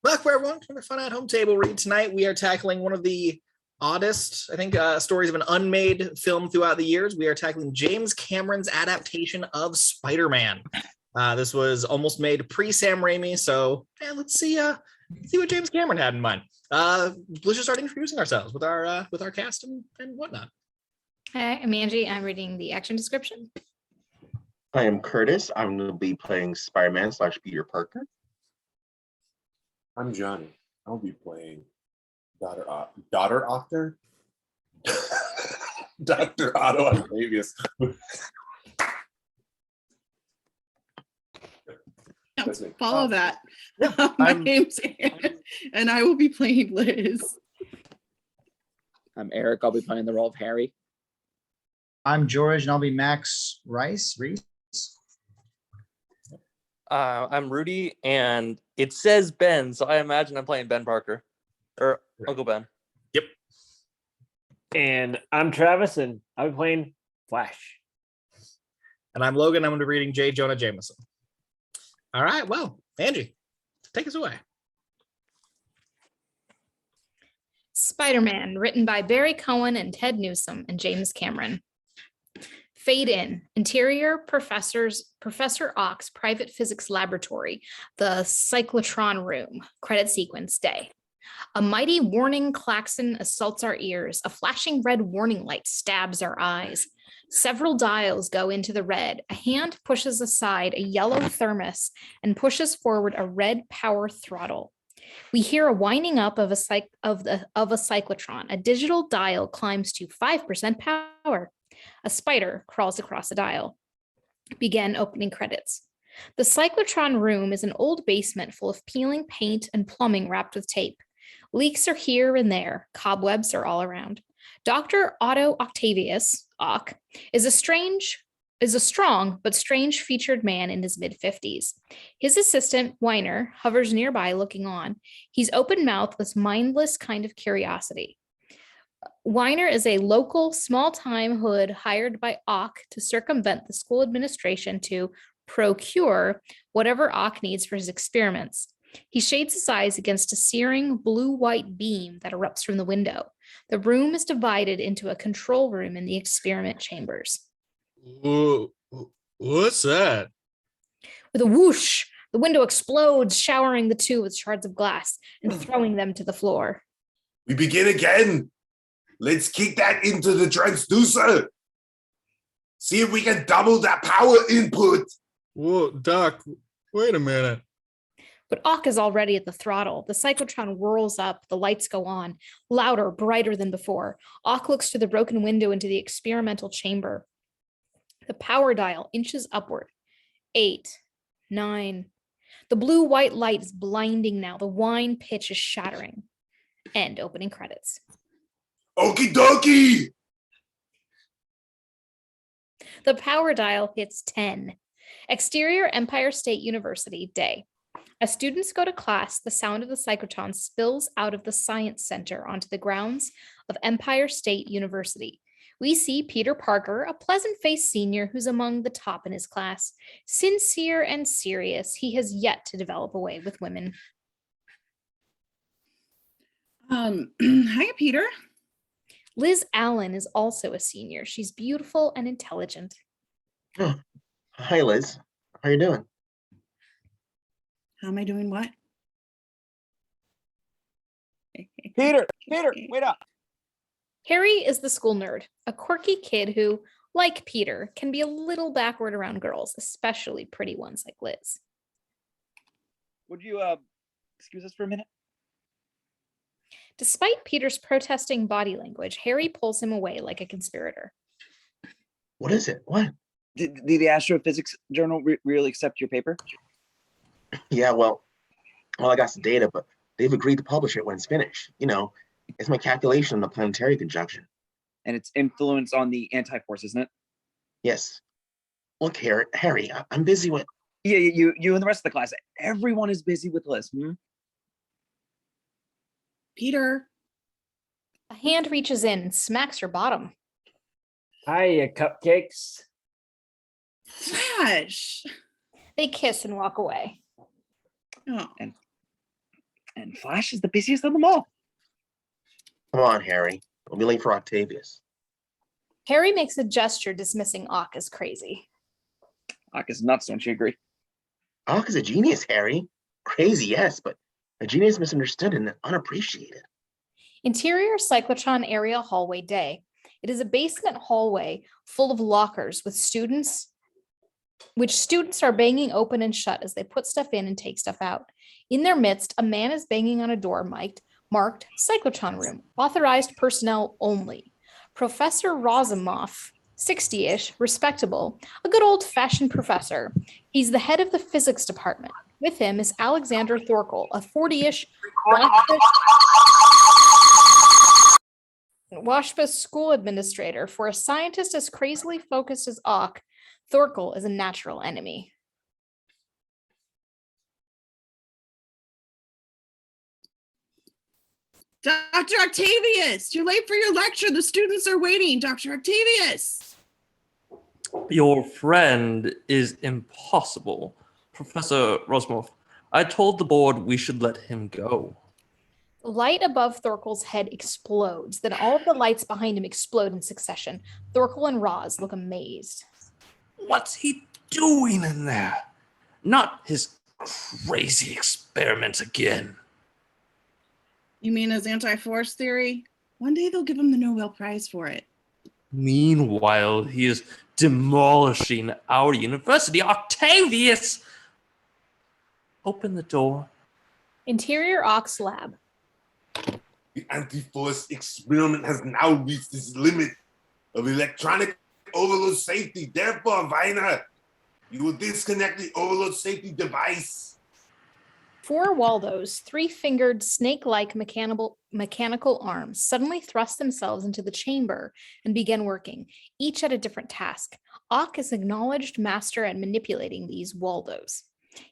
Welcome everyone to the Fun at Home Table read. Tonight we are tackling one of the oddest, I think, stories of an unmade film throughout the years. We are tackling James Cameron's adaptation of Spider-Man. This was almost made pre-Sam Raimi, so let's see what James Cameron had in mind. Let's just start introducing ourselves with our cast and whatnot. Hi, I'm Angi. I'm reading the action description. I am Curtis. I'm going to be playing Spider-Man / Peter Parker. I'm Johnny. I'll be playing Dr. Octor? Dr. Otto Octavius. Follow that. My name's Anne, and I will be playing Liz. I'm Erik. I'll be playing the role of Harry. I'm George, and I'll be Max Reiss. I'm Rudy, and it says Ben, so I imagine I'm playing Ben Parker, or Uncle Ben. Yep. And I'm Travis, and I'll be playing Flash. And I'm Logan. I'm going to be reading J. Jonah Jameson. All right, well, Angi, take us away. Spider-Man, written by Barry Cohen and Ted Newsom and James Cameron. Fade in. Interior, Professor Ock's private physics laboratory, the cyclotron room. Credit sequence day. A mighty warning klaxon assaults our ears. A flashing red warning light stabs our eyes. Several dials go into the red. A hand pushes aside a yellow thermos and pushes forward a red power throttle. We hear a winding up of a cyclotron. A digital dial climbs to 5% power. A spider crawls across the dial. Begin opening credits. The cyclotron room is an old basement full of peeling paint and plumbing wrapped with tape. Leaks are here and there. Cobwebs are all around. Dr. Otto Octavius, Ock, is a strong but strange featured man in his mid-50s. His assistant, Weiner, hovers nearby looking on. He's open-mouthed with mindless kind of curiosity. Weiner is a local small-time hood hired by Ock to circumvent the school administration to procure whatever Ock needs for his experiments. He shades his eyes against a searing blue-white beam that erupts from the window. The room is divided into a control room and the experiment chambers. Whoa, what's that? With a whoosh, the window explodes, showering the two with shards of glass and throwing them to the floor. We begin again. Let's kick that into the transducer. See if we can double that power input. Whoa, Doc, wait a minute. But Ock is already at the throttle. The cyclotron whirls up, the lights go on, louder, brighter than before. Ock looks through the broken window into the experimental chamber. The power dial inches upward. 8, 9. The blue-white light is blinding now. The whine pitch is shattering. End opening credits. Okey Dokey! The power dial hits 10. Exterior, Empire State University, day. As students go to class, the sound of the cyclotron spills out of the Science Center onto the grounds of Empire State University. We see Peter Parker, a pleasant-faced senior who's among the top in his class. Sincere and serious, he has yet to develop a way with women. Hi, Peter. Liz Allen is also a senior. She's beautiful and intelligent. Oh, hi, Liz. How you doing? How am I doing what? Peter, wait up. Harry is the school nerd, a quirky kid who, like Peter, can be a little backward around girls, especially pretty ones like Liz. Would you excuse us for a minute? Despite Peter's protesting body language, Harry pulls him away like a conspirator. What is it? What? Did the Astrophysics Journal really accept your paper? Yeah, well, I got some data, but they've agreed to publish it when it's finished. You know, it's my calculation on the planetary conjunction. And its influence on the anti-force, isn't it? Yes. Look, Harry, I'm busy with... Yeah, you and the rest of the class. Everyone is busy with Liz. Peter. A hand reaches in and smacks her bottom. Hiya, cupcakes. Flash. They kiss and walk away. Oh. And And Flash is the busiest of them all. Come on, Harry. We'll be late for Octavius. Harry makes a gesture dismissing Ock as crazy. Ock is nuts, don't you agree? Ock is a genius, Harry. Crazy, yes, but a genius misunderstood and unappreciated. Interior cyclotron area hallway day. It is a basement hallway full of lockers with which students are banging open and shut as they put stuff in and take stuff out. In their midst, a man is banging on a door marked cyclotron room, authorized personnel only. Professor Razumov, 60-ish, respectable, a good old-fashioned professor. He's the head of the physics department. With him is Alexander Thorkel, a 40-ish WASPA school administrator. For a scientist as crazily focused as Ock, Thorkel is a natural enemy. Dr. Octavius, you're late for your lecture. The students are waiting. Dr. Octavius. Your friend is impossible. Professor Rosmov, I told the board we should let him go. The light above Thorkel's head explodes. Then all of the lights behind him explode in succession. Thorkel and Roz look amazed. What's he doing in there? Not his crazy experiments again. You mean his anti-force theory? One day they'll give him the Nobel Prize for it. Meanwhile, he is demolishing our university. Octavius! Open the door. Interior Ock's lab. The anti-force experiment has now reached its limit of electronic overload safety. Therefore, Weiner, you will disconnect the overload safety device. 4 Waldos, 3-fingered, snake-like mechanical arms suddenly thrust themselves into the chamber and began working, each at a different task. Ock is acknowledged master at manipulating these Waldos.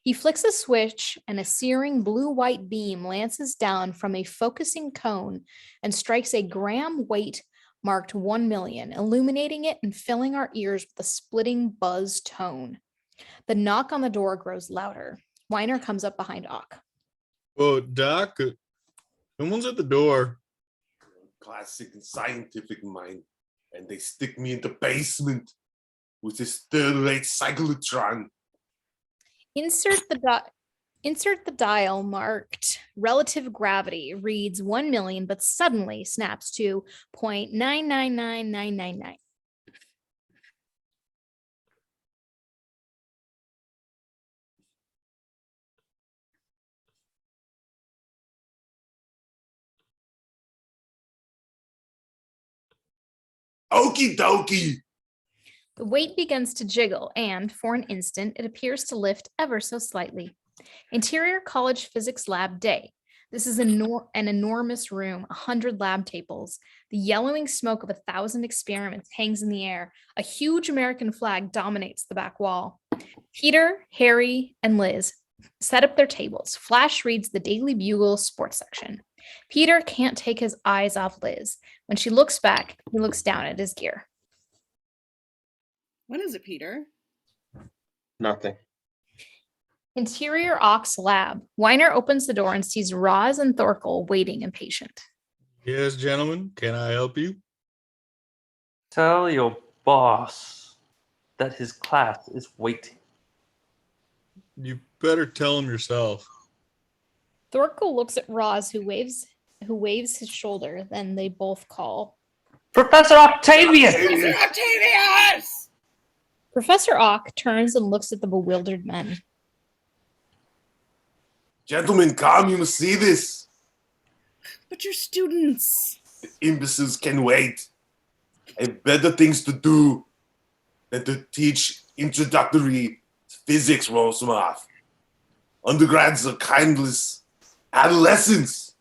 He flicks a switch and a searing blue-white beam lances down from a focusing cone and strikes a gram weight marked 1 million, illuminating it and filling our ears with a splitting buzz tone. The knock on the door grows louder. Weiner comes up behind Ock. Oh, Doc, someone's at the door. Classic and scientific mind. And they stick me in the basement with this third-rate cyclotron. Insert the dial marked relative gravity reads 1 million, but suddenly snaps to 0.999999. Okey Dokey! The weight begins to jiggle, and for an instant, it appears to lift ever so slightly. Interior College Physics Lab Day. This is an enormous room, 100 lab tables. The yellowing smoke of 1,000 experiments hangs in the air. A huge American flag dominates the back wall. Peter, Harry, and Liz set up their tables. Flash reads the Daily Bugle sports section. Peter can't take his eyes off Liz. When she looks back, he looks down at his gear. What is it, Peter? Nothing. Interior Ock's lab. Weiner opens the door and sees Roz and Thorkel waiting impatient. Yes, gentlemen, can I help you? Tell your boss that his class is waiting. You better tell him yourself. Thorkel looks at Roz, who waves his shoulder. Then they both call. Professor Octavius! Professor Octavius! Professor Ock turns and looks at the bewildered men. Gentlemen, come, you must see this. But your students. The imbeciles can wait. I have better things to do than to teach introductory physics, Rosmov. Undergrads are kindless adolescents.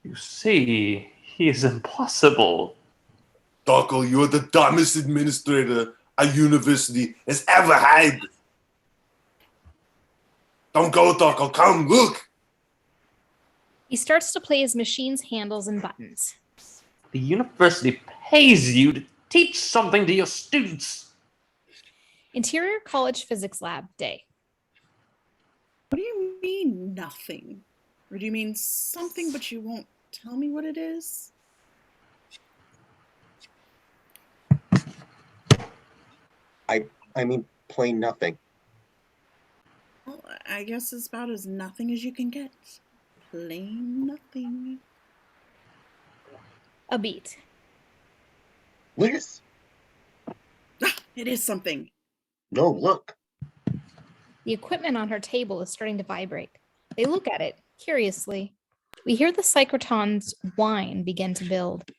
You see, he is impossible. Thorkel, you are the dumbest administrator a university has ever had. Don't go, Thorkel. Come, look. He starts to play his machine's handles and buttons. The university pays you to teach something to your students. Interior College Physics Lab Day. What do you mean, nothing? Or do you mean something but you won't tell me what it is? I mean plain nothing. Well, I guess it's about as nothing as you can get. Plain nothing. A beat. Liz, It is something. no, look. The equipment on her table is starting to vibrate. They look at it curiously. We hear the cyclotron's whine begin to build.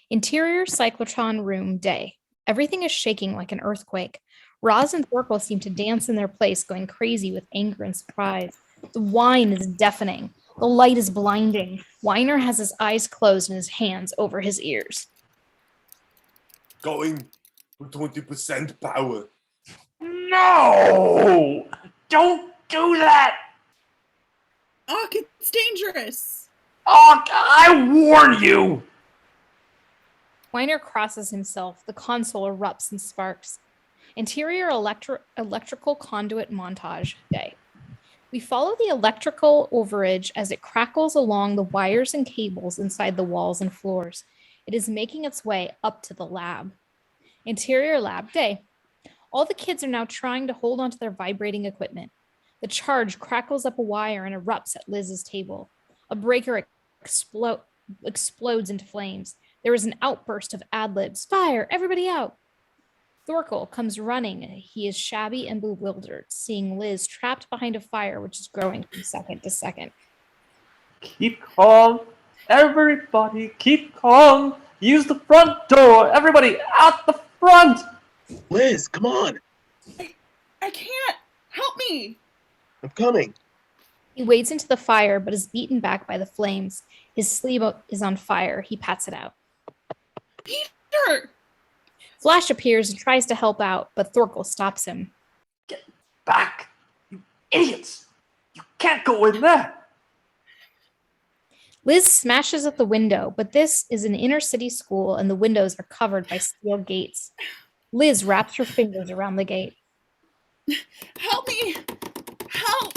Interior cyclotron room day. Everything is shaking like an earthquake. Roz and Thorkel seem to dance in their place, going crazy with anger and surprise. The whine is deafening. The light is blinding. Weiner has his eyes closed and his hands over his ears. Going for 20% power. No! Don't do that! Ock, it's dangerous. Ock, I warn you! Weiner crosses himself. The console erupts in sparks. Interior electrical conduit montage day. We follow the electrical overage as it crackles along the wires and cables inside the walls and floors. It is making its way up to the lab. Interior lab day. All the kids are now trying to hold onto their vibrating equipment. The charge crackles up a wire and erupts at Liz's table. A breaker explodes into flames. There is an outburst of ad-libs. Fire! Everybody out! Thorkel comes running. He is shabby and bewildered, seeing Liz trapped behind a fire which is growing from second to second. Keep calm. Everybody, keep calm. Use the front door. Everybody, out the front! Liz, come on. I can't. Help me. I'm coming. He wades into the fire, but is beaten back by the flames. His sleeve is on fire. He pats it out. Peter! Flash appears and tries to help out, but Thorkel stops him. Get back, you idiots! You can't go in there! Liz smashes at the window, but this is an inner city school and the windows are covered by steel gates. Liz wraps her fingers around the gate. Help me! Help!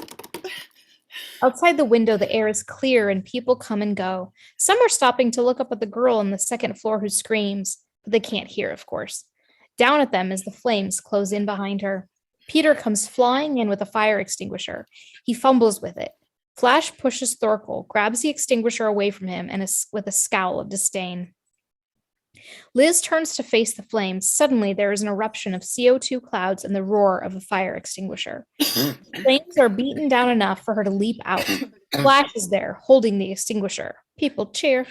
Outside the window, the air is clear and people come and go. Some are stopping to look up at the girl on the second floor who screams, but they can't hear, of course. Down at them as the flames close in behind her. Peter comes flying in with a fire extinguisher. He fumbles with it. Flash pushes Thorkel, grabs the extinguisher away from him, and with a scowl of disdain. Liz turns to face the flames. Suddenly, there is an eruption of CO2 clouds and the roar of a fire extinguisher. Flames are beaten down enough for her to leap out. Flash is there, holding the extinguisher. People cheer.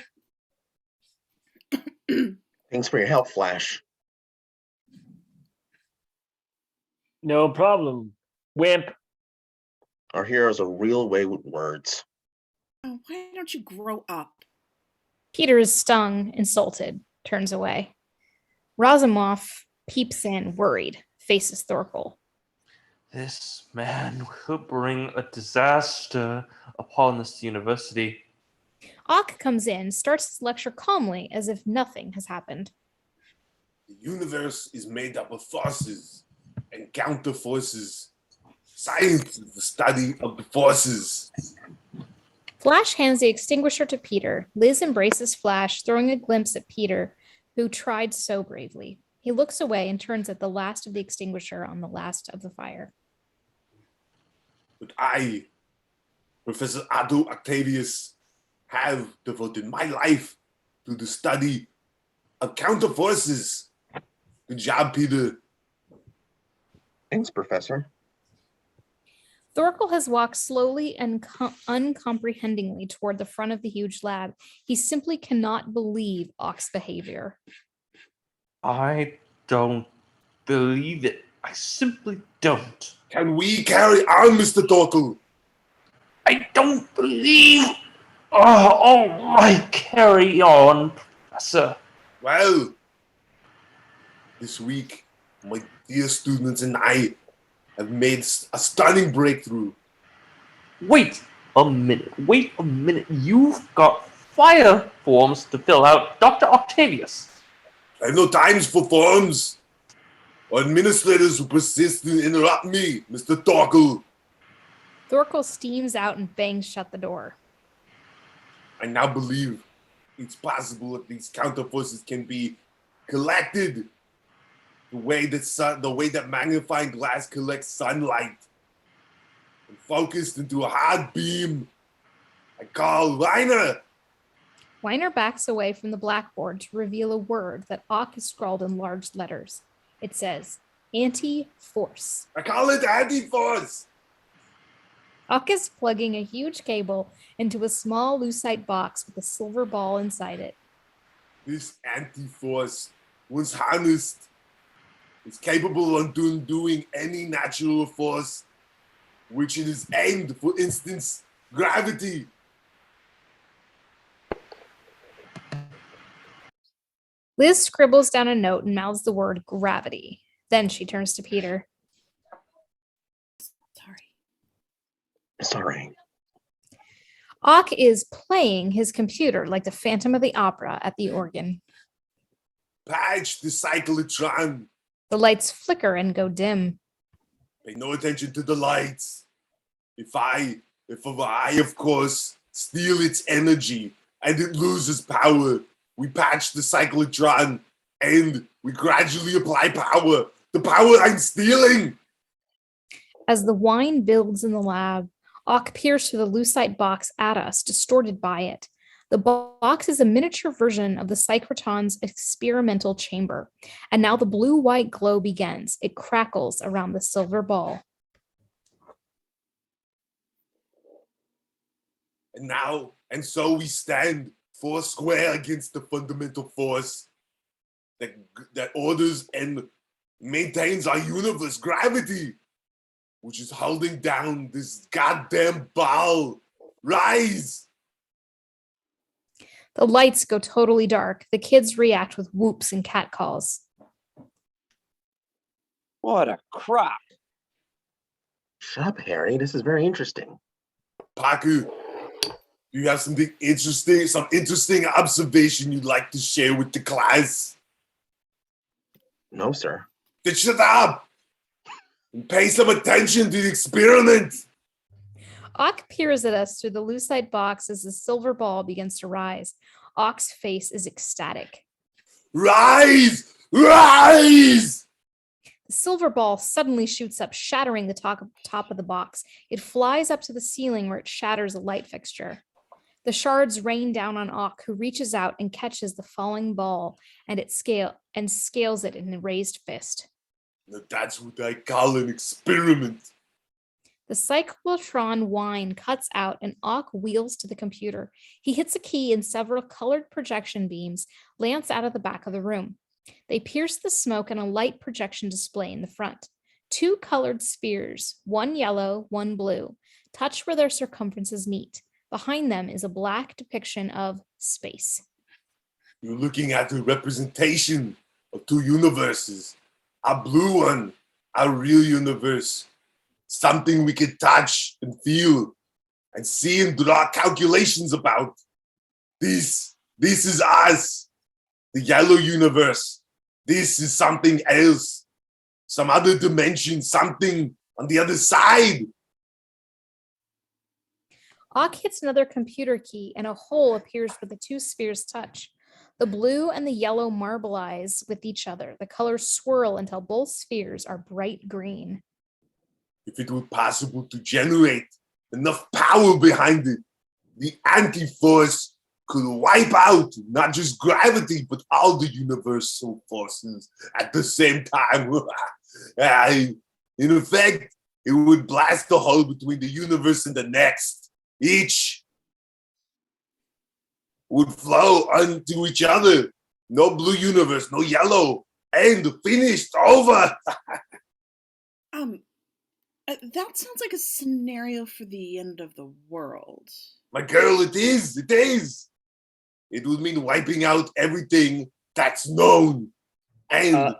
Thanks for your help, Flash. No problem, wimp. Our hero's a real way with words. Oh, why don't you grow up? Peter is stung, insulted, turns away. Razumov peeps in, worried, faces Thorkel. This man will bring a disaster upon this university. Ock comes in, starts his lecture calmly, as if nothing has happened. The universe is made up of forces and counter forces. Science is the study of the forces. Flash hands the extinguisher to Peter. Liz embraces Flash, throwing a glimpse at Peter, who tried so bravely. He looks away and turns at the last of the extinguisher on the last of the fire. But I, Professor Otto Octavius, have devoted my life to the study of counter forces. Good job, Peter. Thanks, Professor. Thorkel has walked slowly and uncomprehendingly toward the front of the huge lab. He simply cannot believe Ock's behavior. I don't believe it. I simply don't. Can we carry on, Mr. Thorkel? I don't believe... all right, carry on, Professor. Well, this week, my dear students and I have made a stunning breakthrough. Wait a minute. You've got fire forms to fill out, Dr. Octavius. I have no times for forms or administrators who persist to interrupt me, Mr. Thorkel. Thorkel steams out and bangs shut the door. I now believe it's possible that these counter forces can be collected the way that magnifying glass collects sunlight and focused into a hard beam. I call Weiner. Weiner backs away from the blackboard to reveal a word that Ock has scrawled in large letters. It says, anti-force. I call it anti-force. Ock is plugging a huge cable into a small lucite box with a silver ball inside it. This anti-force, once harnessed, is capable of undoing any natural force which it is aimed, for instance, gravity. Liz scribbles down a note and mouths the word gravity. Then she turns to Peter. Sorry. Ock is playing his computer like the Phantom of the Opera at the organ. Patch the cyclotron. The lights flicker and go dim. Pay no attention to the lights. If I, of course, steal its energy and it loses power, we patch the cyclotron and we gradually apply power. The power I'm stealing. As the whine builds in the lab, Ock peers through the lucite box at us, distorted by it. The box is a miniature version of the cyclotron's experimental chamber, and now the blue-white glow begins. It crackles around the silver ball. And so we stand four square against the fundamental force that orders and maintains our universe, gravity, which is holding down this goddamn ball. Rise! The lights go totally dark. The kids react with whoops and catcalls. What a crop. Shut up, Harry. This is very interesting. Paku, do you have some interesting observation you'd like to share with the class? No, sir. Then shut up! And pay some attention to the experiment. Ock peers at us through the lucite box as the silver ball begins to rise. Ock's face is ecstatic. Rise! Rise! The silver ball suddenly shoots up, shattering the top of the box. It flies up to the ceiling where it shatters a light fixture. The shards rain down on Ock, who reaches out and catches the falling ball and scales it in a raised fist. Now that's what I call an experiment. The cyclotron whine cuts out and Ock wheels to the computer. He hits a key and several colored projection beams lance out of the back of the room. They pierce the smoke and a light projection display in the front. Two colored spheres, one yellow, one blue, touch where their circumferences meet. Behind them is a black depiction of space. You're looking at a representation of two universes. A blue one, a real universe. Something we can touch and feel and see and draw calculations about. This is us, the yellow universe. This is something else, some other dimension, something on the other side. Ock hits another computer key and a hole appears where the two spheres touch. The blue and the yellow marbleize with each other. The colors swirl until both spheres are bright green. If it were possible to generate enough power behind it, the anti-force could wipe out not just gravity, but all the universal forces at the same time. In effect, it would blast the hole between the universe and the next. Each would flow onto each other. No blue universe, no yellow, and finished, over. That sounds like a scenario for the end of the world. My girl, it is. It would mean wiping out everything that's known and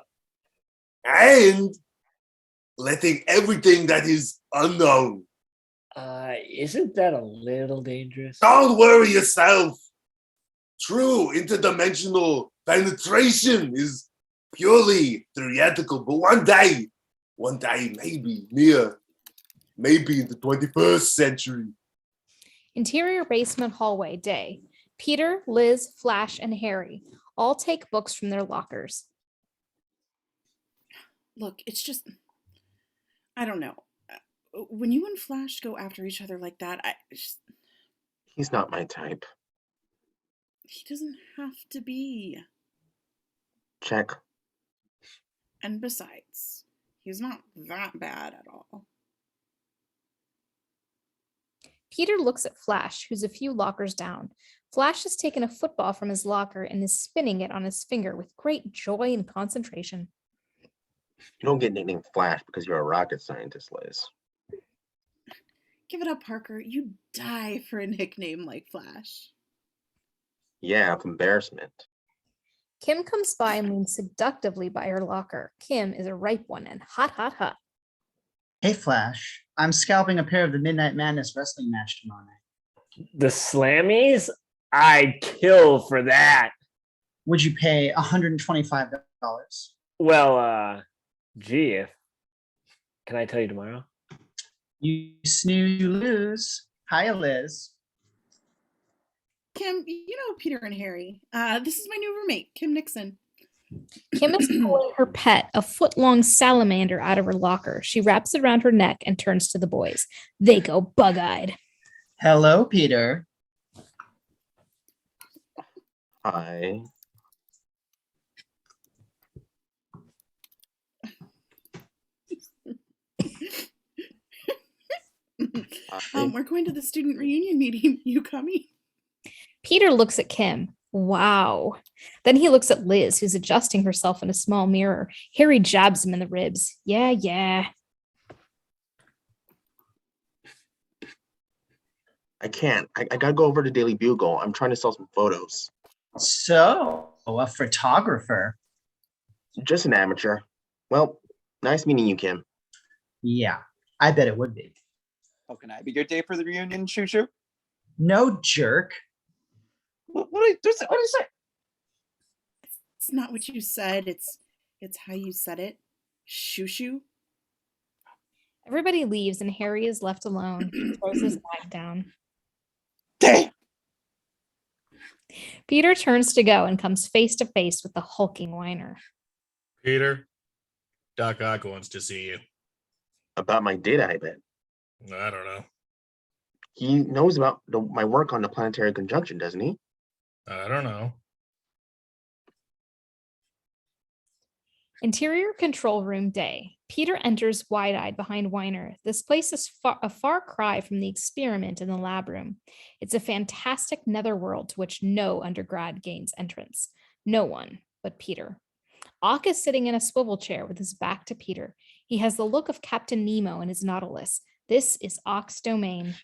letting everything that is unknown. Isn't that a little dangerous? Don't worry yourself. True interdimensional penetration is purely theoretical, but one day, maybe in the 21st century. Interior basement hallway, day. Peter, Liz, Flash, and Harry all take books from their lockers. Look, it's just, I don't know. When you and Flash go after each other like that, He's not my type. he doesn't have to be. Check. And besides, he's not that bad at all. Peter looks at Flash, who's a few lockers down. Flash has taken a football from his locker and is spinning it on his finger with great joy and concentration. You don't get nicknamed Flash because you're a rocket scientist, Liz. Give it up, Parker. You'd die for a nickname like Flash. Yeah, of embarrassment. Kim comes by and leans seductively by her locker. Kim is a ripe one and hot, hot, hot. Hey, Flash. I'm scalping a pair of the Midnight Madness wrestling match tomorrow night. The Slammies? I'd kill for that. Would you pay $125? Well, gee, can I tell you tomorrow? You snooze, you lose. Hi, Liz. Kim, you know Peter and Harry. This is my new roommate, Kim Nixon. Kim is pulling her pet, a foot-long salamander, out of her locker. She wraps it around her neck and turns to the boys. They go bug-eyed. Hello, Peter. Hi. We're going to the student reunion meeting. You coming? Peter looks at Kim. Wow. Then he looks at Liz, who's adjusting herself in a small mirror. Harry jabs him in the ribs. Yeah. I can't. I gotta go over to Daily Bugle. I'm trying to sell some photos. So, a photographer. Just an amateur. Well, nice meeting you, Kim. Yeah, I bet it would be. Oh, can I be your day for the reunion, Shoo Shoo? No, jerk. What did you say? It's not what you said. It's how you said it. Shoo Shoo. Everybody leaves and Harry is left alone. He throws his bag down. Damn! Peter turns to go and comes face to face with the hulking Weiner. Peter, Doc Ock wants to see you. About my data, I bet. I don't know. He knows about my work on the planetary conjunction, doesn't he? I don't know. Interior control room day. Peter enters wide-eyed behind Weiner. This place is a far cry from the experiment in the lab room. It's a fantastic netherworld to which no undergrad gains entrance. No one but Peter. Ock is sitting in a swivel chair with his back to Peter. He has the look of Captain Nemo in his Nautilus. This is Ock's domain.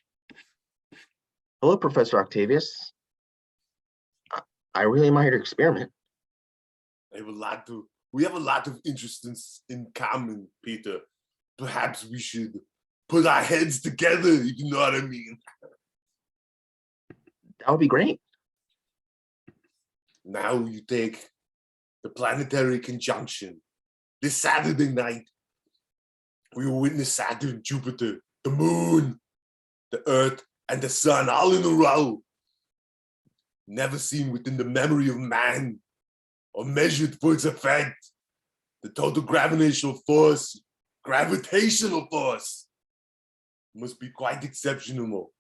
Hello, Professor Octavius. I really admire your experiment. We have a lot of interests in common, Peter. Perhaps we should put our heads together, if you know what I mean. That would be great. Now you take the planetary conjunction. This Saturday night, we will witness Saturn, Jupiter, the moon, the earth, and the sun all in a row. Never seen within the memory of man or measured for its effect. The total gravitational force must be quite exceptional.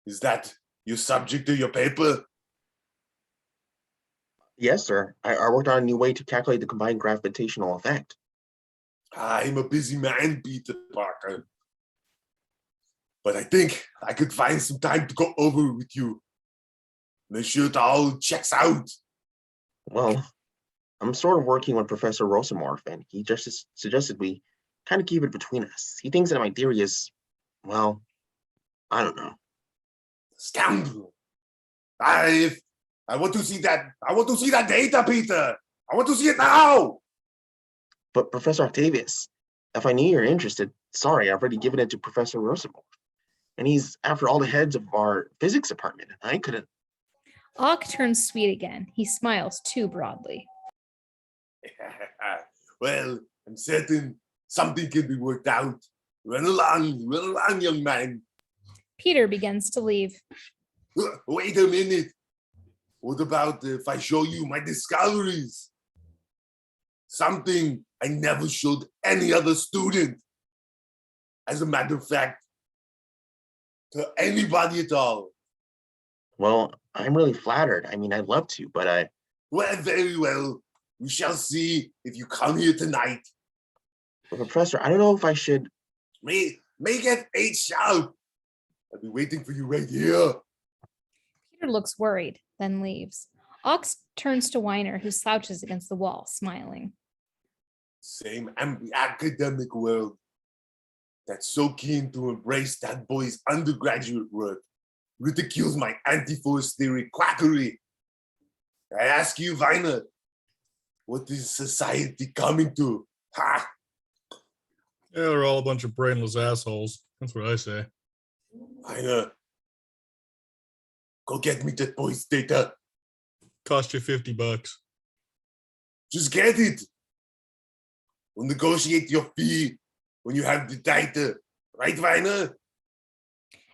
Is that your subject of your paper? Yes, sir. I worked on a new way to calculate the combined gravitational effect. I'm a busy man, Peter Parker. But I think I could find some time to go over with you. Make sure it all checks out. Well, I'm sort of working with Professor Rosamorph, and he just suggested we kind of keep it between us. He thinks that my theory is, well, I don't know. Scoundrel. I want to see that. I want to see that data, Peter. I want to see it now. But Professor Octavius, if I knew you're interested, sorry, I've already given it to Professor Rosamorph. And he's after all the heads of our physics department, and I couldn't. Ock turns sweet again. He smiles too broadly. Well, I'm certain something can be worked out. Run along, young man. Peter begins to leave. Wait a minute. What about if I show you my discoveries? Something I never showed any other student. As a matter of fact, to anybody at all. Well, I'm really flattered. I mean, I'd love to, but Well, very well. We shall see if you come here tonight. Professor, I don't know if I should. Make it 8 sharp. I'll be waiting for you right here. Peter looks worried, then leaves. Ox turns to Weiner, who slouches against the wall, smiling. Same academic world that's so keen to embrace that boy's undergraduate work, ridicules my anti-force theory quackery. I ask you, Weiner, what is society coming to? Ha! Yeah, they're all a bunch of brainless assholes. That's what I say. Weiner, go get me that boy's data. Cost you $50. Just get it. We'll negotiate your fee when you have the data. Right, Weiner?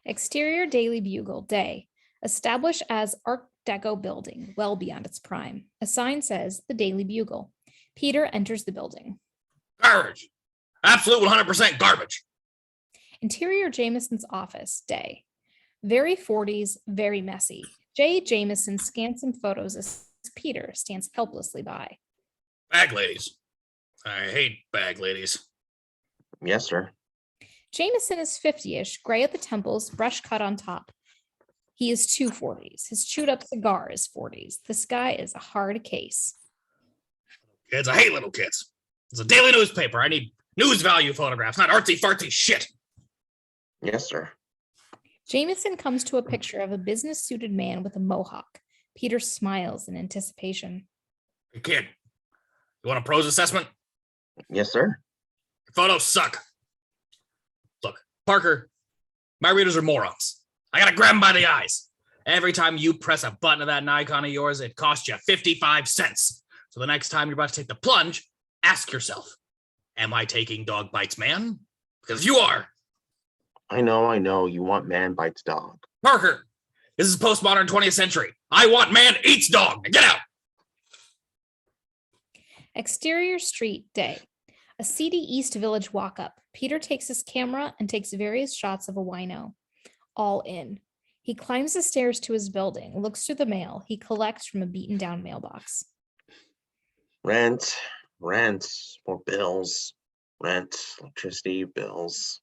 Exterior Daily Bugle, day. Established as Art Deco building, well beyond its prime. A sign says the Daily Bugle. Peter enters the building. Garbage. Absolute 100% garbage. Interior Jameson's office, day. Very 40s, very messy. J. Jameson scans some photos as Peter stands helplessly by. Bag ladies. I hate bag ladies. Yes, sir. Jameson is 50-ish, gray at the temples, brush cut on top. He is 240s. His chewed up cigar is 40s. This guy is a hard case. Kids, I hate little kids. It's a daily newspaper. I need news value photographs, not artsy fartsy shit. Yes, sir. Jameson comes to a picture of a business-suited man with a mohawk. Peter smiles in anticipation. Hey, kid, you want a prose assessment? Yes, sir. Your photos suck. Look, Parker, my readers are morons. I gotta grab them by the eyes. Every time you press a button of that Nikon of yours, it costs you 55 cents. So the next time you're about to take the plunge, ask yourself, am I taking dog bites man? Because you are. I know. You want man bites dog. Parker, this is postmodern 20th century. I want man eats dog. Now get out. Exterior street, day. A seedy East Village walk-up. Peter takes his camera and takes various shots of a wino. All in. He climbs the stairs to his building, looks through the mail he collects from a beaten-down mailbox. Rent, more bills. Rent, electricity, bills.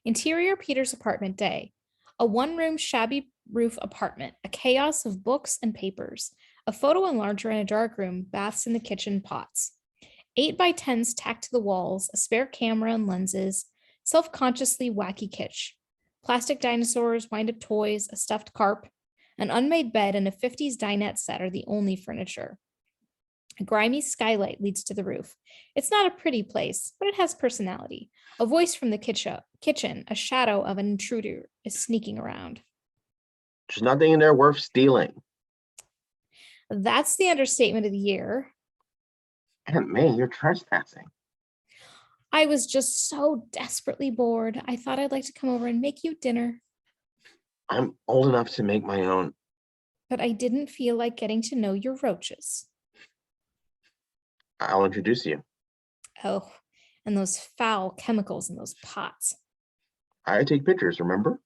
Interior Peter's apartment, day. A one-room shabby roof apartment, a chaos of books and papers. A photo enlarger in a dark room, baths in the kitchen, pots. 8x10s tacked to the walls, a spare camera and lenses, self-consciously wacky kitsch. Plastic dinosaurs, wind-up toys, a stuffed carp, an unmade bed, and a 50s dinette set are the only furniture. A grimy skylight leads to the roof. It's not a pretty place, but it has personality. A voice from the kitchen, a shadow of an intruder, is sneaking around. There's nothing in there worth stealing. That's the understatement of the year. Aunt May, you're trespassing. I was just so desperately bored. I thought I'd like to come over and make you dinner. I'm old enough to make my own. But I didn't feel like getting to know your roaches. I'll introduce you. Oh, and those foul chemicals in those pots. I take pictures, remember?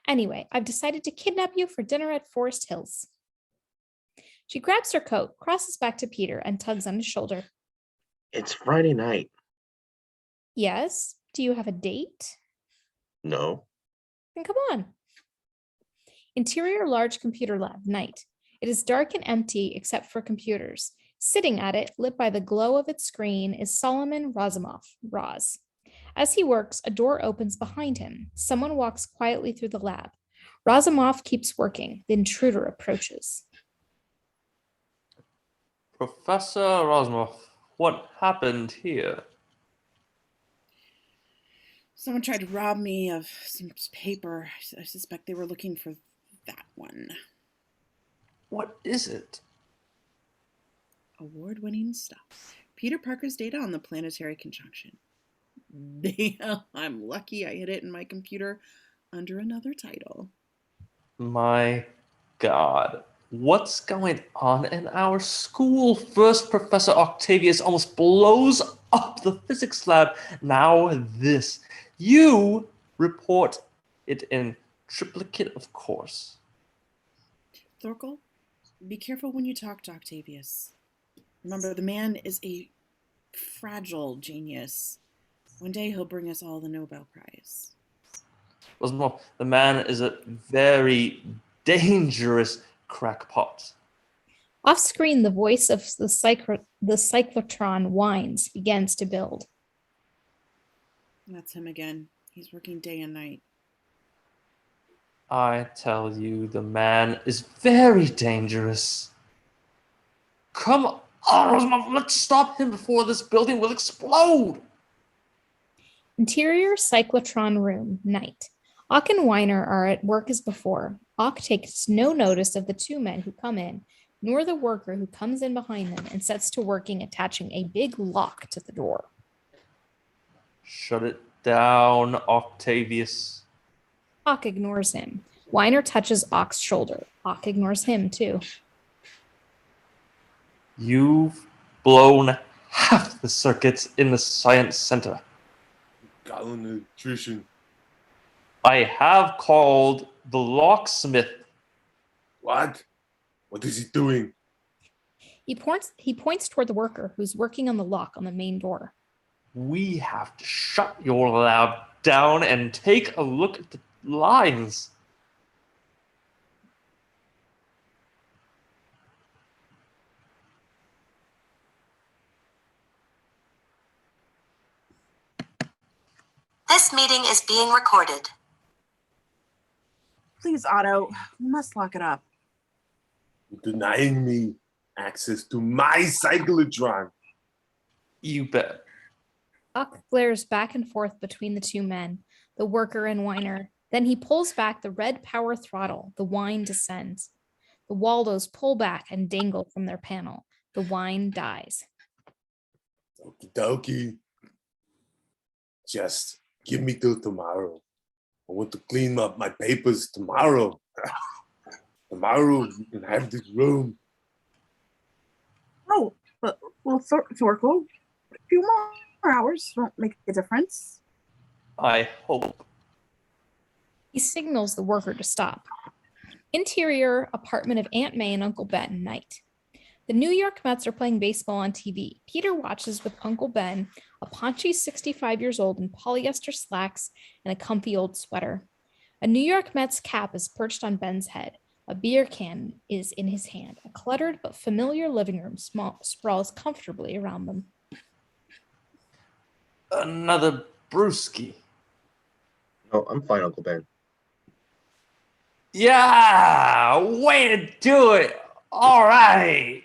Anyway, I've decided to kidnap you for dinner at Forest Hills. She grabs her coat, crosses back to Peter, and tugs on his shoulder. It's Friday night. Yes? Do you have a date? No. Then come on. Interior large computer lab, night. It is dark and empty except for computers. Sitting at it, lit by the glow of its screen, is Solomon Razumov, Roz. As he works, a door opens behind him. Someone walks quietly through the lab. Razumov keeps working. The intruder approaches. Professor Razumov, what happened here? Someone tried to rob me of some paper. I suspect they were looking for that one. What is it? Award-winning stuff. Peter Parker's data on the planetary conjunction. Damn, I'm lucky I hid it in my computer under another title. My God. What's going on in our school? First, Professor Octavius almost blows up the physics lab. Now this. You report it in triplicate, of course. Thorkel, be careful when you talk to Octavius. Remember, the man is a fragile genius. One day he'll bring us all the Nobel Prize. Rosemont, the man is a very dangerous crackpot. Off screen, the voice of the cyclotron whines, begins to build. That's him again. He's working day and night. I tell you, the man is very dangerous. Come on, Rosemont, let's stop him before this building will explode. Interior cyclotron room, night. Ock and Weiner are at work as before. Ock takes no notice of the two men who come in, nor the worker who comes in behind them and sets to working attaching a big lock to the door. Shut it down, Octavius. Ock ignores him. Weiner touches Ock's shoulder. Ock ignores him too. You've blown half the circuits in the science center. Got an electrician. I have called the locksmith. What? What is he doing? He points toward the worker who's working on the lock on the main door. We have to shut your lab down and take a look at the lines. This meeting is being recorded. Please, Otto, we must lock it up. You're denying me access to my cyclotron. You bet. Ock glares back and forth between the two men, the worker and Weiner. Then he pulls back the red power throttle. The whine descends. The Waldos pull back and dangle from their panel. The whine dies. Okey Dokey. Just give me till tomorrow. I want to clean up my papers tomorrow. Tomorrow you can have this room. Oh, but Thorkel, a few more hours won't make a difference. I hope. He signals the worker to stop. Interior apartment of Aunt May and Uncle Ben, night. The New York Mets are playing baseball on TV. Peter watches with Uncle Ben, a paunchy 65 years old in polyester slacks and a comfy old sweater. A New York Mets cap is perched on Ben's head. A beer can is in his hand. A cluttered but familiar living room sprawls comfortably around them. Another brewski. No, I'm fine, Uncle Ben. Yeah, way to do it. All right.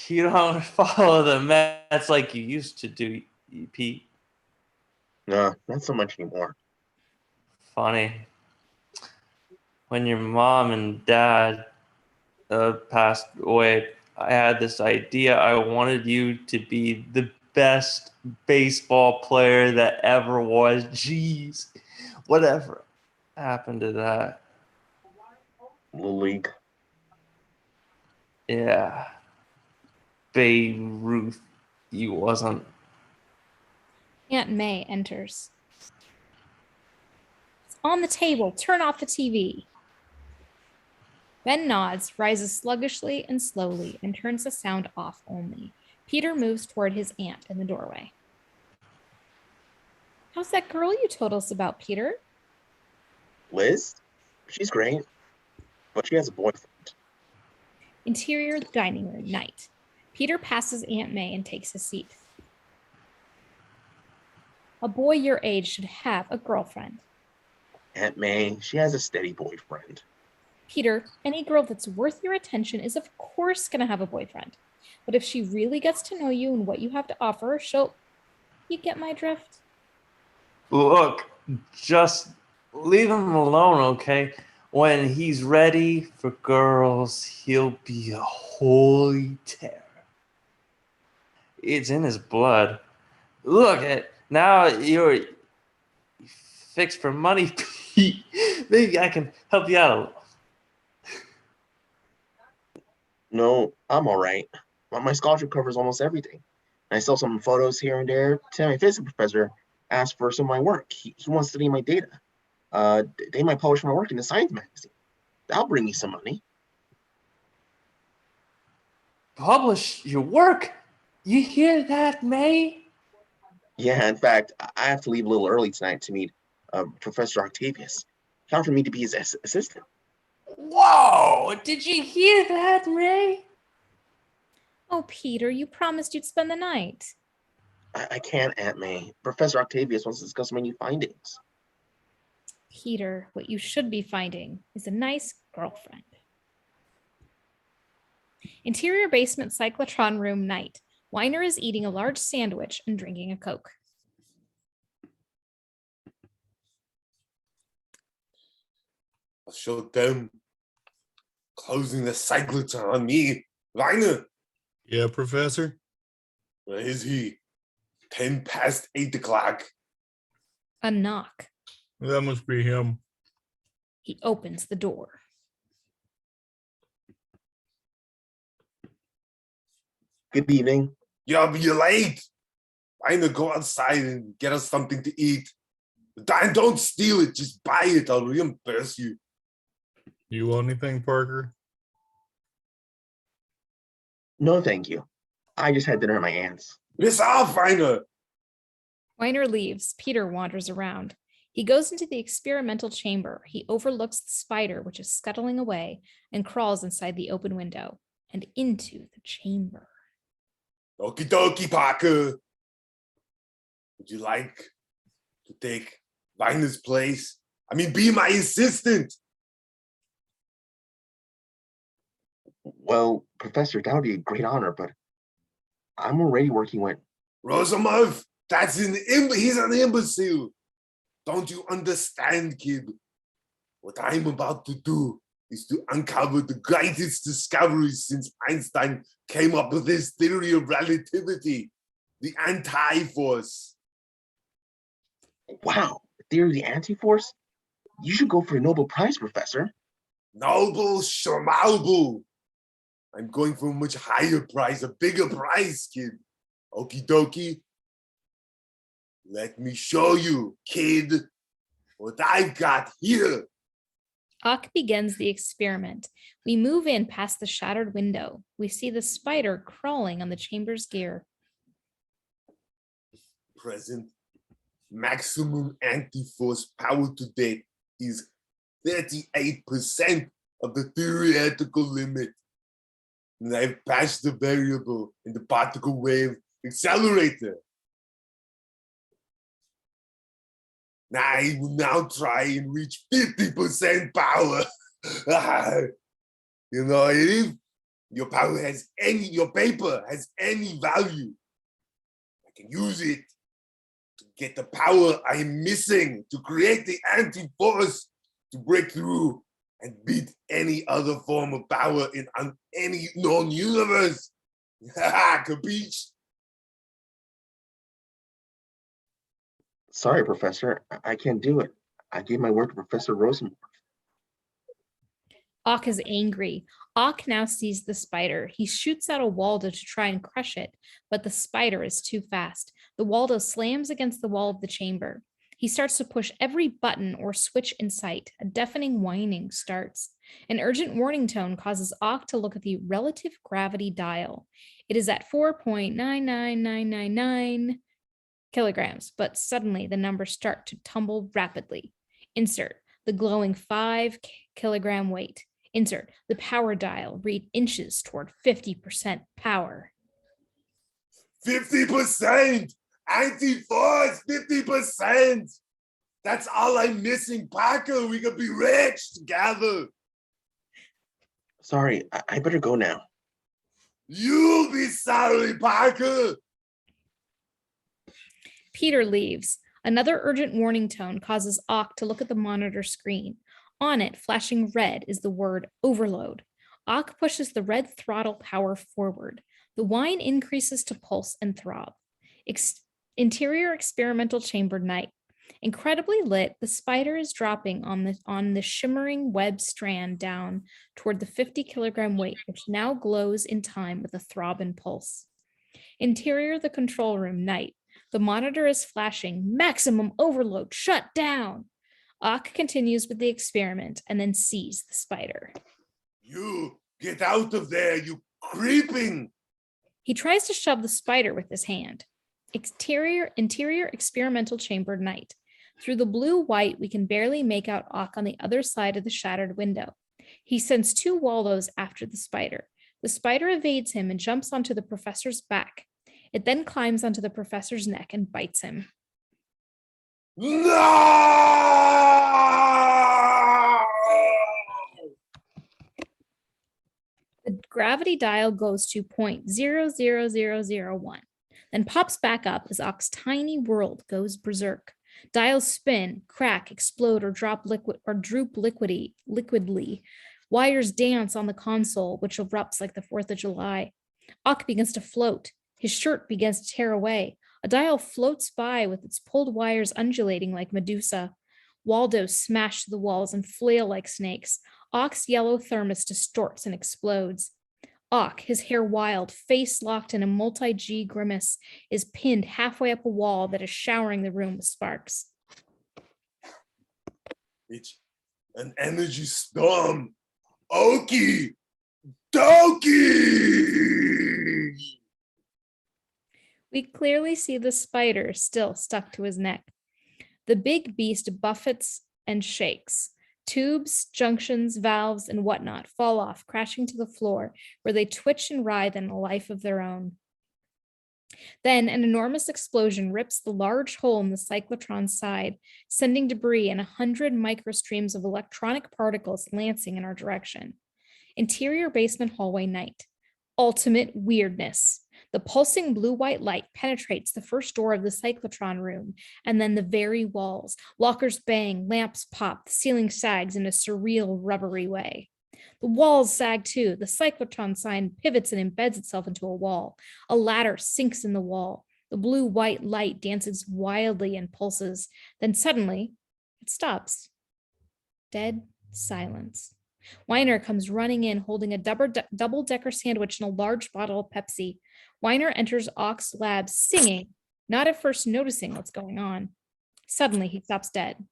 You don't follow the Mets like you used to do, Pete. Nah, not so much anymore. Funny. When your mom and dad passed away, I had this idea. I wanted you to be the best baseball player that ever was. Jeez, whatever happened to that? Little League. Yeah. Babe Ruth, he wasn't. Aunt May enters. It's on the table. Turn off the TV. Ben nods, rises sluggishly and slowly, and turns the sound off only. Peter moves toward his aunt in the doorway. How's that girl you told us about, Peter? Liz? She's great, but she has a boyfriend. Interior dining room, night. Peter passes Aunt May and takes his seat. A boy your age should have a girlfriend. Aunt May, she has a steady boyfriend. Peter, any girl that's worth your attention is of course going to have a boyfriend. But if she really gets to know you and what you have to offer, you get my drift? Look, just leave him alone, okay? When he's ready for girls, he'll be a holy terror. It's in his blood. Look at now you're fixed for money, Maybe I can help you out. No, I'm all right. My scholarship covers almost everything. I sell some photos here and there. Today, my physics professor asked for some of my work. He wants to study my data. They might publish my work in the science magazine. That'll bring me some money. Publish your work? You hear that, May? Yeah, in fact, I have to leave a little early tonight to meet Professor Octavius. He offered me to be his assistant. Whoa! Did you hear that, May? Oh, Peter, you promised you'd spend the night. I can't, Aunt May. Professor Octavius wants to discuss my new findings. Peter, what you should be finding is a nice girlfriend. Interior basement cyclotron room night. Weiner is eating a large sandwich and drinking a Coke. I'll show them. Closing the cyclotron on me. Weiner. Yeah, Professor? Where is he? 10 past 8 o'clock. A knock. That must be him. He opens the door. Good evening. You're late. Weiner, go outside and get us something to eat. And don't steal it. Just buy it. I'll reimburse you. You want anything, Parker? No, thank you. I just had dinner at my aunt's. Piss off, Weiner. Weiner leaves. Peter wanders around. He goes into the experimental chamber. He overlooks the spider, which is scuttling away, and crawls inside the open window and into the chamber. Okey Dokey, Parker. Would you like to take Weiner's place? I mean, be my assistant. Well, Professor, that would be a great honor, but I'm already working with Rosamov, he's an imbecile. Don't you understand, kid? What I'm about to do is to uncover the greatest discovery since Einstein came up with his theory of relativity, the anti-force. Wow, the theory of the anti-force? You should go for a Nobel Prize, Professor. Noble schmalble. I'm going for a much higher prize, a bigger prize, kid. Okey Dokey. Let me show you, kid, what I've got here. Ock begins the experiment. We move in past the shattered window. We see the spider crawling on the chamber's gear. Present maximum anti-force power to date is 38% of the theoretical limit. And I've passed the variable in the particle wave accelerator. Now I will now try and reach 50% power. You know, if your paper has any value, I can use it to get the power I am missing to create the anti-force to break through and beat any other form of power in any known universe. Capiche? Sorry, Professor, I can't do it. I gave my word to Professor Rosenberg. Ock is angry. Ock now sees the spider. He shoots out a Waldo to try and crush it, but the spider is too fast. The Waldo slams against the wall of the chamber. He starts to push every button or switch in sight. A deafening whining starts. An urgent warning tone causes Ock to look at the relative gravity dial. It is at 4.99999 kilograms, but suddenly the numbers start to tumble rapidly. Insert the glowing 5 kilogram weight. Insert the power dial. Read inches toward 50% power. 50%! Anti-force, 50%! That's all I'm missing, Parker. We could be rich together. Sorry, I better go now. You'll be sorry, Parker. Peter leaves. Another urgent warning tone causes Ock to look at the monitor screen. On it, flashing red, is the word overload. Ock pushes the red throttle power forward. The whine increases to pulse and throb. Interior experimental chamber night. Incredibly lit, the spider is dropping on the shimmering web strand down toward the 50-kilogram weight, which now glows in time with a throb and pulse. Interior, the control room, night. The monitor is flashing. Maximum overload. Shut down. Ock continues with the experiment and then sees the spider. You get out of there, you creeping! He tries to shove the spider with his hand. Interior experimental chamber, night. Through the blue-white, we can barely make out Ock on the other side of the shattered window. He sends 2 Waldos after the spider. The spider evades him and jumps onto the professor's back. It then climbs onto the professor's neck and bites him. No! The gravity dial goes to 0.00001, then pops back up as Ock's tiny world goes berserk. Dials spin, crack, explode, or droop liquidly. Wires dance on the console, which erupts like the 4th of July. Ock begins to float. His shirt begins to tear away. A dial floats by with its pulled wires undulating like Medusa. Waldos smash to the walls and flail like snakes. Ock's yellow thermos distorts and explodes. Ock, his hair wild, face locked in a multi-G grimace, is pinned halfway up a wall that is showering the room with sparks. It's an energy storm. Okey Dokey! We clearly see the spider still stuck to his neck. The big beast buffets and shakes. Tubes, junctions, valves, and whatnot fall off, crashing to the floor, where they twitch and writhe in a life of their own. Then an enormous explosion rips the large hole in the cyclotron's side, sending debris and 100 microstreams of electronic particles lancing in our direction. Interior basement hallway, night. Ultimate weirdness. The pulsing blue-white light penetrates the first door of the cyclotron room, and then the very walls. Lockers bang, lamps pop, the ceiling sags in a surreal, rubbery way. The walls sag too. The cyclotron sign pivots and embeds itself into a wall. A ladder sinks in the wall. The blue-white light dances wildly and pulses. Then suddenly, it stops. Dead silence. Weiner comes running in, holding a double-decker sandwich and a large bottle of Pepsi. Weiner enters Ock's lab singing, not at first noticing what's going on. Suddenly, he stops dead.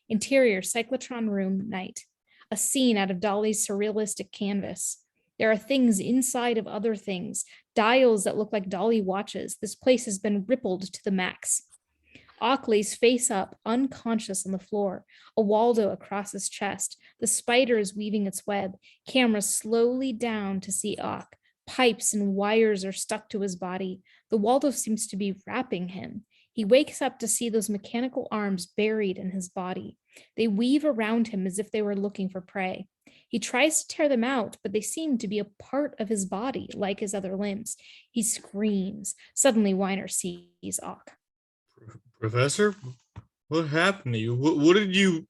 Interior cyclotron room, night. A scene out of Dolly's surrealistic canvas. There are things inside of other things, dials that look like Dolly watches. This place has been rippled to the max. Ock lays face up, unconscious on the floor, a Waldo across his chest. The spider is weaving its web. Camera slowly down to see Ock. Pipes and wires are stuck to his body. The Waldo seems to be wrapping him. He wakes up to see those mechanical arms buried in his body. They weave around him as if they were looking for prey. He tries to tear them out, but they seem to be a part of his body, like his other limbs. He screams. Suddenly, Weiner sees Ock. Professor, what happened to you? What did you...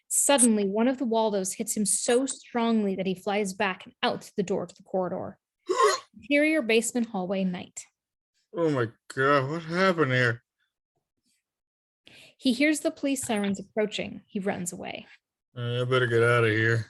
Suddenly, one of the Waldos hits him so strongly that he flies back and out the door to the corridor. Interior basement hallway, night. Oh my God, what happened here? He hears the police sirens approaching. He runs away. I better get out of here.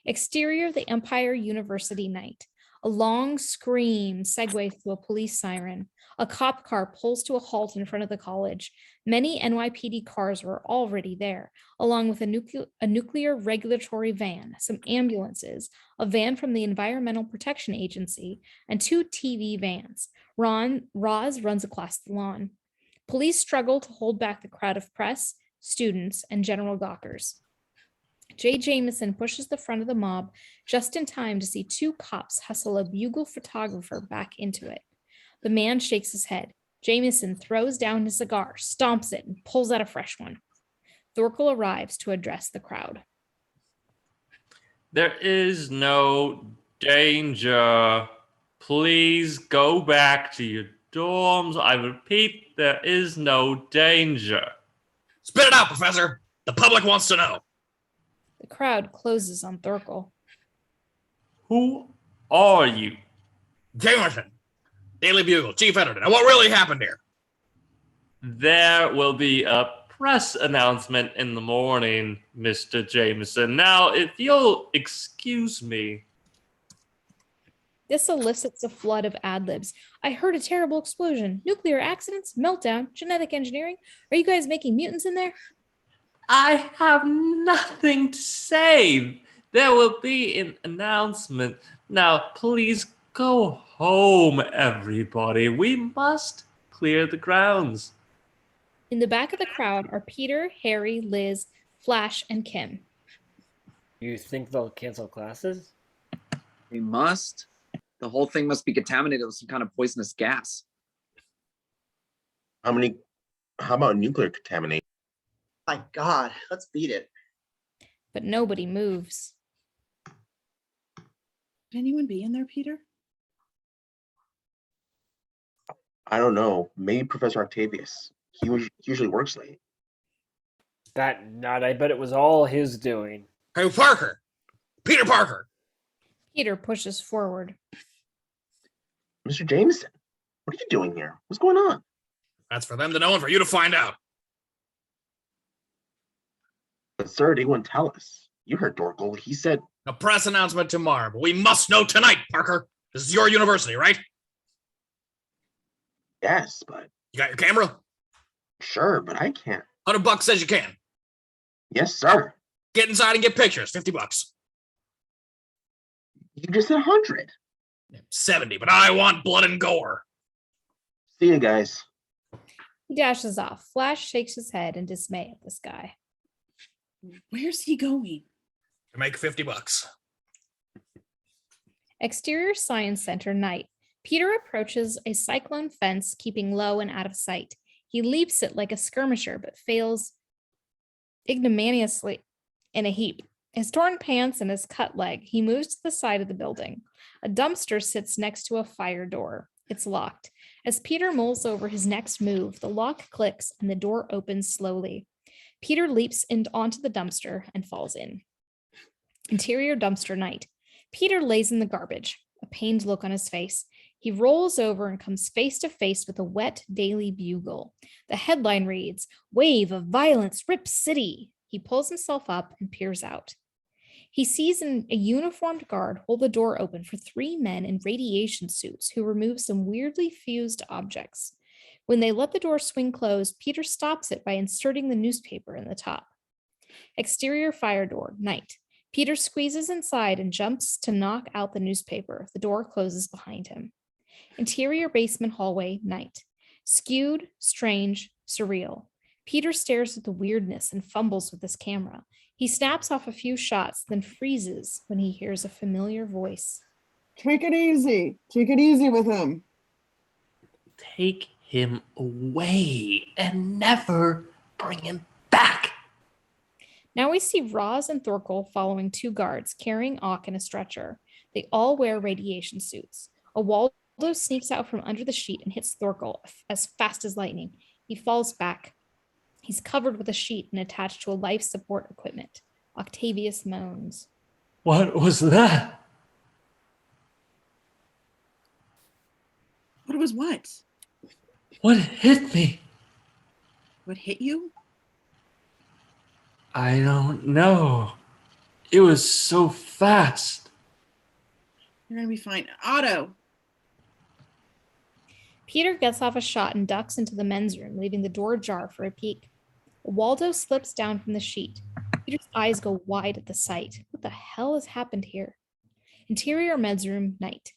Exterior, the Empire University, night. A long scream segues to a police siren. A cop car pulls to a halt in front of the college. Many NYPD cars were already there, along with a nuclear regulatory van, some ambulances, a van from the Environmental Protection Agency, and 2 TV vans. Roz runs across the lawn. Police struggle to hold back the crowd of press, students, and general gawkers. Jameson pushes the front of the mob just in time to see 2 cops hustle a bugle photographer back into it. The man shakes his head. Jameson throws down his cigar, stomps it, and pulls out a fresh one. Thorkel arrives to address the crowd. There is no danger. Please go back to your dorms. I repeat, there is no danger. Spit it out, Professor. The public wants to know. The crowd closes on Thorkel. Who are you? Jameson, Daily Bugle, chief editor. Now, what really happened here? There will be a press announcement in the morning, Mr. Jameson. Now, if you'll excuse me. This elicits a flood of ad-libs. I heard a terrible explosion. Nuclear accidents, meltdown, genetic engineering. Are you guys making mutants in there? I have nothing to say. There will be an announcement. Now, please go home, everybody. We must clear the grounds. In the back of the crowd are Peter, Harry, Liz, Flash, and Kim. You think they'll cancel classes? They must. The whole thing must be contaminated with some kind of poisonous gas. How about nuclear contamination? My God, let's beat it. But nobody moves. Could anyone be in there, Peter? I don't know. Maybe Professor Octavius. He usually works late. That nut, I bet it was all his doing. Hey, Parker! Peter Parker! Peter pushes forward. Mr. Jameson, what are you doing here? What's going on? That's for them to know and for you to find out. But sir, they wouldn't tell us. You heard Thorkel. He said... A press announcement tomorrow, but we must know tonight, Parker. This is your university, right? Yes, but... You got your camera? Sure, but I can't. $100 says you can. Yes, sir. Get inside and get pictures. $50. You just said 100. 70, but I want blood and gore. See you guys. He dashes off. Flash shakes his head in dismay at this guy. Where's he going? To make $50. Exterior Science Center night. Peter approaches a cyclone fence, keeping low and out of sight. He leaps it like a skirmisher, but fails ignominiously in a heap. His torn pants and his cut leg, he moves to the side of the building. A dumpster sits next to a fire door. It's locked. As Peter mulls over his next move, the lock clicks and the door opens slowly. Peter leaps onto the dumpster and falls in. Interior dumpster night. Peter lays in the garbage, a pained look on his face. He rolls over and comes face to face with a wet Daily Bugle. The headline reads, "Wave of Violence Rips City." He pulls himself up and peers out. He sees a uniformed guard hold the door open for 3 men in radiation suits who remove some weirdly fused objects. When they let the door swing closed, Peter stops it by inserting the newspaper in the top. Exterior fire door, night. Peter squeezes inside and jumps to knock out the newspaper. The door closes behind him. Interior basement hallway, night. Skewed, strange, surreal. Peter stares at the weirdness and fumbles with his camera. He snaps off a few shots, then freezes when he hears a familiar voice. Take it easy. Take it easy with him. Take him away and never bring him back. Now we see Roz and Thorkel following 2 guards carrying Ock in a stretcher. They all wear radiation suits. A Waldo sneaks out from under the sheet and hits Thorkel as fast as lightning. He falls back. He's covered with a sheet and attached to a life support equipment. Octavius moans. What was that? What was what? What hit me? What hit you? I don't know. It was so fast. You're going to be fine. Otto. Peter gets off a shot and ducks into the men's room, leaving the door ajar for a peek. Waldo slips down from the sheet. Peter's eyes go wide at the sight. What the hell has happened here? Interior men's room, night.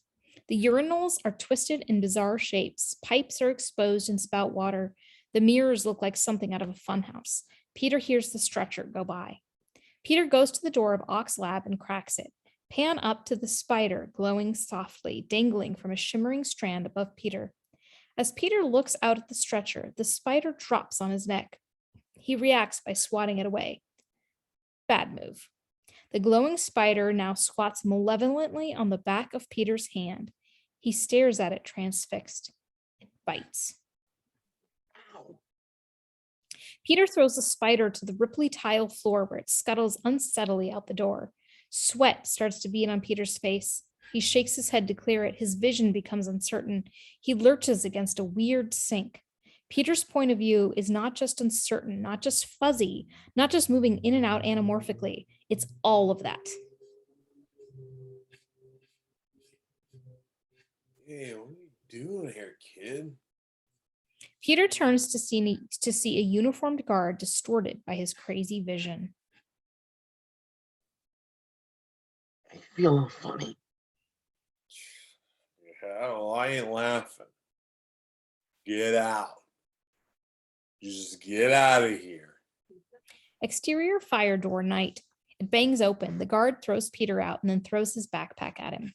The urinals are twisted in bizarre shapes. Pipes are exposed and spout water. The mirrors look like something out of a funhouse. Peter hears the stretcher go by. Peter goes to the door of Ock's lab and cracks it. Pan up to the spider glowing softly, dangling from a shimmering strand above Peter. As Peter looks out at the stretcher, the spider drops on his neck. He reacts by swatting it away. Bad move. The glowing spider now squats malevolently on the back of Peter's hand. He stares at it transfixed. It bites. Peter throws the spider to the ripply tile floor where it scuttles unsteadily out the door. Sweat starts to bead on Peter's face. He shakes his head to clear it. His vision becomes uncertain. He lurches against a weird sink. Peter's point of view is not just uncertain, not just fuzzy, not just moving in and out anamorphically. It's all of that. Hey, what are you doing here, kid? Peter turns to see a uniformed guard distorted by his crazy vision. I feel funny. Hell, I ain't laughing. Get out. Just get out of here. Exterior fire door, night. It bangs open. The guard throws Peter out and then throws his backpack at him.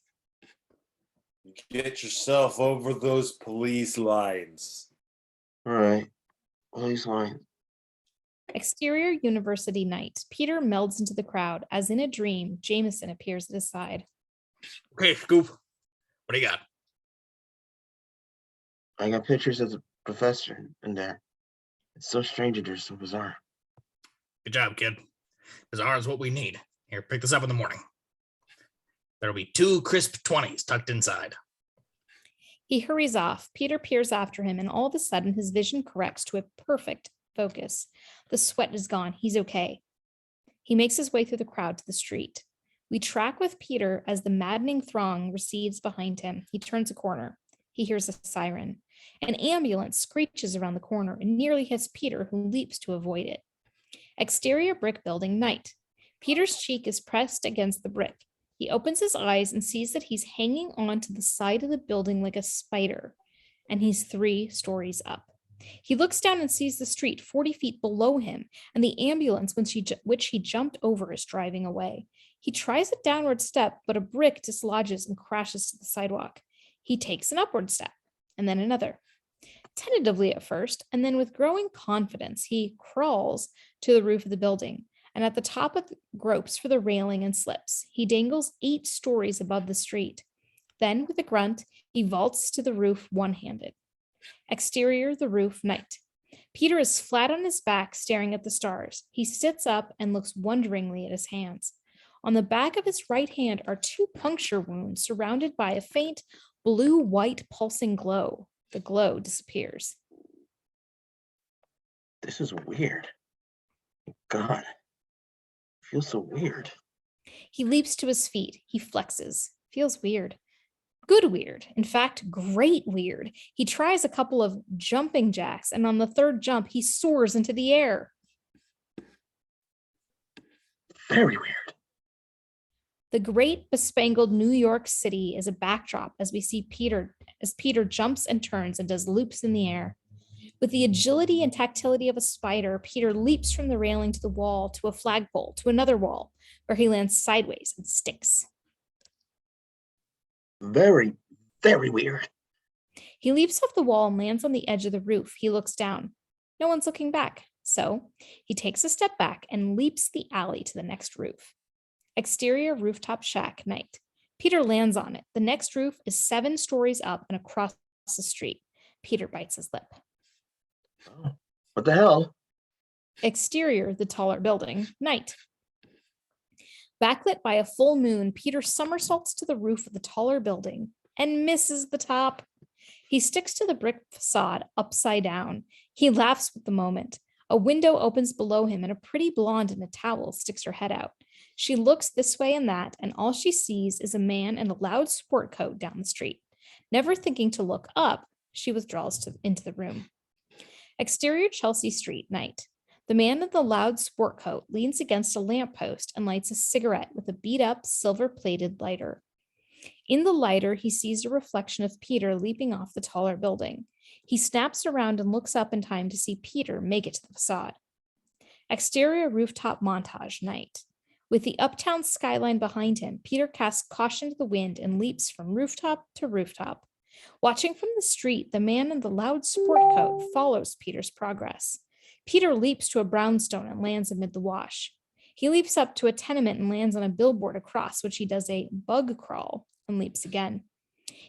Get yourself over those police lines. All right. Police line. Exterior university night. Peter melds into the crowd. As in a dream, Jameson appears at his side. Okay, Scoop. What do you got? I got pictures of the professor in there. It's so strange and so bizarre. Good job, kid. Bizarre is what we need. Here, pick this up in the morning. There'll be 2 crisp 20s tucked inside. He hurries off. Peter peers after him, and all of a sudden his vision corrects to a perfect focus. The sweat is gone. He's okay. He makes his way through the crowd to the street. We track with Peter as the maddening throng recedes behind him. He turns a corner. He hears a siren. An ambulance screeches around the corner and nearly hits Peter, who leaps to avoid it. Exterior brick building, night. Peter's cheek is pressed against the brick. He opens his eyes and sees that he's hanging onto the side of the building like a spider, and he's 3 stories up. He looks down and sees the street 40 feet below him, and the ambulance which he jumped over is driving away. He tries a downward step, but a brick dislodges and crashes to the sidewalk. He takes an upward step, and then another. Tentatively at first, and then with growing confidence, he crawls to the roof of the building, and at the top of gropes for the railing and slips. He dangles 8 stories above the street. Then, with a grunt, he vaults to the roof one-handed. Exterior, the roof, night. Peter is flat on his back, staring at the stars. He sits up and looks wonderingly at his hands. On the back of his right hand are 2 puncture wounds surrounded by a faint blue-white pulsing glow. The glow disappears. This is weird. God, it feels so weird. He leaps to his feet. He flexes. Feels weird. Good weird. In fact, great weird. He tries a couple of jumping jacks, and on the 3rd jump, he soars into the air. Very weird. The great bespangled New York City is a backdrop as we see Peter jumps and turns and does loops in the air. With the agility and tactility of a spider, Peter leaps from the railing to the wall, to a flagpole, to another wall, where he lands sideways and sticks. Very, very weird. He leaps off the wall and lands on the edge of the roof. He looks down. No one's looking back. So he takes a step back and leaps the alley to the next roof. Exterior rooftop shack, night. Peter lands on it. The next roof is 7 stories up and across the street. Peter bites his lip. What the hell? Exterior, the taller building, night. Backlit by a full moon, Peter somersaults to the roof of the taller building and misses the top. He sticks to the brick facade upside down. He laughs with the moment. A window opens below him and a pretty blonde in a towel sticks her head out. She looks this way and that, and all she sees is a man in a loud sport coat down the street. Never thinking to look up, she withdraws into the room. Exterior Chelsea Street, night. The man in the loud sport coat leans against a lamppost and lights a cigarette with a beat-up, silver-plated lighter. In the lighter, he sees a reflection of Peter leaping off the taller building. He snaps around and looks up in time to see Peter make it to the facade. Exterior rooftop montage, night. With the uptown skyline behind him, Peter casts caution to the wind and leaps from rooftop to rooftop. Watching from the street, the man in the loud sport coat follows Peter's progress. Peter leaps to a brownstone and lands amid the wash. He leaps up to a tenement and lands on a billboard across which he does a bug crawl and leaps again.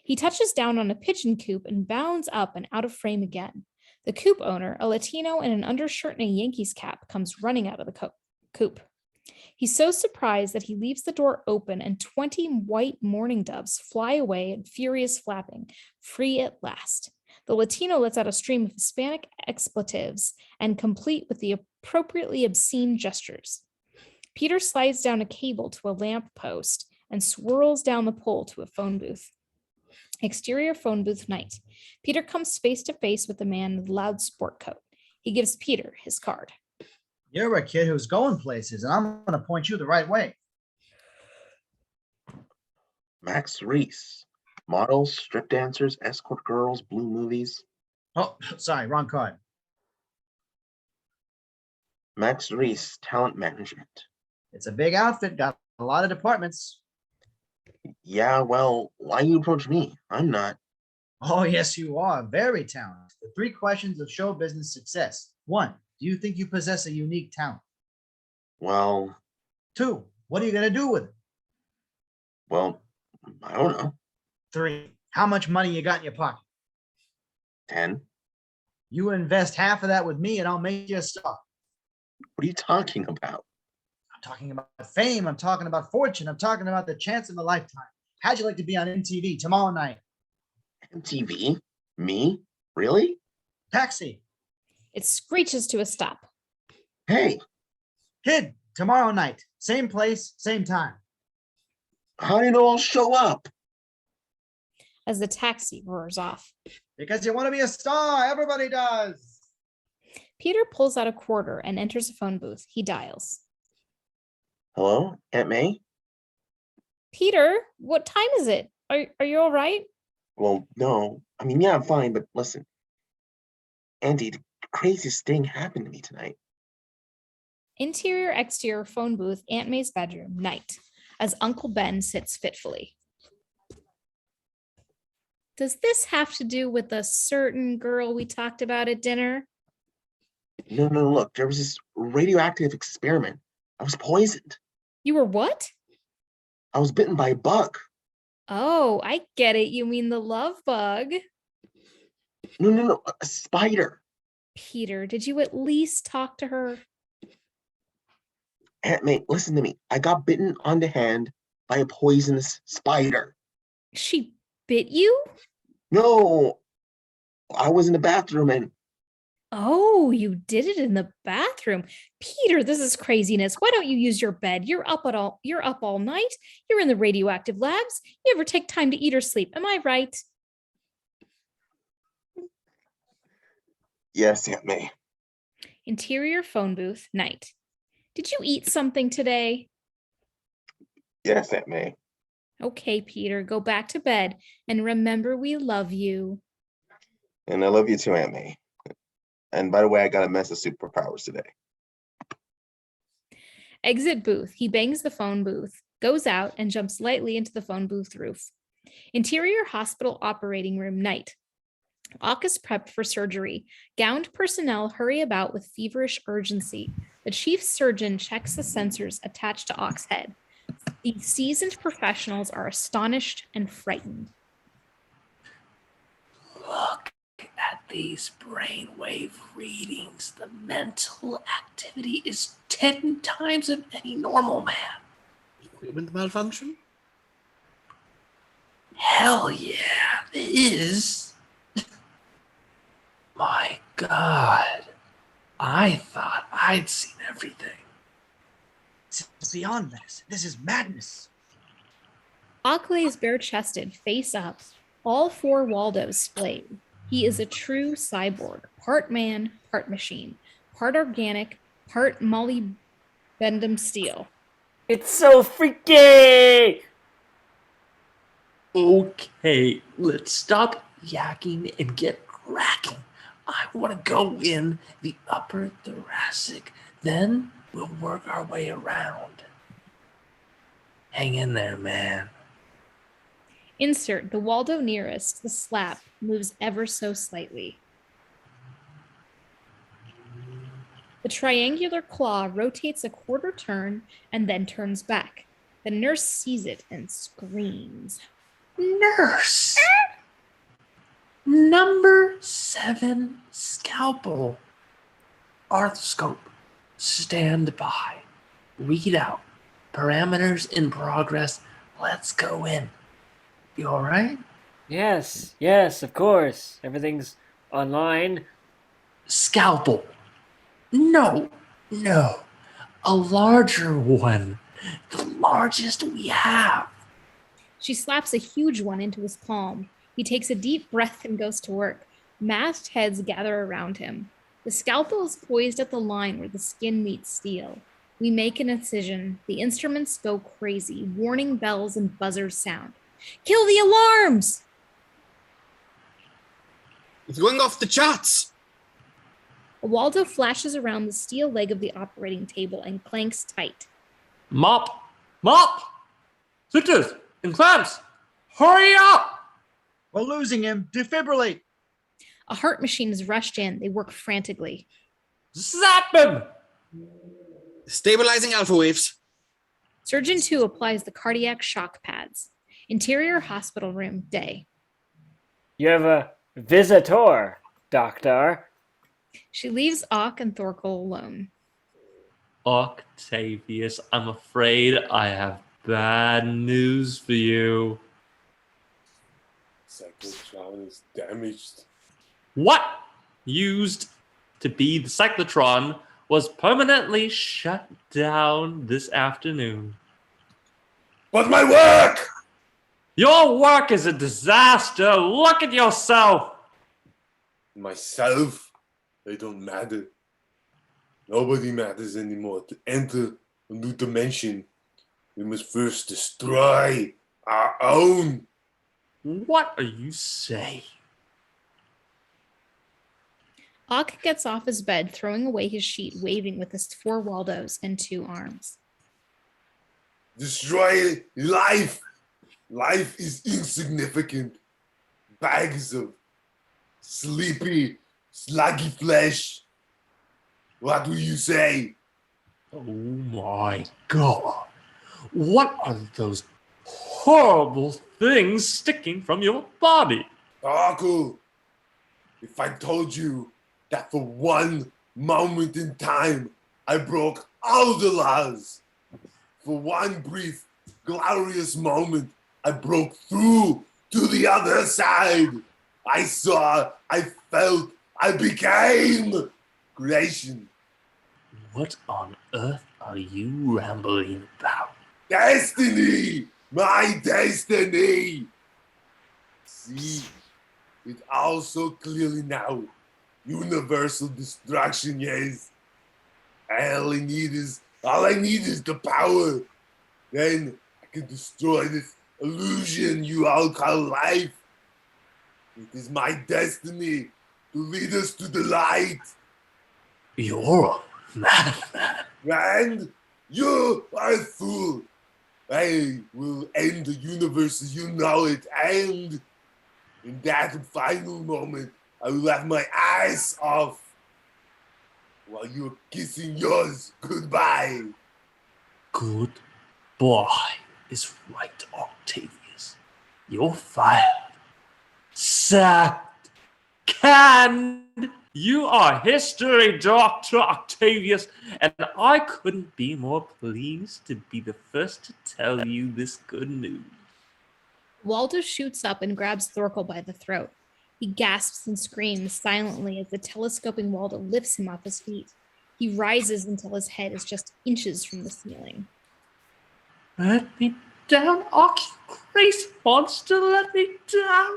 He touches down on a pigeon coop and bounds up and out of frame again. The coop owner, a Latino in an undershirt and a Yankees cap, comes running out of the coop. He's so surprised that he leaves the door open and 20 white mourning doves fly away in furious flapping, free at last. The Latino lets out a stream of Hispanic expletives and complete with the appropriately obscene gestures. Peter slides down a cable to a lamp post and swirls down the pole to a phone booth. Exterior phone booth night. Peter comes face to face with the man in the loud sport coat. He gives Peter his card. You're a kid who's going places, and I'm going to point you the right way. Max Reiss. Models, strip dancers, escort girls, blue movies. Oh, sorry, wrong card. Max Reiss, talent management. It's a big outfit, got a lot of departments. Yeah, well, why you approach me? I'm not. Oh, yes, you are. Very talented. The 3 questions of show business success. 1, do you think you possess a unique talent? Well. 2, what are you going to do with it? Well, I don't know. 3, how much money you got in your pocket? 10. You invest half of that with me and I'll make you a star. What are you talking about? I'm talking about fame. I'm talking about fortune. I'm talking about the chance of a lifetime. How'd you like to be on MTV tomorrow night? MTV? Me? Really? Taxi. It screeches to a stop. Hey. Kid, tomorrow night. Same place, same time. How do you know I'll show up? As the taxi roars off. Because you want to be a star. Everybody does. Peter pulls out a quarter and enters a phone booth. He dials. Hello, Aunt May? Peter, what time is it? Are you all right? Well, no. I mean, yeah, I'm fine, but listen. Andy, the craziest thing happened to me tonight. Interior, exterior, phone booth, Aunt May's bedroom, night, as Uncle Ben sits fitfully. Does this have to do with a certain girl we talked about at dinner? No, look, there was this radioactive experiment. I was poisoned. You were what? I was bitten by a bug. Oh, I get it. You mean the love bug. No, a spider. Peter, did you at least talk to her? Aunt May, listen to me. I got bitten on the hand by a poisonous spider. She bit you? No, I was in the bathroom and... Oh, you did it in the bathroom. Peter, this is craziness. Why don't you use your bed? You're up all night. You're in the radioactive labs. You never take time to eat or sleep. Am I right? Yes, Aunt May. Interior phone booth, night. Did you eat something today? Yes, Aunt May. Okay, Peter, go back to bed and remember we love you. And I love you too, Aunt May. And by the way, I got a mess of superpowers today. Exit booth. He bangs the phone booth, goes out, and jumps lightly into the phone booth roof. Interior hospital operating room, night. Ock is prepped for surgery. Gowned personnel hurry about with feverish urgency. The chief surgeon checks the sensors attached to Ock's head. The seasoned professionals are astonished and frightened. Look at these brainwave readings. The mental activity is 10 times of any normal man. Equipment malfunction? Hell yeah, it is. My God, I thought I'd seen everything. This is beyond this. This is madness. Ock lays bare-chested, face up, all 4 Waldos splayed. He is a true cyborg, part man, part machine, part organic, part molybdenum steel. It's so freaky! Okay, let's stop yakking and get cracking. I want to go in the upper thoracic, then we'll work our way around. Hang in there, man. Insert the Waldo nearest, the slap moves ever so slightly. The triangular claw rotates a quarter turn and then turns back. The nurse sees it and screams. Nurse! Number 7 scalpel. Arthroscope. Stand by. Read out. Parameters in progress. Let's go in. You all right? Yes, yes, of course. Everything's online. Scalpel. No. A larger one. The largest we have. She slaps a huge one into his palm. He takes a deep breath and goes to work. Masked heads gather around him. The scalpel is poised at the line where the skin meets steel. We make an incision. The instruments go crazy. Warning bells and buzzers sound. Kill the alarms! It's going off the charts. Waldo flashes around the steel leg of the operating table and clanks tight. Mop! Sutures and clamps! Hurry up! We're losing him. Defibrillate. A heart machine is rushed in. They work frantically. Zap him! Stabilizing alpha waves. Surgeon 2 applies the cardiac shock pads. Interior hospital room, day. You have a visitor, Doctor. She leaves Ock and Thorkel alone. Octavius, I'm afraid I have bad news for you. Cyclotron is damaged. What used to be the cyclotron was permanently shut down this afternoon. But my work! Your work is a disaster. Look at yourself. Myself? They don't matter. Nobody matters anymore. To enter a new dimension, we must first destroy our own. What are you saying? Ock gets off his bed, throwing away his sheet, waving with his 4 Waldos and 2 arms. Destroy life. Life is insignificant. Bags of sleepy, sluggy flesh. What do you say? Oh my God. What are those horrible Things sticking from your body? Uncle, if I told you that for one moment in time I broke all the laws, for one brief, glorious moment I broke through to the other side. I saw, I felt, I became creation. What on earth are you rambling about? Destiny! My destiny! See, it all so clearly now. Universal destruction, yes. All I need is the power. Then I can destroy this illusion you all call life. It is my destiny to lead us to the light. You're a madman. And you are a fool. I will end the universe as you know it, and in that final moment, I will have my eyes off while you're kissing yours goodbye. Goodbye is right, Octavius. You're fired. Sacked. Canned. You are history, Dr. Octavius, and I couldn't be more pleased to be the first to tell you this good news. Waldo shoots up and grabs Thorkel by the throat. He gasps and screams silently as the telescoping Waldo lifts him off his feet. He rises until his head is just inches from the ceiling. Let me down, Ock, you crazy monster, let me down.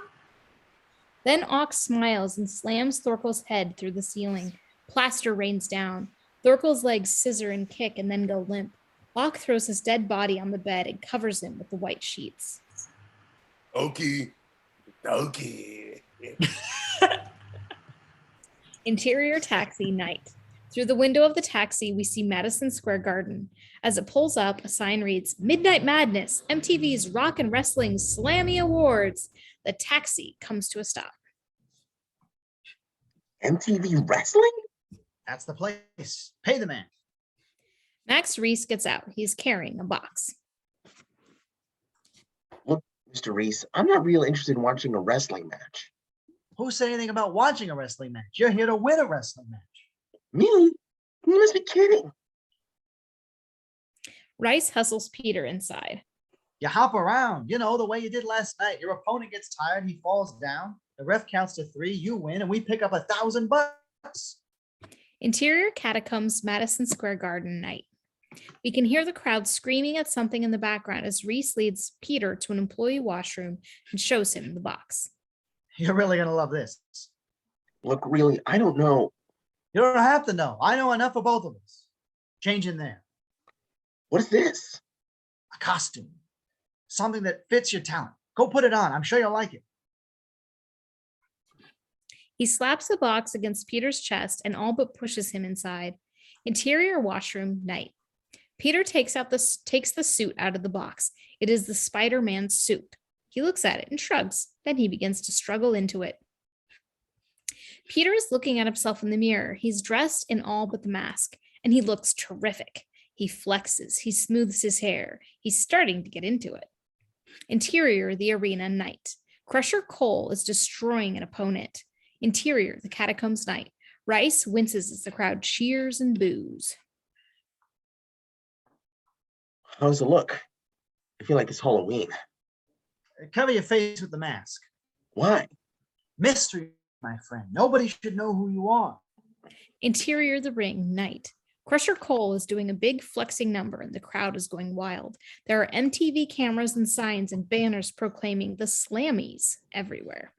Then Ock smiles and slams Thorkel's head through the ceiling. Plaster rains down. Thorkel's legs scissor and kick and then go limp. Ock throws his dead body on the bed and covers him with the white sheets. Okey Dokey. Interior taxi, night. Through the window of the taxi, we see Madison Square Garden. As it pulls up, a sign reads, Midnight Madness, MTV's Rock and Wrestling Slammy Awards. The taxi comes to a stop. MTV Wrestling? That's the place. Pay the man. Max Reiss gets out. He's carrying a box. Look, Mr. Reiss, I'm not real interested in watching a wrestling match. Who said anything about watching a wrestling match? You're here to win a wrestling match. Me? You must be kidding. Reiss hustles Peter inside. You hop around, the way you did last night. Your opponent gets tired, he falls down. The ref counts to 3, you win, and we pick up $1,000. Interior Catacombs, Madison Square Garden night. We can hear the crowd screaming at something in the background as Reiss leads Peter to an employee washroom and shows him the box. You're really going to love this. Look, really, I don't know. You don't have to know. I know enough for both of us. Change in there. What is this? A costume. Something that fits your talent. Go put it on. I'm sure you'll like it. He slaps the box against Peter's chest and all but pushes him inside. Interior washroom night. Peter takes the suit out of the box. It is the Spider-Man suit. He looks at it and shrugs. Then he begins to struggle into it. Peter is looking at himself in the mirror. He's dressed in all but the mask, and he looks terrific. He flexes. He smooths his hair. He's starting to get into it. Interior, the arena night. Crusher Cole is destroying an opponent. Interior, the catacombs night. Reiss winces as the crowd cheers and boos. How does it look? I feel like it's Halloween. Cover your face with the mask. Why? Mystery, my friend. Nobody should know who you are. Interior, the ring night. Crusher Cole is doing a big flexing number and the crowd is going wild. There are MTV cameras and signs and banners proclaiming the Slammies everywhere.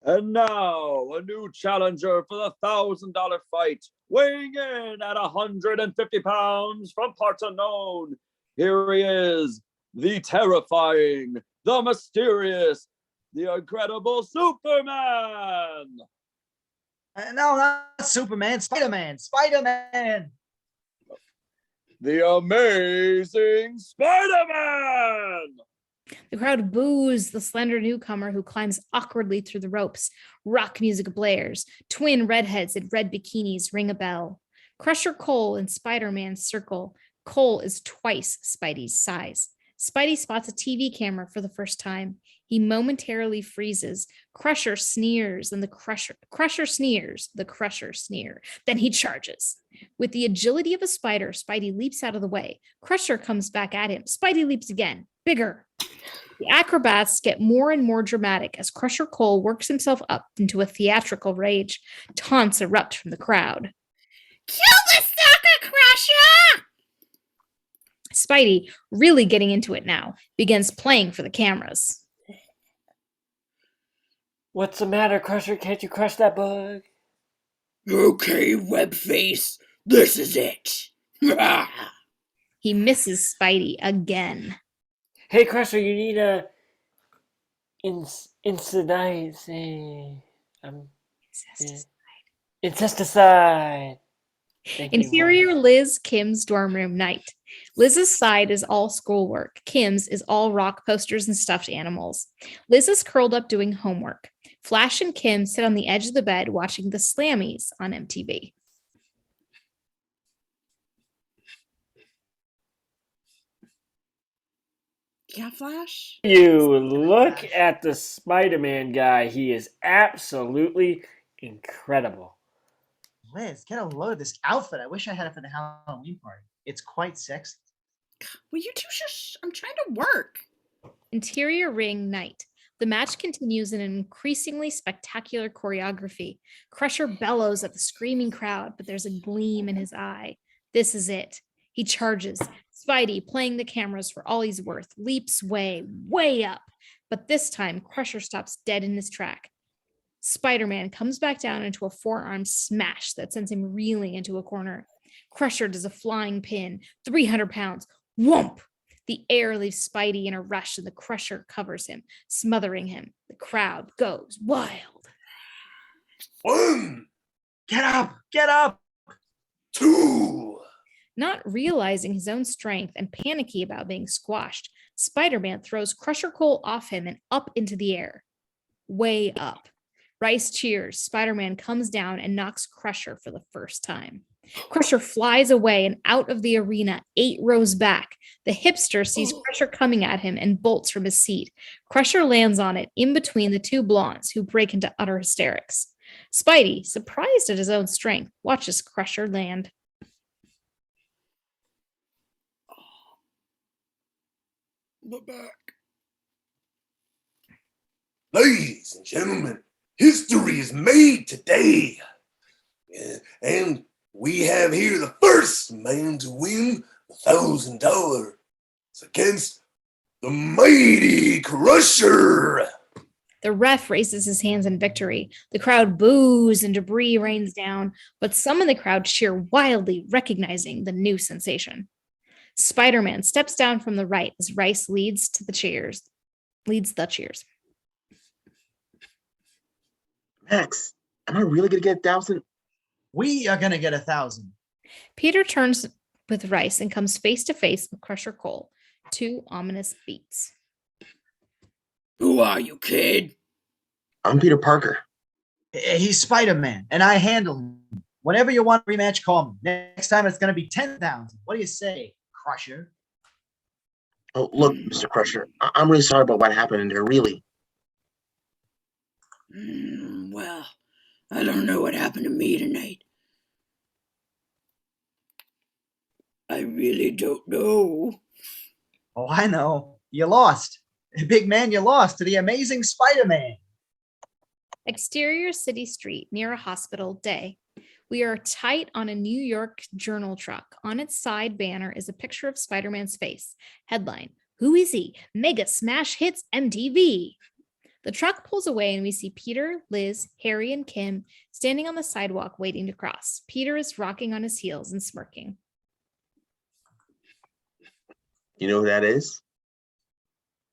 And now, a new challenger for the $1,000 fight, weighing in at 150 pounds from parts unknown. Here he is, the terrifying, the mysterious, the incredible Superman. No, not Superman, Spider-Man. Spider-Man. The amazing Spider-Man. The crowd boos the slender newcomer who climbs awkwardly through the ropes. Rock music blares. Twin redheads in red bikinis ring a bell. Crusher Cole and Spider-Man circle. Cole is twice Spidey's size. Spidey spots a TV camera for the first time. He momentarily freezes. Crusher sneers, and the Crusher sneers. The Crusher sneer. Then he charges. With the agility of a spider, Spidey leaps out of the way. Crusher comes back at him. Spidey leaps again. Bigger. The acrobats get more and more dramatic as Crusher Cole works himself up into a theatrical rage. Taunts erupt from the crowd. Kill the sucker, Crusher! Spidey, really getting into it now, begins playing for the cameras. What's the matter, Crusher? Can't you crush that bug? Okay, Webface, this is it. He misses Spidey again. Hey, Crusher, you need a insecticide. Interior Liz Kim's dorm room night. Liz's side is all schoolwork. Kim's is all rock posters and stuffed animals. Liz is curled up doing homework. Flash and Kim sit on the edge of the bed watching the Slammies on MTV. Yeah, Flash? You look at the Spider-Man guy. He is absolutely incredible. Liz, get a load of this outfit. I wish I had it for the Halloween party. It's quite sexy. Will you two shush? I'm trying to work. Interior ring night. The match continues in an increasingly spectacular choreography. Crusher bellows at the screaming crowd, but there's a gleam in his eye. This is it. He charges. Spidey, playing the cameras for all he's worth, leaps way, way up. But this time, Crusher stops dead in his track. Spider-Man comes back down into a forearm smash that sends him reeling into a corner. Crusher does a flying pin, 300 pounds. Whoomp! The air leaves Spidey in a rush and the Crusher covers him, smothering him. The crowd goes wild. 1. Get up! Get up! 2. Not realizing his own strength and panicky about being squashed, Spider-Man throws Crusher Cole off him and up into the air. Way up. Reiss cheers. Spider-Man comes down and knocks Crusher for the first time. Crusher flies away and out of the arena 8 rows back. The hipster sees Crusher coming at him and bolts from his seat. Crusher lands on it in between the 2 blondes, who break into utter hysterics. Spidey, surprised at his own strength, watches Crusher land. My back. Ladies and gentlemen, history is made today. And we have here the first man to win $1,000 against the mighty Crusher. The ref raises his hands in victory. The crowd boos and debris rains down, but some in the crowd cheer wildly, recognizing the new sensation. Spider-Man steps down from the right as Reiss leads the cheers. Max, am I really gonna get 1,000? We are gonna get 1,000. Peter turns with Reiss and comes face to face with Crusher Cole. 2 ominous beats. Who are you, kid? I'm Peter Parker. He's Spider-Man, and I handle him. Whenever you want a rematch, call me. Next time it's gonna be 10,000. What do you say, Crusher? Oh, look, Mr. Crusher, I'm really sorry about what happened in there, really. Well, I don't know what happened to me tonight. I really don't know. Oh, I know. You lost. Big man, you lost to the amazing Spider-Man. Exterior city street near a hospital, day. We are tight on a New York journal truck. On its side banner is a picture of Spider-Man's face. Headline, Who is he? Mega Smash Hits MTV. The truck pulls away and we see Peter, Liz, Harry, and Kim standing on the sidewalk waiting to cross. Peter is rocking on his heels and smirking. You know who that is?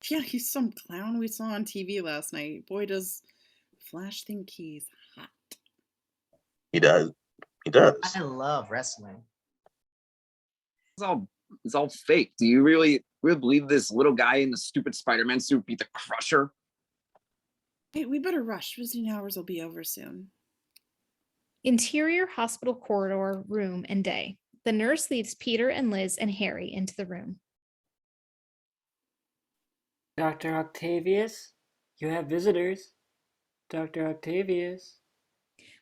Yeah, he's some clown we saw on TV last night. Boy, does Flash think he's hot. He does. He does. I love wrestling. It's all fake. Do you really believe this little guy in the stupid Spider-Man suit beat the Crusher? Hey, we better rush. Visiting hours will be over soon. Interior hospital corridor, room, and day. The nurse leads Peter and Liz and Harry into the room. Dr. Octavius, you have visitors. Dr. Octavius.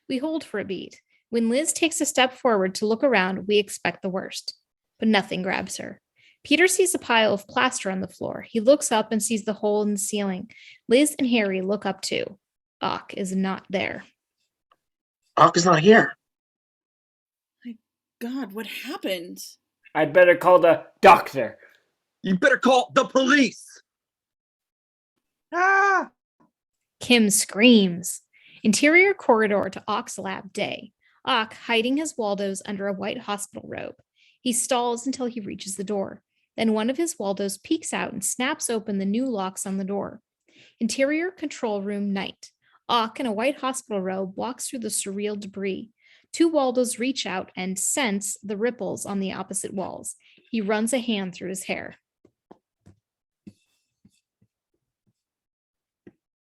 We hold for a beat. When Liz takes a step forward to look around, we expect the worst, but nothing grabs her. Peter sees a pile of plaster on the floor. He looks up and sees the hole in the ceiling. Liz and Harry look up too. Ock is not there. Ock is not here. My God, what happened? I'd better call the doctor. You better call the police. Ah! Kim screams. Interior corridor to Ock's lab, day. Ock hiding his Waldos under a white hospital robe. He stalls until he reaches the door. Then one of his Waldos peeks out and snaps open the new locks on the door. Interior control room, night. Ock in a white hospital robe walks through the surreal debris. 2 Waldos reach out and sense the ripples on the opposite walls. He runs a hand through his hair.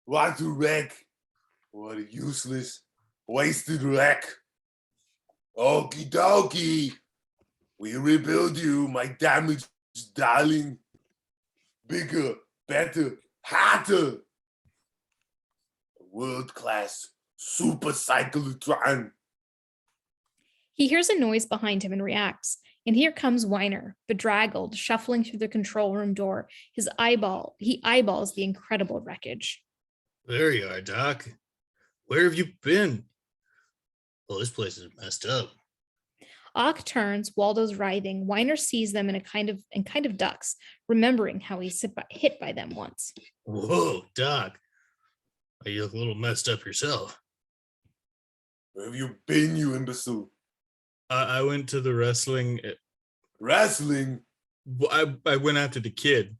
What a wreck. What a useless, wasted wreck. Okey Dokey. We rebuild you, my damaged darling. Bigger, better, hotter. World-class super cyclotron. He hears a noise behind him and reacts. And here comes Weiner, bedraggled, shuffling through the control room door. He eyeballs the incredible wreckage. There you are, Doc. Where have you been? Well, this place is messed up. Ock turns, Waldo's writhing. Weiner sees them and kind of ducks, remembering how he's hit by them once. Whoa, Doc. You look a little messed up yourself. Where have you been, you imbecile? I went to the wrestling. Wrestling? I went after the kid.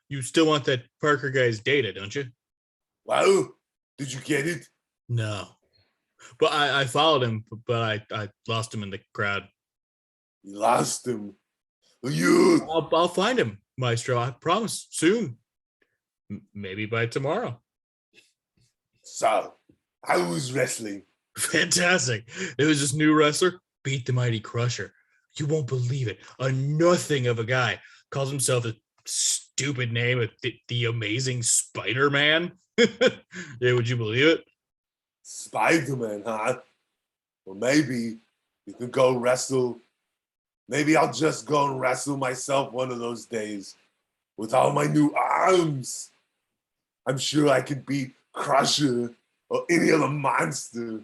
You still want that Parker guy's data, don't you? Well, did you get it? No. But I followed him, but I lost him in the crowd. You lost him? You? I'll find him, Maestro. I promise. Soon. Maybe by tomorrow. So, how was wrestling? Fantastic. It was this new wrestler. beat the mighty Crusher. You won't believe it. A nothing of a guy calls himself a stupid name of the amazing Spider-Man. Yeah, would you believe it? Spider-Man, huh? Well, maybe you could go wrestle. Maybe I'll just go and wrestle myself one of those days with all my new arms. I'm sure I could beat Crusher or any other monster.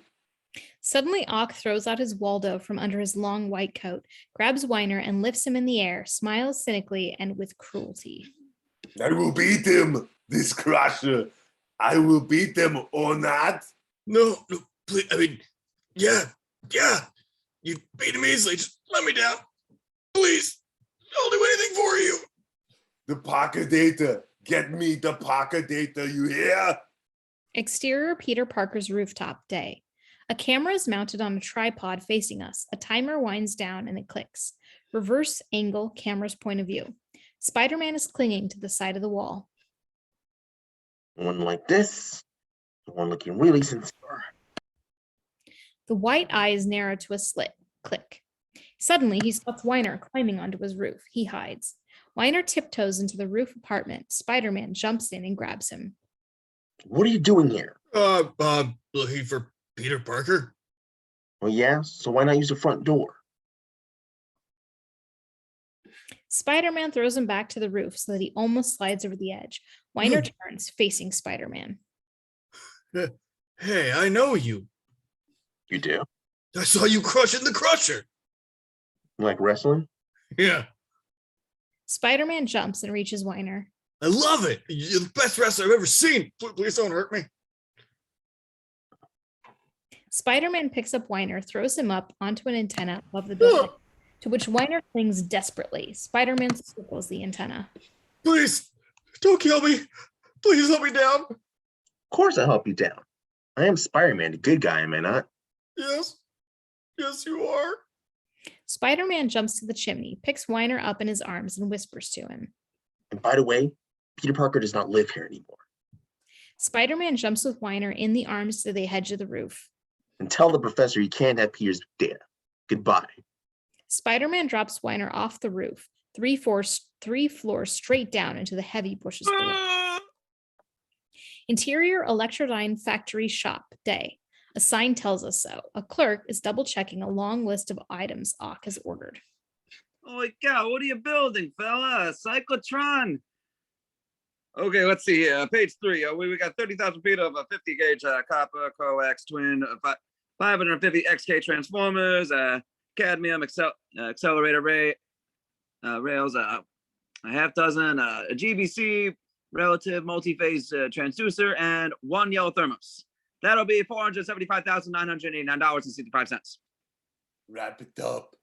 Suddenly, Ock throws out his Waldo from under his long white coat, grabs Weiner, and lifts him in the air, smiles cynically and with cruelty. I will beat him, this Crusher. I will beat him or not. No, please. I mean, yeah. You beat him easily. Just let me down. Please. I'll do anything for you. The pocket data. Get me the pocket data, you hear? Exterior Peter Parker's rooftop, day. A camera is mounted on a tripod facing us. A timer winds down and it clicks. Reverse angle, camera's point of view. Spider-Man is clinging to the side of the wall. One like this, one looking really sincere. The white eyes narrow to a slit. Click. Suddenly, he spots Weiner climbing onto his roof. He hides. Weiner tiptoes into the roof apartment. Spider-Man jumps in and grabs him. What are you doing here? Looking for Peter Parker? Well, yeah, so why not use the front door? Spider-Man throws him back to the roof so that he almost slides over the edge. Weiner turns, facing Spider-Man. Hey, I know you. You do? I saw you crushing the Crusher. You like wrestling? Yeah. Spider-Man jumps and reaches Weiner. I love it. You're the best wrestler I've ever seen. Please don't hurt me. Spider-Man picks up Weiner, throws him up onto an antenna above the building, to which Weiner clings desperately. Spider-Man circles the antenna. Please, don't kill me. Please help me down. Of course I'll help you down. I am Spider-Man, the good guy, am I not? Yes. Yes, you are. Spider-Man jumps to the chimney, picks Weiner up in his arms, and whispers to him. And by the way, Peter Parker does not live here anymore. Spider-Man jumps with Weiner in the arms to the edge of the roof. And tell the professor he can't have Peter's data. Goodbye. Spider-Man drops Weiner off the roof, three floors straight down into the heavy bushes below. Interior Electrodyne Factory Shop, day. A sign tells us so. A clerk is double-checking a long list of items Ock has ordered. Oh my God, what are you building, fella? Cyclotron. Okay, let's see here. Page 3. We got 30,000 feet of 50 gauge copper coax twin 550 XK transformers, cadmium accelerator rails, a half dozen a GBC relative multi-phase transducer, and 1 yellow thermos. That'll be $475,989.65. Wrap it up.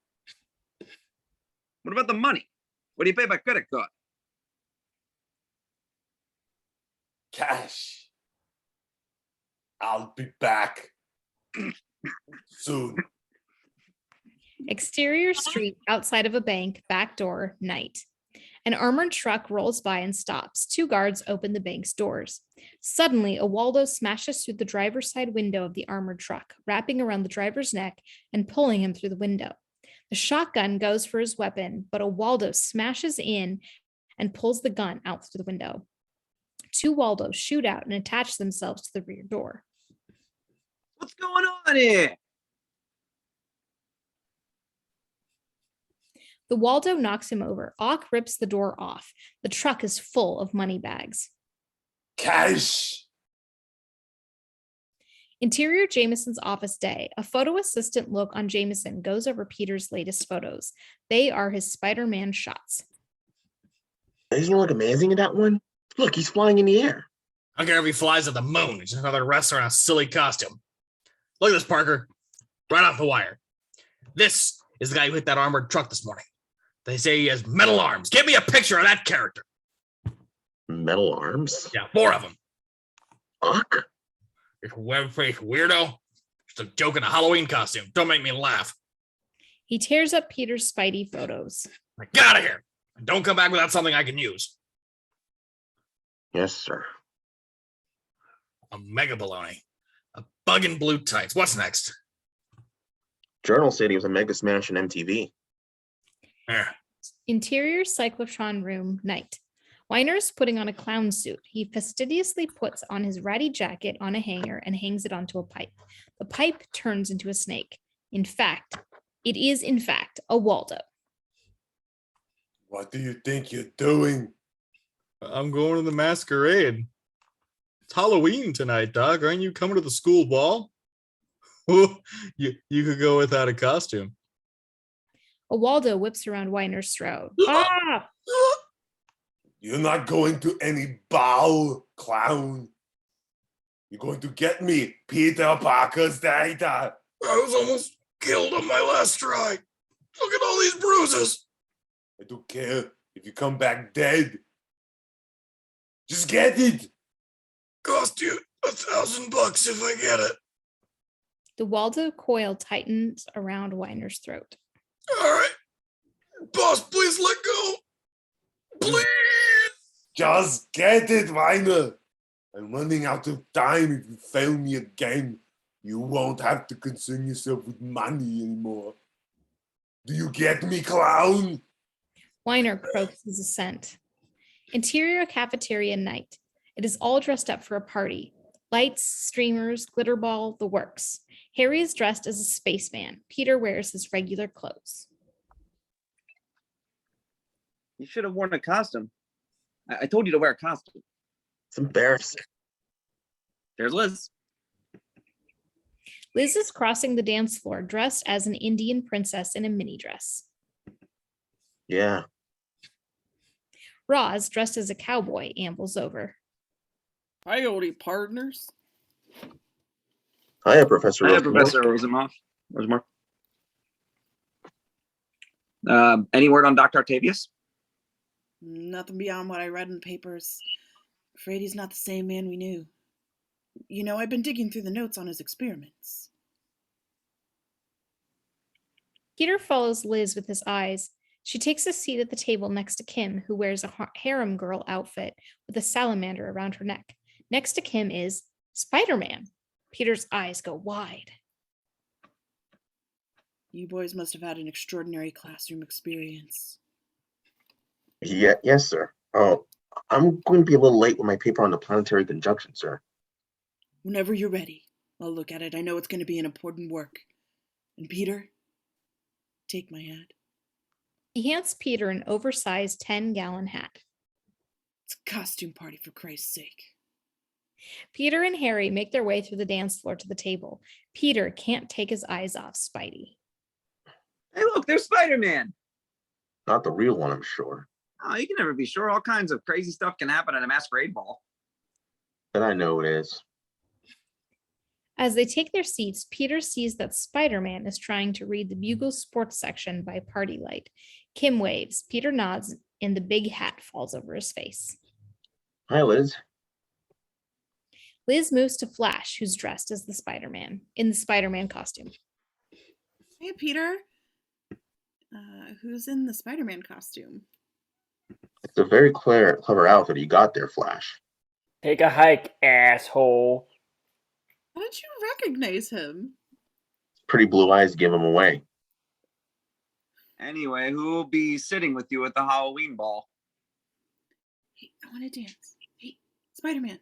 What about the money? What do you pay by credit card? Cash. I'll be back soon. Exterior street outside of a bank, back door, night. An armored truck rolls by and stops. 2 guards open the bank's doors. Suddenly, a Waldo smashes through the driver's side window of the armored truck, wrapping around the driver's neck and pulling him through the window. The shotgun goes for his weapon, but a Waldo smashes in and pulls the gun out through the window. 2 Waldos shoot out and attach themselves to the rear door. What's going on here? The Waldo knocks him over. Ock rips the door off. The truck is full of money bags. Cash. Interior Jameson's office, day. A photo assistant look on Jameson goes over Peter's latest photos. They are his Spider-Man shots. Doesn't he look amazing in that one? Look, he's flying in the air. I don't care if he flies at the moon. He's just another wrestler in a silly costume. Look at this, Parker. Right off the wire. This is the guy who hit that armored truck this morning. They say he has metal arms. Give me a picture of that character. Metal arms? Yeah, 4 of them. Ock? You web-faced weirdo. Just a joke in a Halloween costume. Don't make me laugh. He tears up Peter's Spidey photos. Get out of here. Don't come back without something I can use. Yes, sir. A mega baloney. A bug in blue tights. What's next? Journal said he was a mega smash in MTV. Interior cyclotron room, night. Weiner's putting on a clown suit. He fastidiously puts on his ratty jacket on a hanger and hangs it onto a pipe. The pipe turns into a snake. It is in fact a Waldo. What do you think you're doing? I'm going to the masquerade. It's Halloween tonight, Doc. Aren't you coming to the school ball? you could go without a costume. A Waldo whips around Weiner's throat. Ah! You're not going to any ball, clown. You're going to get me, Peter Parker's data. I was almost killed on my last strike. Look at all these bruises. I don't care if you come back dead. Just get it. Cost you $1,000 if I get it. The Waldo coil tightens around Weiner's throat. All right. Boss, please let go. Please. Just get it, Weiner. I'm running out of time. If you fail me again, you won't have to concern yourself with money anymore. Do you get me, clown? Weiner croaks his assent. Interior cafeteria night. It is all dressed up for a party. Lights, streamers, glitter ball, the works. Harry is dressed as a spaceman. Peter wears his regular clothes. You should have worn a costume. I told you to wear a costume. It's embarrassing. There's Liz. Liz is crossing the dance floor dressed as an Indian princess in a mini dress. Yeah. Roz, dressed as a cowboy, ambles over. Coyote partners. Hiya, Professor. Hiya, Professor Rosenhoff. Rosenhoff. Any word on Dr. Octavius? Nothing beyond what I read in the papers. Afraid he's not the same man we knew. You know, I've been digging through the notes on his experiments. Peter follows Liz with his eyes. She takes a seat at the table next to Kim, who wears a harem girl outfit with a salamander around her neck. Next to Kim is Spider-Man. Peter's eyes go wide. You boys must have had an extraordinary classroom experience. Yeah, yes, sir. Oh, I'm going to be a little late with my paper on the planetary conjunction, sir. Whenever you're ready, I'll look at it. I know it's going to be an important work. And Peter, take my hat. He hands Peter an oversized 10-gallon hat. It's a costume party, for Christ's sake. Peter and Harry make their way through the dance floor to the table. Peter can't take his eyes off Spidey. Hey, look, there's Spider-Man. Not the real one, I'm sure. Oh, you can never be sure. All kinds of crazy stuff can happen at a masquerade ball. But I know it is. As they take their seats, Peter sees that Spider-Man is trying to read the Bugle sports section by party light. Kim waves. Peter nods, and the big hat falls over his face. Hi, Liz. Liz moves to Flash, who's dressed as the Spider-Man, in the Spider-Man costume. Hey, Peter. Who's in the Spider-Man costume? It's a very clever outfit you got there, Flash. Take a hike, asshole. How did you recognize him? Pretty blue eyes give him away. Anyway, who will be sitting with you at the Halloween ball? Hey, I want to dance. Hey, Spider-Man,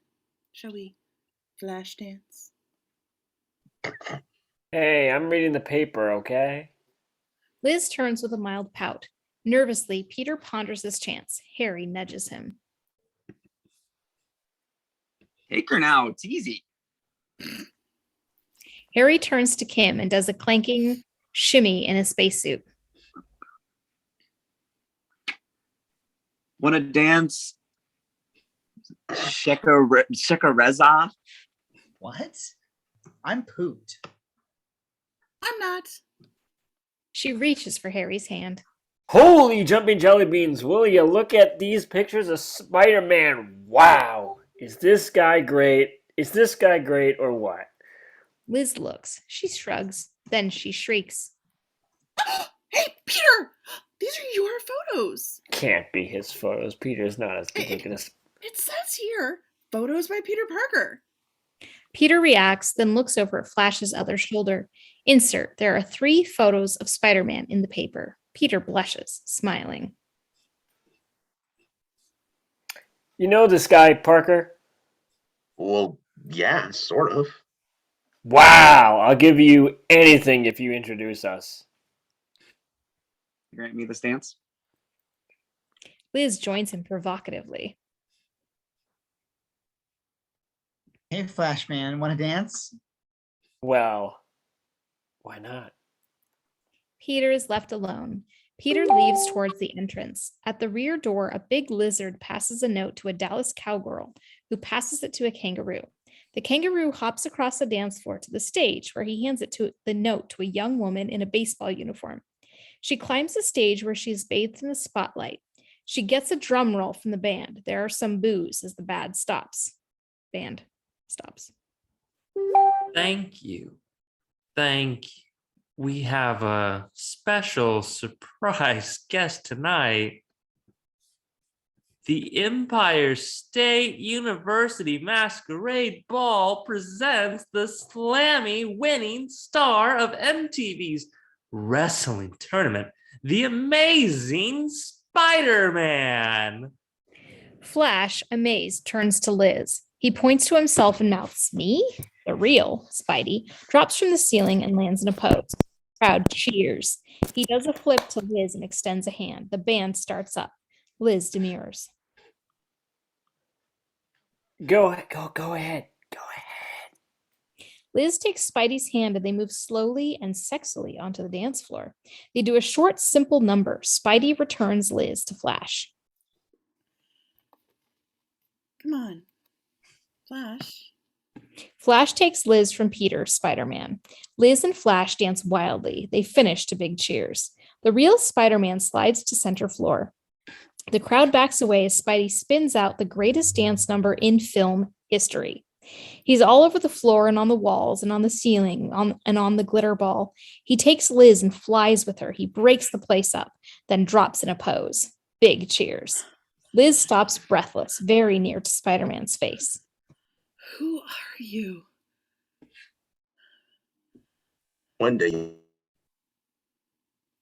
shall we flash dance? Hey, I'm reading the paper, okay? Liz turns with a mild pout. Nervously, Peter ponders his chance. Harry nudges him. Take her now. It's easy. Harry turns to Kim and does a clanking shimmy in a spacesuit. Want to dance? Shekareza? What? I'm pooped. I'm not. She reaches for Harry's hand. Holy jumping jelly beans, will you look at these pictures of Spider-Man? Wow. Is this guy great? Is this guy great or what? Liz looks. She shrugs. Then she shrieks. Hey, Peter! These are your photos. Can't be his photos. Peter's not as good looking as... It says here, photos by Peter Parker. Peter reacts, then looks over at Flash's other shoulder. Insert, there are 3 photos of Spider-Man in the paper. Peter blushes, smiling. You know this guy, Parker? Well, yeah, sort of. Wow, I'll give you anything if you introduce us. Grant me the stance. Liz joins him provocatively. Hey, Flashman, want to dance? Well, why not? Peter is left alone. Peter leaves towards the entrance. At the rear door, a big lizard passes a note to a Dallas cowgirl, who passes it to a kangaroo. The kangaroo hops across the dance floor to the stage, where he hands the note to a young woman in a baseball uniform. She climbs the stage where she is bathed in the spotlight. She gets a drum roll from the band. There are some boos as the band stops. Thank you. Thank you. We have a special surprise guest tonight. The Empire State University Masquerade Ball presents the Slammy winning star of MTV's wrestling tournament, the amazing Spider-Man. Flash, amazed, turns to Liz. He points to himself and mouths, "Me?" The real Spidey drops from the ceiling and lands in a pose. Crowd cheers. He does a flip to Liz and extends a hand. The band starts up. Liz demurs. Go ahead. Liz takes Spidey's hand and they move slowly and sexily onto the dance floor. They do a short, simple number. Spidey returns Liz to Flash. Come on, Flash. Flash takes Liz from Peter, Spider-Man. Liz and Flash dance wildly. They finish to big cheers. The real Spider-Man slides to center floor. The crowd backs away as Spidey spins out the greatest dance number in film history. He's all over the floor and on the walls and on the ceiling and on the glitter ball. He takes Liz and flies with her. He breaks the place up, then drops in a pose. Big cheers. Liz stops breathless, very near to Spider-Man's face. Who are you? One day.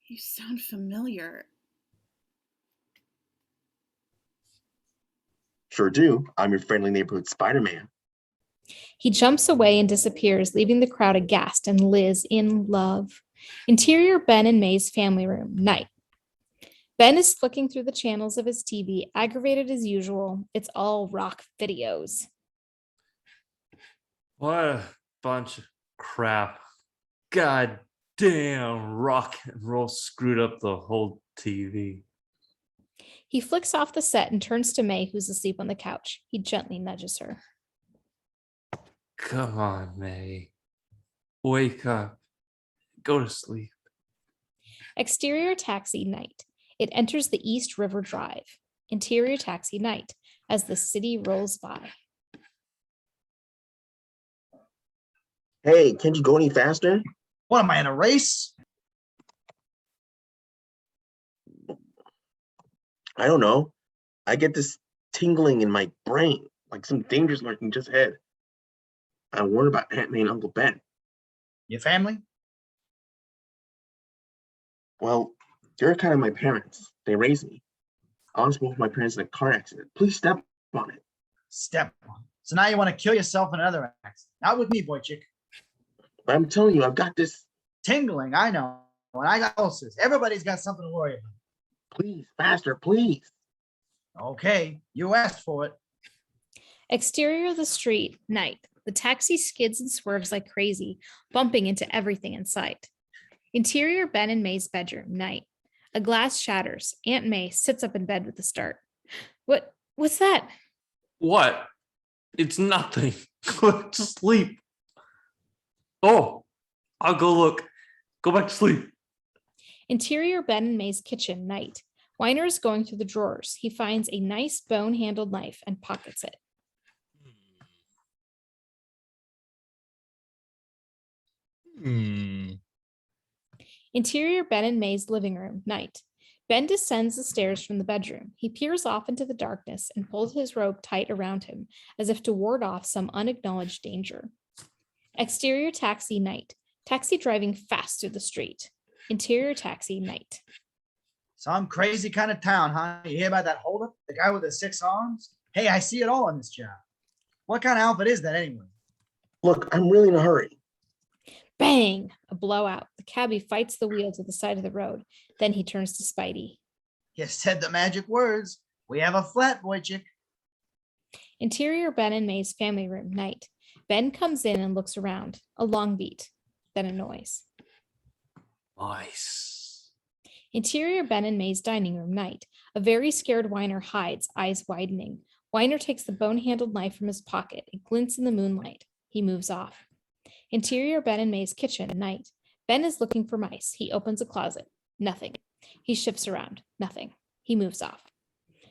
You sound familiar. Sure do. I'm your friendly neighborhood Spider-Man. He jumps away and disappears, leaving the crowd aghast and Liz in love. Interior Ben and May's family room, night. Ben is flicking through the channels of his TV, aggravated as usual. It's all rock videos. What a bunch of crap. God damn, rock and roll screwed up the whole TV. He flicks off the set and turns to May, who's asleep on the couch. He gently nudges her. Come on, May. Wake up. Go to sleep. Exterior taxi, night. It enters the East River Drive. Interior taxi, night, as the city rolls by. Hey, can't you go any faster? What am I in a race? I don't know. I get this tingling in my brain, like some danger's lurking just ahead. I worry about Aunt May and Uncle Ben. Your family? Well, they're kind of my parents. They raised me. I lost both my parents in a car accident. Please step on it. Step on. So now you want to kill yourself in another accident. Not with me, boy chick. But I'm telling you, I've got this. Tingling, I know. And I got ulcers. Everybody's got something to worry about. Please, faster, please. Okay, you asked for it. Exterior of the street, night. The taxi skids and swerves like crazy, bumping into everything in sight. Interior Ben and May's bedroom, night. A glass shatters. Aunt May sits up in bed with a start. What's that? What? It's nothing. Go to sleep. Oh, I'll go look. Go back to sleep. Interior Ben and May's kitchen, night. Weiner is going through the drawers. He finds a nice bone-handled knife and pockets it. Interior Ben and May's living room, night. Ben descends the stairs from the bedroom. He peers off into the darkness and pulls his robe tight around him, as if to ward off some unacknowledged danger. Exterior taxi, night. Taxi driving fast through the street. Interior taxi, night. Some crazy kind of town, huh? You hear about that holdup? The guy with the 6 arms? Hey, I see it all on this job. What kind of outfit is that anyway? Look, I'm really in a hurry. Bang! A blowout. The cabbie fights the wheel to the side of the road. Then he turns to Spidey. You said the magic words. We have a flat, boy chick. Interior Ben and May's family room, night. Ben comes in and looks around. A long beat. Then a noise. Nice. Interior Ben and May's dining room, night. A very scared Weiner hides, eyes widening. Weiner takes the bone-handled knife from his pocket. It glints in the moonlight. He moves off. Interior Ben and May's kitchen, night. Ben is looking for mice. He opens a closet. Nothing. He shifts around. Nothing. He moves off.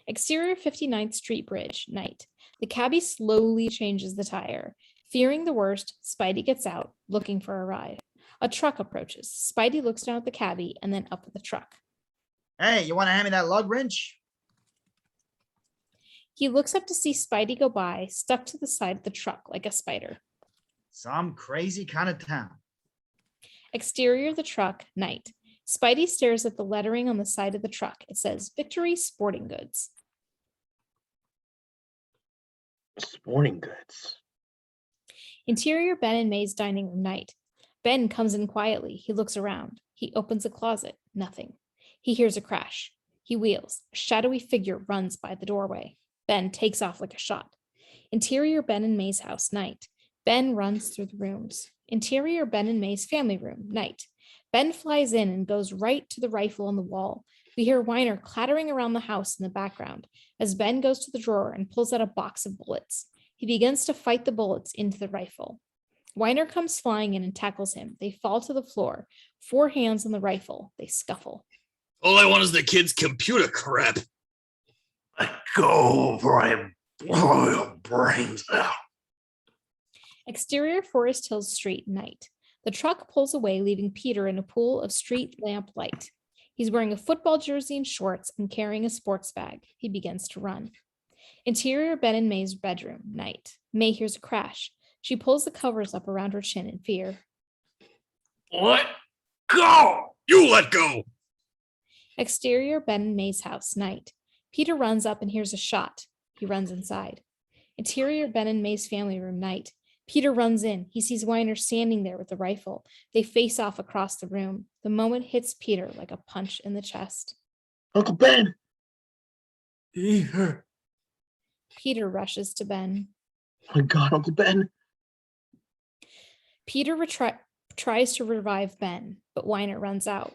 Exterior 59th Street Bridge, night. The cabbie slowly changes the tire. Fearing the worst, Spidey gets out, looking for a ride. A truck approaches. Spidey looks down at the cabbie and then up at the truck. Hey, you want to hand me that lug wrench? He looks up to see Spidey go by, stuck to the side of the truck like a spider. Some crazy kind of town. Exterior of the truck, night. Spidey stares at the lettering on the side of the truck. It says, Victory Sporting Goods. Sporting Goods. Interior Ben and May's dining room, night. Ben comes in quietly. He looks around. He opens a closet. Nothing. He hears a crash. He wheels. A shadowy figure runs by the doorway. Ben takes off like a shot. Interior Ben and May's house, night. Ben runs through the rooms. Interior Ben and May's family room, night. Ben flies in and goes right to the rifle on the wall. We hear Weiner clattering around the house in the background as Ben goes to the drawer and pulls out a box of bullets. He begins to fight the bullets into the rifle. Weiner comes flying in and tackles him. They fall to the floor. 4 hands on the rifle. They scuffle. All I want is the kid's computer crap. Let go, or I blow your brains out. Exterior Forest Hills Street, night. The truck pulls away, leaving Peter in a pool of street lamp light. He's wearing a football jersey and shorts and carrying a sports bag. He begins to run. Interior Ben and May's bedroom, night. May hears a crash. She pulls the covers up around her chin in fear. Let go! You let go! Exterior Ben and May's house, night. Peter runs up and hears a shot. He runs inside. Interior Ben and May's family room, night. Peter runs in. He sees Weiner standing there with the rifle. They face off across the room. The moment hits Peter like a punch in the chest. Uncle Ben! Peter. Peter rushes to Ben. Oh my God, Uncle Ben. Peter tries to revive Ben, but Weiner runs out.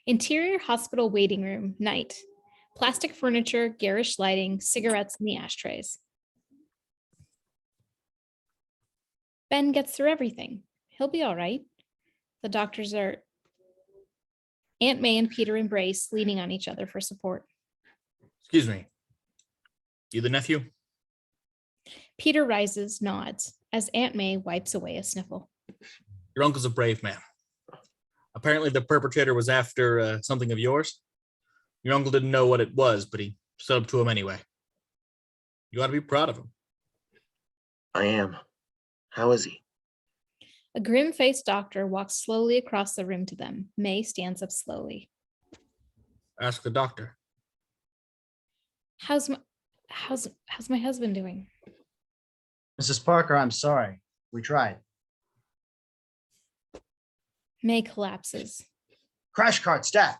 Interior hospital waiting room, night. Plastic furniture, garish lighting, cigarettes in the ashtrays. Ben gets through everything. He'll be all right. The doctors are... Aunt May and Peter embrace, leaning on each other for support. Excuse me. You the nephew? Peter rises, nods, as Aunt May wipes away a sniffle. Your uncle's a brave man. Apparently the perpetrator was after something of yours. Your uncle didn't know what it was, but he stood up to him anyway. You ought to be proud of him. I am. How is he? A grim-faced doctor walks slowly across the room to them. May stands up slowly. Ask the doctor. How's my husband doing? Mrs. Parker, I'm sorry. We tried. May collapses. Crash cart staff.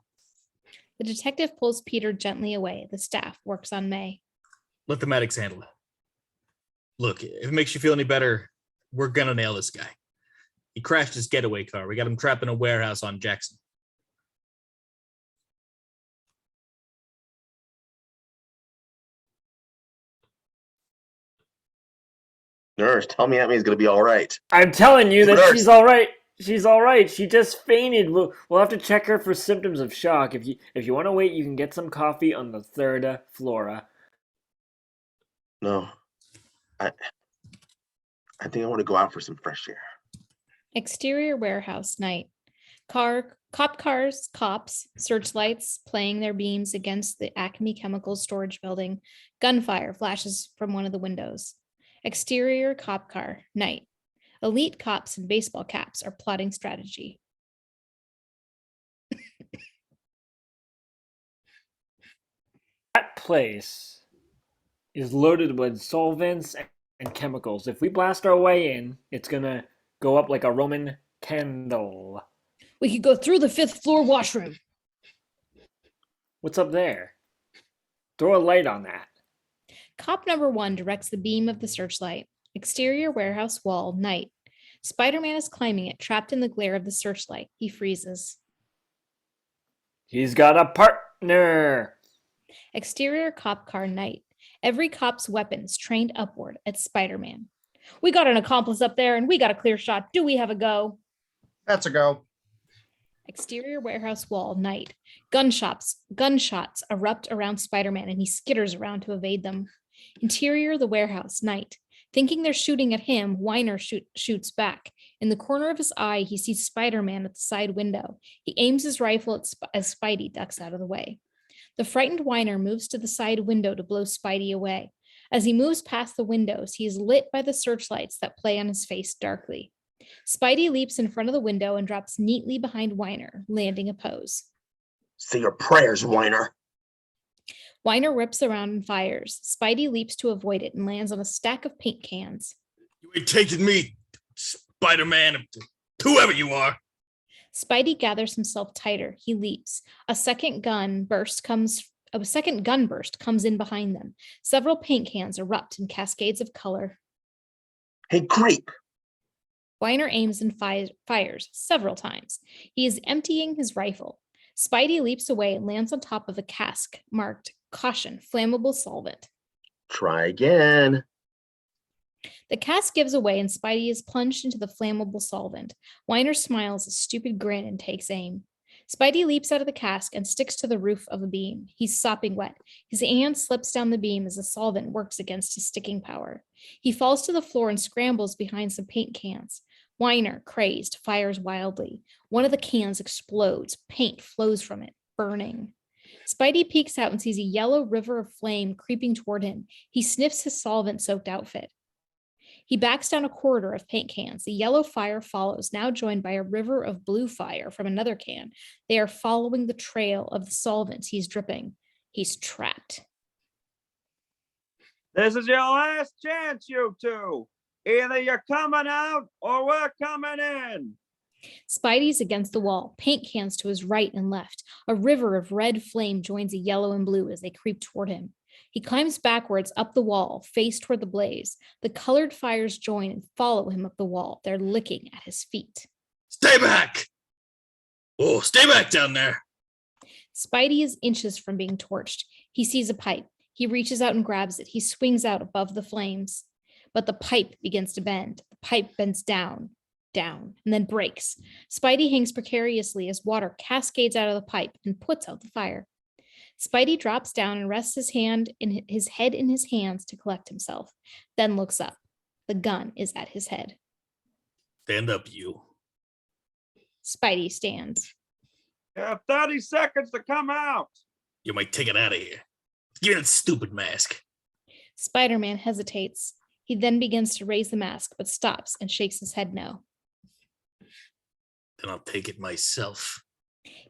The detective pulls Peter gently away. The staff works on May. Let the medics handle it. Look, if it makes you feel any better, we're gonna nail this guy. He crashed his getaway car. We got him trapped in a warehouse on Jackson. Nurse, tell me Aunt May's gonna be all right. I'm telling you that Nurse. she's all right. She's all right. She just fainted. We'll have to check her for symptoms of shock. If you want to wait, you can get some coffee on the 3rd floor. No. I think I want to go out for some fresh air. Exterior warehouse, night. Car Cop cars, cops, searchlights playing their beams against the Acme Chemicals storage building. Gunfire flashes from one of the windows. Exterior cop car, night. Elite cops in baseball caps are plotting strategy. That place is loaded with solvents and chemicals. If we blast our way in, it's gonna go up like a Roman candle. We could go through the 5th floor washroom. What's up there? Throw a light on that. Cop number 1 directs the beam of the searchlight. Exterior warehouse wall, night. Spider-Man is climbing it, trapped in the glare of the searchlight. He freezes. He's got a partner. Exterior cop car, night. Every cop's weapons trained upward at Spider-Man. We got an accomplice up there and we got a clear shot. Do we have a go? That's a go. Exterior warehouse wall, night. Gunshots erupt around Spider-Man and he skitters around to evade them. Interior the warehouse, night. Thinking they're shooting at him, Weiner shoots back. In the corner of his eye, he sees Spider-Man at the side window. He aims his rifle as Spidey ducks out of the way. The frightened Weiner moves to the side window to blow Spidey away. As he moves past the windows, he is lit by the searchlights that play on his face darkly. Spidey leaps in front of the window and drops neatly behind Weiner, landing a pose. Say your prayers, Weiner. Weiner rips around and fires. Spidey leaps to avoid it and lands on a stack of paint cans. You ain't taking me, Spider-Man, whoever you are. Spidey gathers himself tighter. He leaps. A second gun burst comes in behind them. Several paint cans erupt in cascades of color. Hey, creep. Weiner aims and fires several times. He is emptying his rifle. Spidey leaps away and lands on top of a cask marked "Caution, flammable solvent." Try again. The cask gives away and Spidey is plunged into the flammable solvent. Weiner smiles a stupid grin and takes aim. Spidey leaps out of the cask and sticks to the roof of a beam. He's sopping wet. His hand slips down the beam as the solvent works against his sticking power. He falls to the floor and scrambles behind some paint cans. Weiner, crazed, fires wildly. One of the cans explodes. Paint flows from it, burning. Spidey peeks out and sees a yellow river of flame creeping toward him. He sniffs his solvent-soaked outfit. He backs down a corridor of paint cans. The yellow fire follows, now joined by a river of blue fire from another can. They are following the trail of the solvents he's dripping. He's trapped. This is your last chance, you two. Either you're coming out or we're coming in. Spidey's against the wall, paint cans to his right and left. A river of red flame joins a yellow and blue as they creep toward him. He climbs backwards up the wall, face toward the blaze. The colored fires join and follow him up the wall. They're licking at his feet. Stay back! Oh, stay back down there. Spidey is inches from being torched. He sees a pipe. He reaches out and grabs it. He swings out above the flames. But the pipe begins to bend. The pipe bends down, and then breaks. Spidey hangs precariously as water cascades out of the pipe and puts out the fire. Spidey drops down and rests his head in his hands to collect himself, then looks up. The gun is at his head. Stand up, you. Spidey stands. You have 30 seconds to come out. You might take it out of here. Give me that stupid mask. Spider-Man hesitates. He then begins to raise the mask, but stops and shakes his head no. Then I'll take it myself.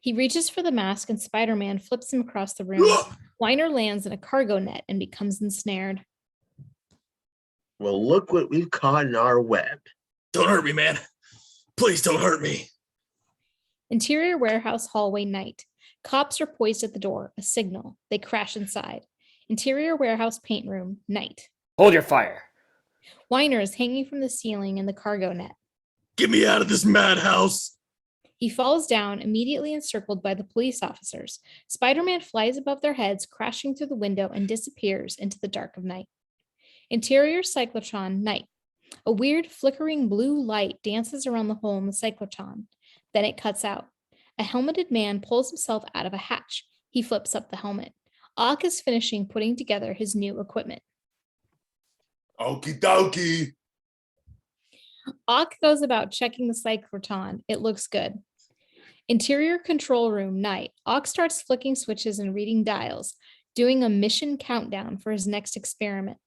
He reaches for the mask and Spider-Man flips him across the room. Weiner lands in a cargo net and becomes ensnared. Well, look what we've caught in our web. Don't hurt me, man. Please don't hurt me. Interior warehouse hallway night. Cops are poised at the door, a signal. They crash inside. Interior warehouse paint room, night. Hold your fire. Weiner is hanging from the ceiling in the cargo net. Get me out of this madhouse. He falls down, immediately encircled by the police officers. Spider-Man flies above their heads, crashing through the window and disappears into the dark of night. Interior cyclotron, night. A weird flickering blue light dances around the hole in the cyclotron. Then it cuts out. A helmeted man pulls himself out of a hatch. He flips up the helmet. Ock is finishing putting together his new equipment. Okey Dokey. Ock goes about checking the cyclotron. It looks good. Interior control room, night. Ock starts flicking switches and reading dials, doing a mission countdown for his next experiment.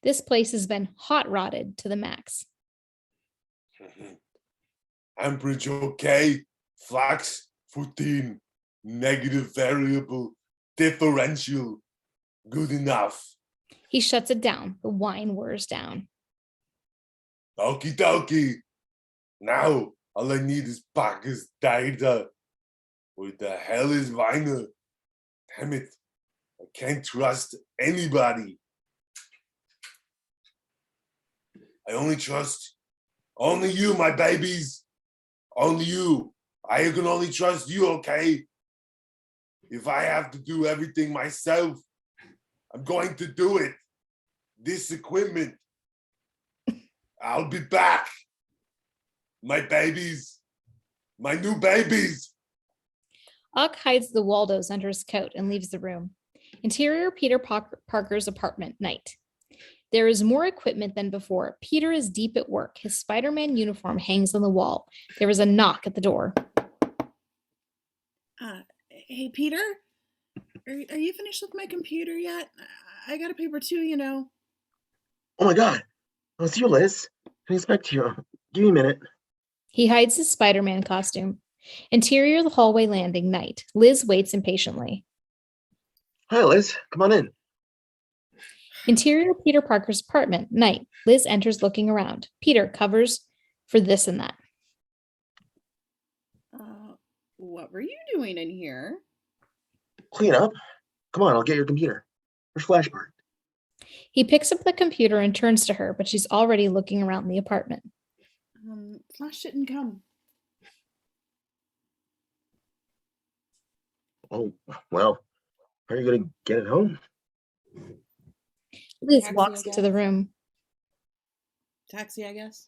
This place has been hot rodded to the max. Amperage okay, flux 14, negative variable, differential, good enough. He shuts it down. The wine whirs down. Okey Dokey. Now, all I need is Parker's data. Where the hell is Weiner? Damn it. I can't trust anybody. I only trust only you, my babies. Only you. I can only trust you, okay? If I have to do everything myself, I'm going to do it. This equipment. I'll be back. My babies. My new babies. Ock hides the Waldos under his coat and leaves the room. Interior Peter Parker's apartment, night. There is more equipment than before. Peter is deep at work. His Spider-Man uniform hangs on the wall. There is a knock at the door. Hey, Peter? Are you finished with my computer yet? I got a paper too, you know. Oh my god. Oh, it's you, Liz. I expect you. Give me a minute. He hides his Spider-Man costume. Interior the hallway landing, night. Liz waits impatiently. Hi, Liz. Come on in. Interior Peter Parker's apartment, night. Liz enters looking around. Peter covers for this and that. What were you doing in here? Clean up. Come on, I'll get your computer. Where's Flash part? He picks up the computer and turns to her, but she's already looking around the apartment. Flash didn't come. Oh, well, how are you going to get it home? Liz Taxi, walks I into the guess. room. Taxi, I guess.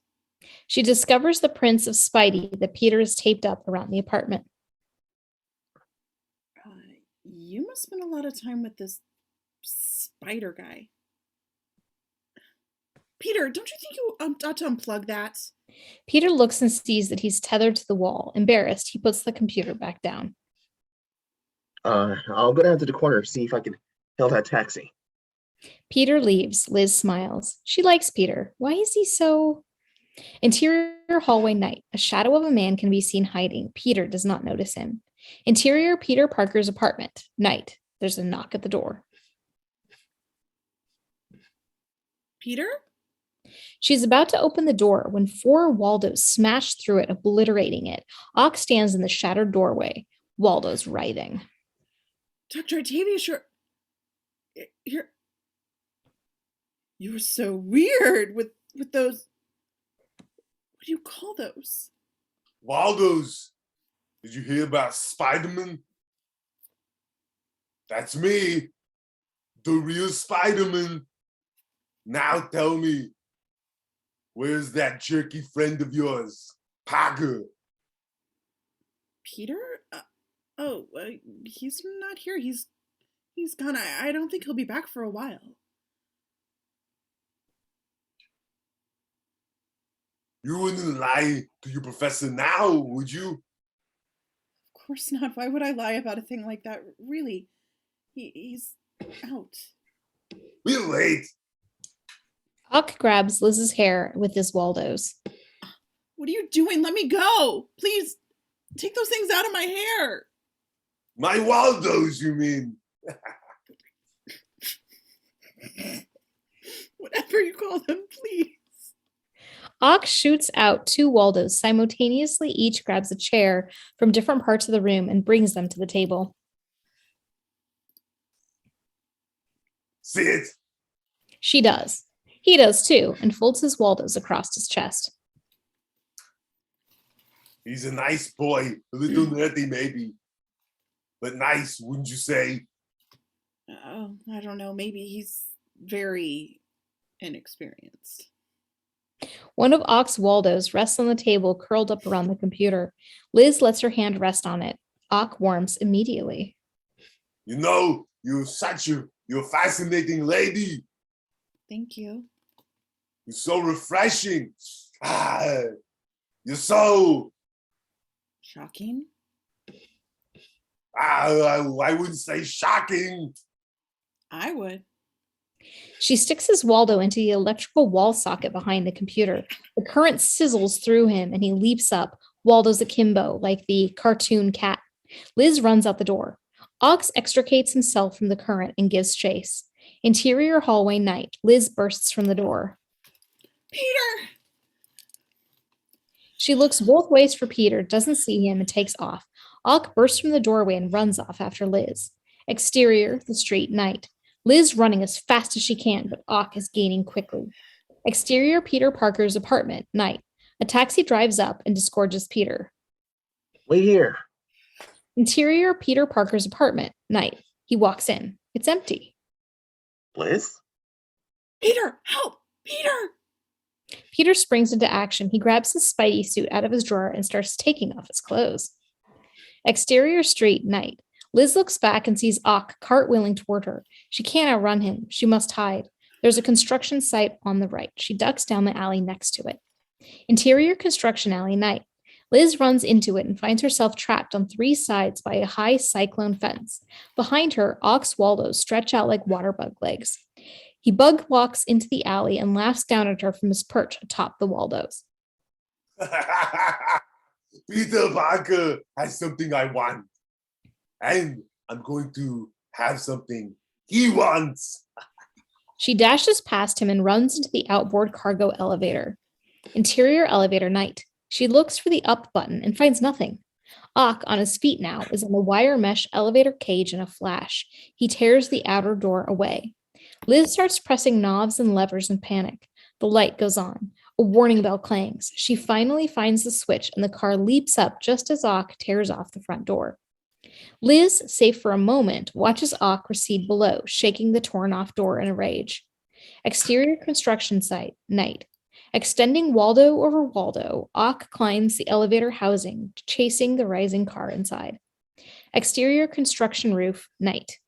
She discovers the prints of Spidey that Peter has taped up around the apartment. You must spend a lot of time with this spider guy. Peter, don't you think you ought to unplug that? Peter looks and sees that he's tethered to the wall. Embarrassed, he puts the computer back down. I'll go down to the corner, see if I can hail that taxi. Peter leaves. Liz smiles. She likes Peter. Why is he so... Interior hallway, night. A shadow of a man can be seen hiding. Peter does not notice him. Interior Peter Parker's apartment, night. There's a knock at the door. Peter? She's about to open the door when 4 Waldos smash through it, obliterating it. Ock stands in the shattered doorway. Waldo's writhing. Dr. Octavius, you were so weird with those. What do you call those? Waldos. Did you hear about Spider-Man? That's me. The real Spider-Man. Now tell me, where's that jerky friend of yours, Parker? Peter? He's not here. He's gone. I don't think he'll be back for a while. You wouldn't lie to your professor now, would you? Of course not. Why would I lie about a thing like that? Really? He's out. We're late. Ock grabs Liz's hair with his Waldos. What are you doing? Let me go. Please, take those things out of my hair. My Waldos, you mean? Whatever you call them, please. Ock shoots out 2 Waldos simultaneously. Each grabs a chair from different parts of the room and brings them to the table. See it? She does. He does too, and folds his Waldos across his chest. He's a nice boy, a little nerdy maybe, but nice, wouldn't you say? Oh, I don't know. Maybe he's very inexperienced. One of Ock's Waldos rests on the table, curled up around the computer. Liz lets her hand rest on it. Ock warms immediately. You know, you're a fascinating lady. Thank you. You're so refreshing. You're so... Shocking? I wouldn't say shocking. I would. She sticks his Waldo into the electrical wall socket behind the computer. The current sizzles through him and he leaps up. Waldo's akimbo, like the cartoon cat. Liz runs out the door. Ox extricates himself from the current and gives chase. Interior hallway night. Liz bursts from the door. Peter! She looks both ways for Peter, doesn't see him, and takes off. Ock bursts from the doorway and runs off after Liz. Exterior, the street, night. Liz running as fast as she can, but Ock is gaining quickly. Exterior, Peter Parker's apartment, night. A taxi drives up and disgorges Peter. Wait here. Interior, Peter Parker's apartment, night. He walks in. It's empty. Liz? Peter, help! Peter! Peter springs into action. He grabs his Spidey suit out of his drawer and starts taking off his clothes. Exterior street, night. Liz looks back and sees Ock cartwheeling toward her. She can't outrun him. She must hide. There's a construction site on the right. She ducks down the alley next to it. Interior construction alley, night. Liz runs into it and finds herself trapped on three sides by a high cyclone fence. Behind her, Ock's Waldos stretch out like water bug legs. He bug walks into the alley and laughs down at her from his perch atop the Waldos. Peter Parker has something I want. And I'm going to have something he wants. She dashes past him and runs into the outboard cargo elevator. Interior elevator night. She looks for the up button and finds nothing. Ock, on his feet now, is in the wire mesh elevator cage in a flash. He tears the outer door away. Liz starts pressing knobs and levers in panic. The light goes on. A warning bell clangs. She finally finds the switch and the car leaps up just as Ock tears off the front door. Liz, safe for a moment, watches Ock recede below, shaking the torn-off door in a rage. Exterior construction site, night. Extending Waldo over Waldo, Ock climbs the elevator housing, chasing the rising car inside. Exterior construction roof, night.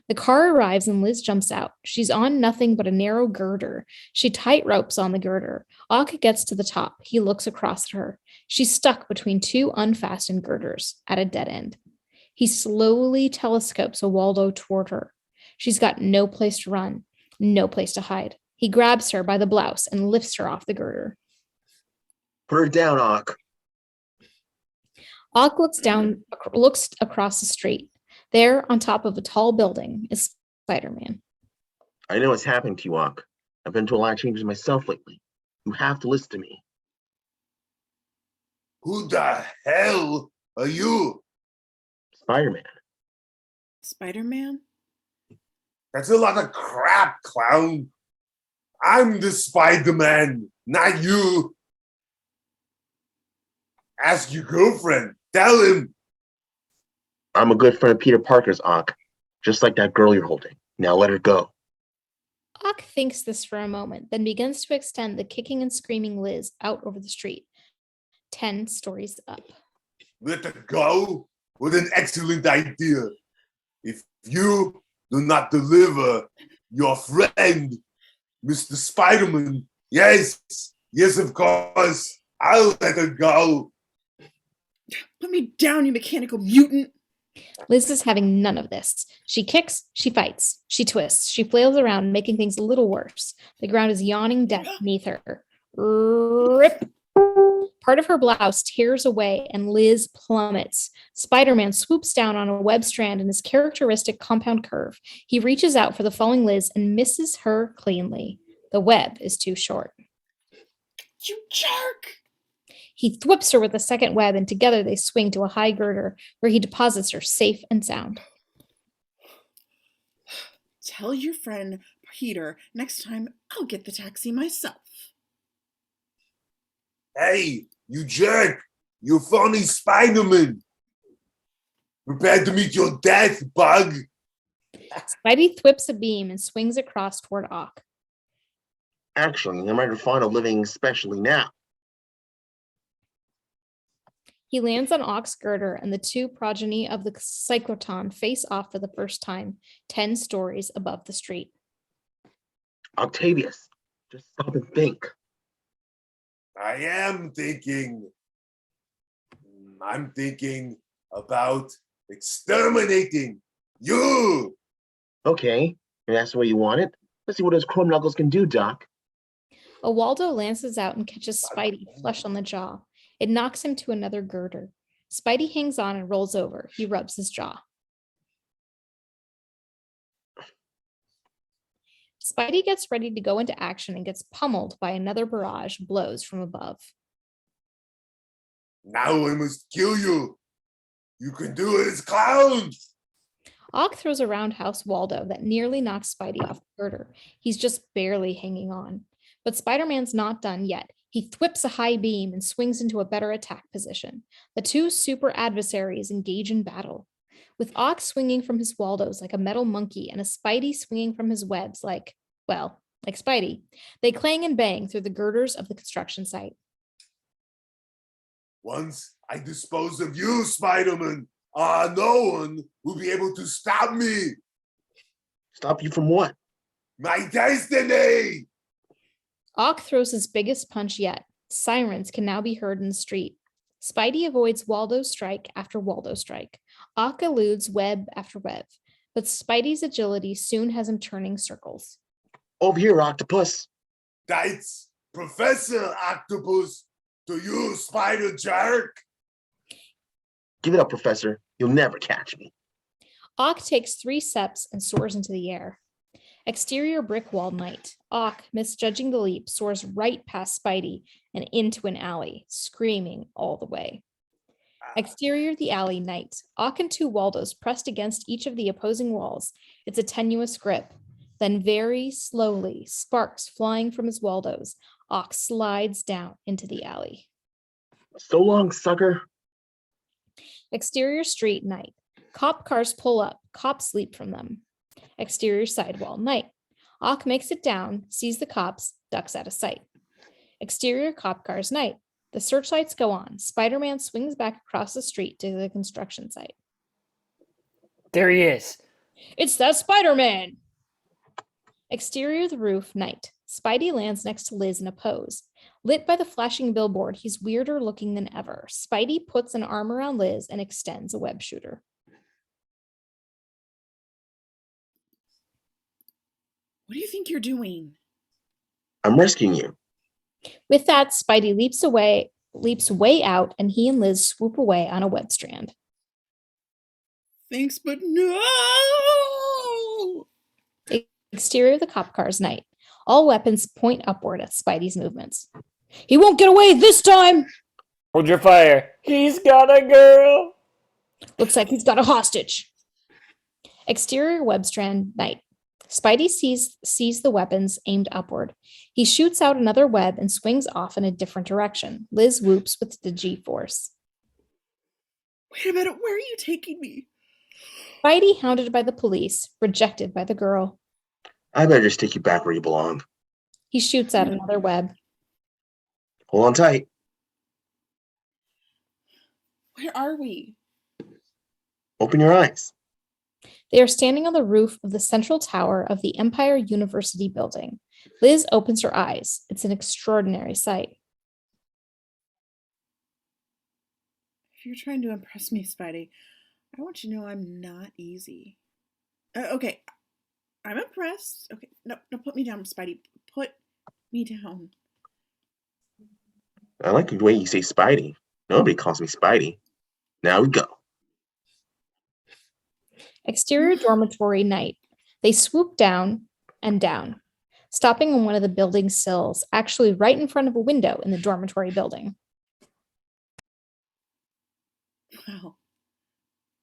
The car arrives and Liz jumps out. She's on nothing but a narrow girder. She tight ropes on the girder. Ock gets to the top. He looks across at her. She's stuck between two unfastened girders at a dead end. He slowly telescopes a Waldo toward her. She's got no place to run, no place to hide. He grabs her by the blouse and lifts her off the girder. Put her down, Ock. Ock looks across the street. There, on top of a tall building, is Spider-Man. I know what's happening to you, Ock. I've been to a lot of changes myself lately. You have to listen to me. Who the hell are you? Spider-Man. Spider-Man? That's a lot of crap, clown. I'm the Spider-Man, not you. Ask your girlfriend. Tell him. I'm a good friend of Peter Parker's, Ock. Just like that girl you're holding. Now let her go. Ock thinks this for a moment, then begins to extend the kicking and screaming Liz out over the street. 10 stories up. Let her go? What an excellent idea. If you do not deliver your friend, Mr. Spider-Man, yes, of course, I'll let her go. Put me down, you mechanical mutant. Liz is having none of this. She kicks, she fights, she twists, she flails around, making things a little worse. The ground is yawning death beneath her. Rip! Part of her blouse tears away and Liz plummets. Spider-Man swoops down on a web strand in his characteristic compound curve. He reaches out for the falling Liz and misses her cleanly. The web is too short. You jerk! He thwips her with the second web, and together they swing to a high girder where he deposits her safe and sound. Tell your friend Peter next time I'll get the taxi myself. Hey, you jerk! You're funny Spider-Man. Prepare to meet your death, bug. Spidey thwips a beam and swings across toward Ock. Actually, I might find a living especially now. He lands on Ock's girder, and the two progeny of the cyclotron face off for the first time, 10 stories above the street. Octavius, just stop and think. I am thinking. I'm thinking about exterminating you. Okay, if that's the way you want it. Let's see what those chrome knuckles can do, Doc. A Waldo lances out and catches Spidey flush on the jaw. It knocks him to another girder. Spidey hangs on and rolls over. He rubs his jaw. Spidey gets ready to go into action and gets pummeled by another barrage of blows from above. Now I must kill you. You can do it as clowns. Ock throws a roundhouse Waldo that nearly knocks Spidey off the girder. He's just barely hanging on. But Spider-Man's not done yet. He thwips a high beam and swings into a better attack position. The two super adversaries engage in battle. With Ock swinging from his Waldos like a metal monkey and a Spidey swinging from his webs like Spidey, they clang and bang through the girders of the construction site. Once I dispose of you, Spider-Man, no one will be able to stop me. Stop you from what? My destiny! Ock throws his biggest punch yet. Sirens can now be heard in the street. Spidey avoids Waldo strike after Waldo strike. Ock eludes web after web, but Spidey's agility soon has him turning circles. Over here, Octopus. That's Professor Octopus to you, Spider Jerk. Give it up, Professor. You'll never catch me. Ock takes 3 steps and soars into the air. Exterior brick wall night. Ock, misjudging the leap, soars right past Spidey and into an alley, screaming all the way. Exterior the alley night. Ock and 2 Waldos pressed against each of the opposing walls. It's a tenuous grip. Then very slowly, sparks flying from his Waldos, Ock slides down into the alley. So long, sucker. Exterior street night. Cop cars pull up. Cops leap from them. Exterior sidewall night. Ock makes it down, sees the cops, ducks out of sight. Exterior cop cars night. The searchlights go on. Spider-Man swings back across the street to the construction site. There he is. It's that Spider-Man! Exterior the roof night. Spidey lands next to Liz in a pose. Lit by the flashing billboard, he's weirder looking than ever. Spidey puts an arm around Liz and extends a web shooter. What do you think you're doing? I'm rescuing you. With that, Spidey leaps way out, and he and Liz swoop away on a web strand. Thanks, but no! Exterior of the cop car's night. All weapons point upward at Spidey's movements. He won't get away this time! Hold your fire. He's got a girl. Looks like he's got a hostage. Exterior web strand night. Spidey sees the weapons aimed upward. He shoots out another web and swings off in a different direction. Liz whoops with the G-force. Wait a minute, where are you taking me? Spidey hounded by the police, rejected by the girl. I better just take you back where you belong. He shoots out another web. Hold on tight. Where are we? Open your eyes. They are standing on the roof of the central tower of the Empire University building. Liz opens her eyes. It's an extraordinary sight. If you're trying to impress me, Spidey, I want you to know I'm not easy. Okay, I'm impressed. Okay, no, put me down, Spidey. Put me down. I like the way you say Spidey. Nobody calls me Spidey. Now we go. Exterior dormitory night. They swoop down and down, stopping on one of the building's sills, actually right in front of a window in the dormitory building. Wow.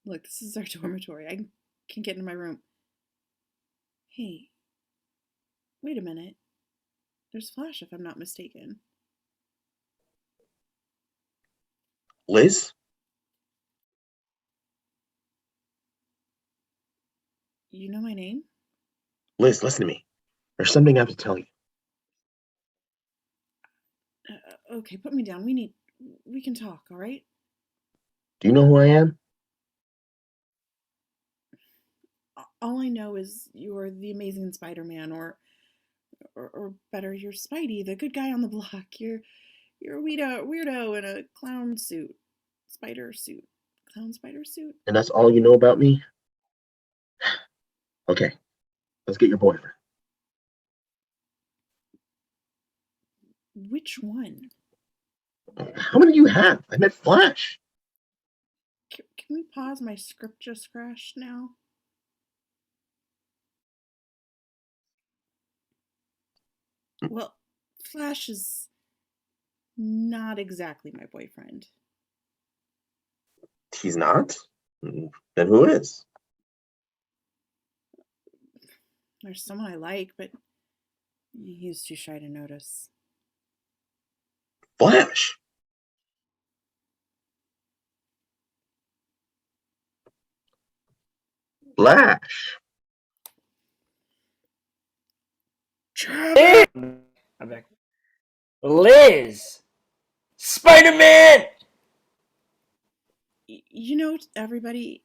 Look, this is our dormitory. I can't get into my room. Hey, wait a minute. There's Flash, if I'm not mistaken. Liz? You know my name? Liz, listen to me. There's something I have to tell you. Okay, put me down. We can talk, all right? Do you know who I am? All I know is you're the amazing Spider-Man, or better, you're Spidey, the good guy on the block. You're a weirdo in a clown suit, spider suit. clown spider suit. And that's all you know about me? Okay, let's get your boyfriend. Which one? How many do you have? I meant Flash. Can we pause? My script just crashed now. Well, Flash is not exactly my boyfriend. He's not? Then who is? There's someone I like, but he's too shy to notice. Flash. Flash. I'm back. Liz! Spider-Man! You know, everybody.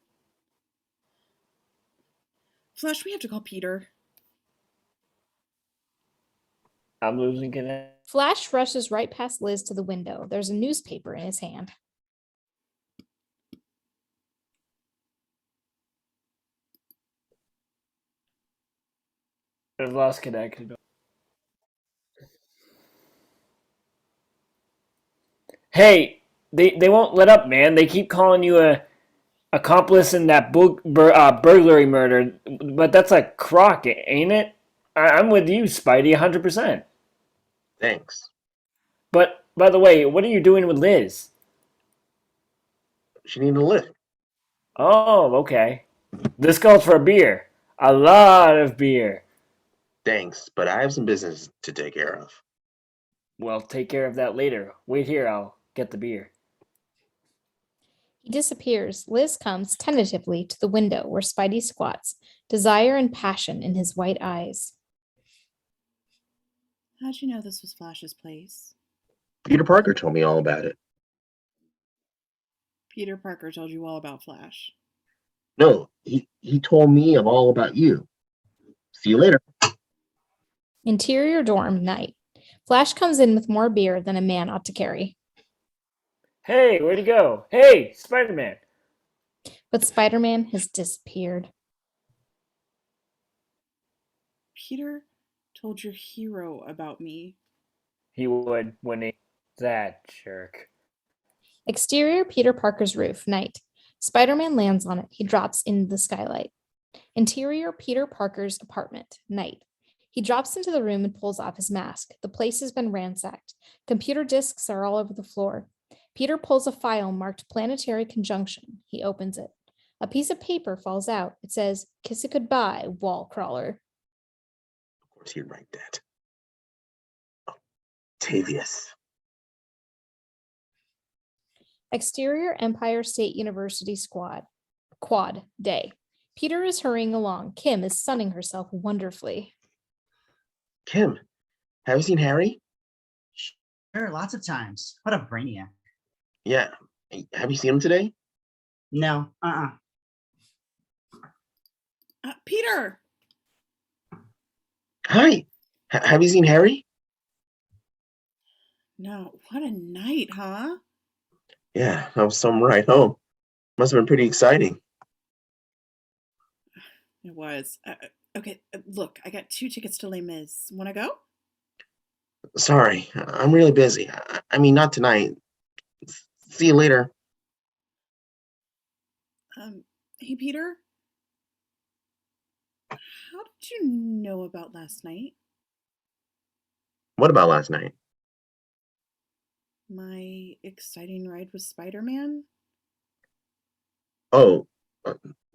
Flash, we have to call Peter. I'm losing it. Flash rushes right past Liz to the window. There's a newspaper in his hand. I've lost connection. Hey, they won't let up, man. They keep calling you a accomplice in that burglary murder, but that's a crock, ain't it? I'm with you, Spidey, 100%. Thanks. But, by the way, what are you doing with Liz? She needed a lift. Oh, okay. This calls for a beer. A lot of beer. Thanks, but I have some business to take care of. Well, take care of that later. Wait here, I'll get the beer. He disappears. Liz comes tentatively to the window where Spidey squats, desire and passion in his white eyes. How'd you know this was Flash's place? Peter Parker told me all about it. Peter Parker told you all about Flash. No, he told me all about you. See you later. Interior dorm, night. Flash comes in with more beer than a man ought to carry. Hey, where'd he go? Hey, Spider-Man. But Spider-Man has disappeared. Peter told your hero about me. He would, when he... That jerk. Exterior Peter Parker's roof, night. Spider-Man lands on it. He drops into the skylight. Interior Peter Parker's apartment, night. He drops into the room and pulls off his mask. The place has been ransacked. Computer disks are all over the floor. Peter pulls a file marked Planetary Conjunction. He opens it. A piece of paper falls out. It says, "Kiss it goodbye, wall crawler." Of course he'd write that. Octavius. Exterior Empire State University quad, day. Peter is hurrying along. Kim is sunning herself wonderfully. Kim, have you seen Harry? Sure, lots of times. What a brainiac. Yeah. Have you seen him today? No. Peter! Hi. Have you seen Harry? No. What a night, huh? Yeah, that was some ride home. Must have been pretty exciting. It was. Okay, look, I got 2 tickets to Les Mis. Want to go? Sorry, I'm really busy. I mean, not tonight. See you later. Hey, Peter? How did you know about last night? What about last night? My exciting ride with Spider-Man? Oh,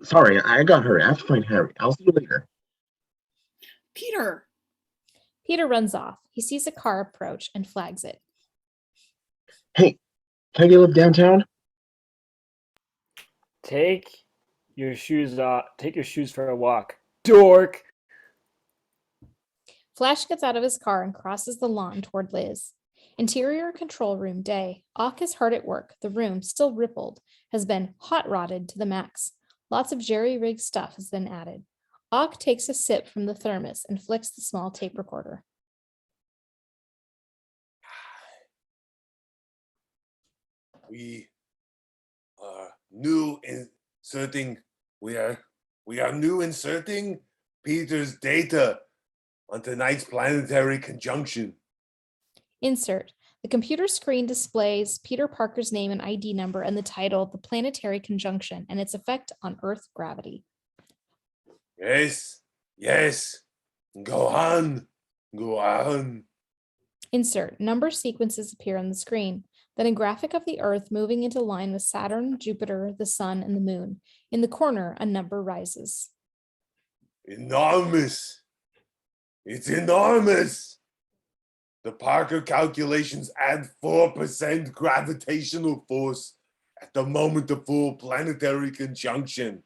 sorry, I got hurt. I have to find Harry. I'll see you later. Peter! Peter runs off. He sees a car approach and flags it. Hey, can I get a lift downtown? Take your shoes off. Take your shoes for a walk. Dork! Flash gets out of his car and crosses the lawn toward Liz. Interior control room, day. Ock is hard at work. The room, still rippled, has been hot-rodded to the max. Lots of jerry-rigged stuff has been added. Ock takes a sip from the thermos and flicks the small tape recorder. We are new inserting. We are new inserting Peter's data on tonight's planetary conjunction. Insert. The computer screen displays Peter Parker's name and ID number and the title, The Planetary Conjunction, and its effect on Earth gravity. Yes. Go on. Insert. Number sequences appear on the screen. Then a graphic of the Earth moving into line with Saturn, Jupiter, the Sun, and the Moon. In the corner, a number rises. Enormous. It's enormous. The Parker calculations add 4% gravitational force at the moment of full planetary conjunction.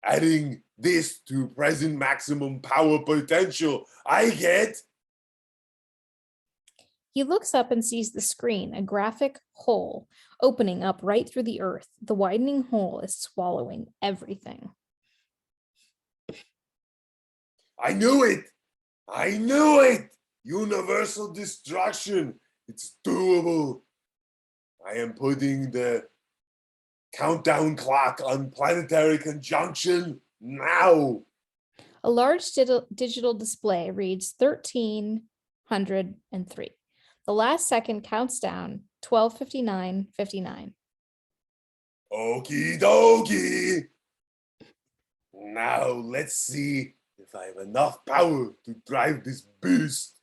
Adding this to present maximum power potential, I get. He looks up and sees the screen, a graphic hole opening up right through the Earth. The widening hole is swallowing everything. I knew it! Universal destruction. It's doable. I am putting the countdown clock on planetary conjunction now. A large digital display reads 1303. The last second counts down 12:59:59. Okey dokey. Now let's see if I have enough power to drive this beast.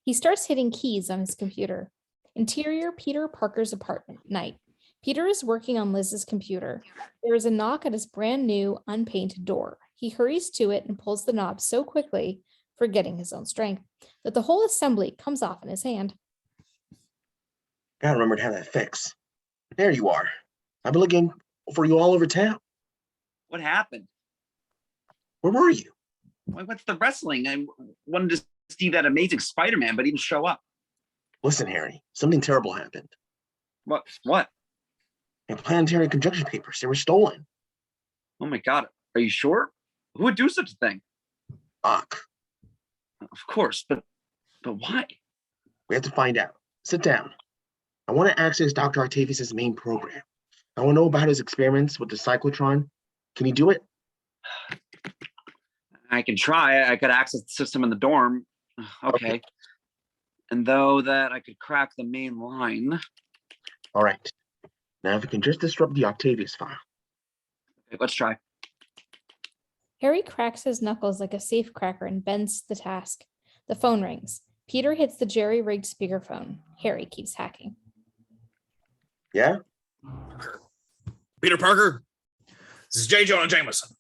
He starts hitting keys on his computer. Interior Peter Parker's apartment, night. Peter is working on Liz's computer. There is a knock at his brand new, unpainted door. He hurries to it and pulls the knob so quickly, forgetting his own strength, that the whole assembly comes off in his hand. Gotta remember to have that fix. There you are. I've been looking for you all over town. What happened? Where were you? What's the wrestling? I wanted to see that amazing Spider-Man, but he didn't show up. Listen, Harry, something terrible happened. What? My planetary conjunction papers, they were stolen. Oh my God. Are you sure? Who would do such a thing? Ock. Of course, but why? We have to find out. Sit down. I want to access Dr. Octavius's main program. I want to know about his experiments with the cyclotron. Can you do it? I can try. I could access the system in the dorm. Okay. And though that I could crack the main line. All right. Now, if we can just disrupt the Octavius file. Okay, let's try. Harry cracks his knuckles like a safecracker and bends the task. The phone rings. Peter hits the jerry-rigged speakerphone. Harry keeps hacking. Yeah? Peter Parker, this is J. Jonah Jameson.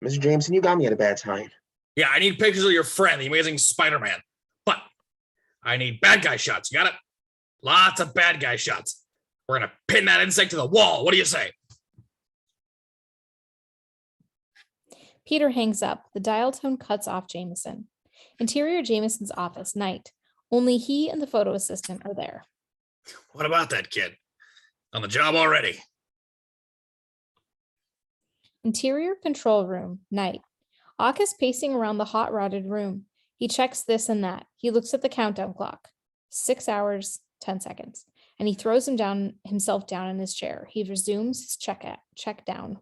Mr. Jameson, you got me at a bad time. Yeah, I need pictures of your friend, the amazing Spider-Man. But I need bad guy shots. You got it? Lots of bad guy shots. We're going to pin that insect to the wall. What do you say? Peter hangs up. The dial tone cuts off Jameson. Interior Jameson's office, night. Only he and the photo assistant are there. What about that kid? On the job already. Interior control room, night. Ock is pacing around the hot rotted room. He checks this and that. He looks at the countdown clock. 6 hours, 10 seconds. And he throws himself down in his chair. He resumes his check down.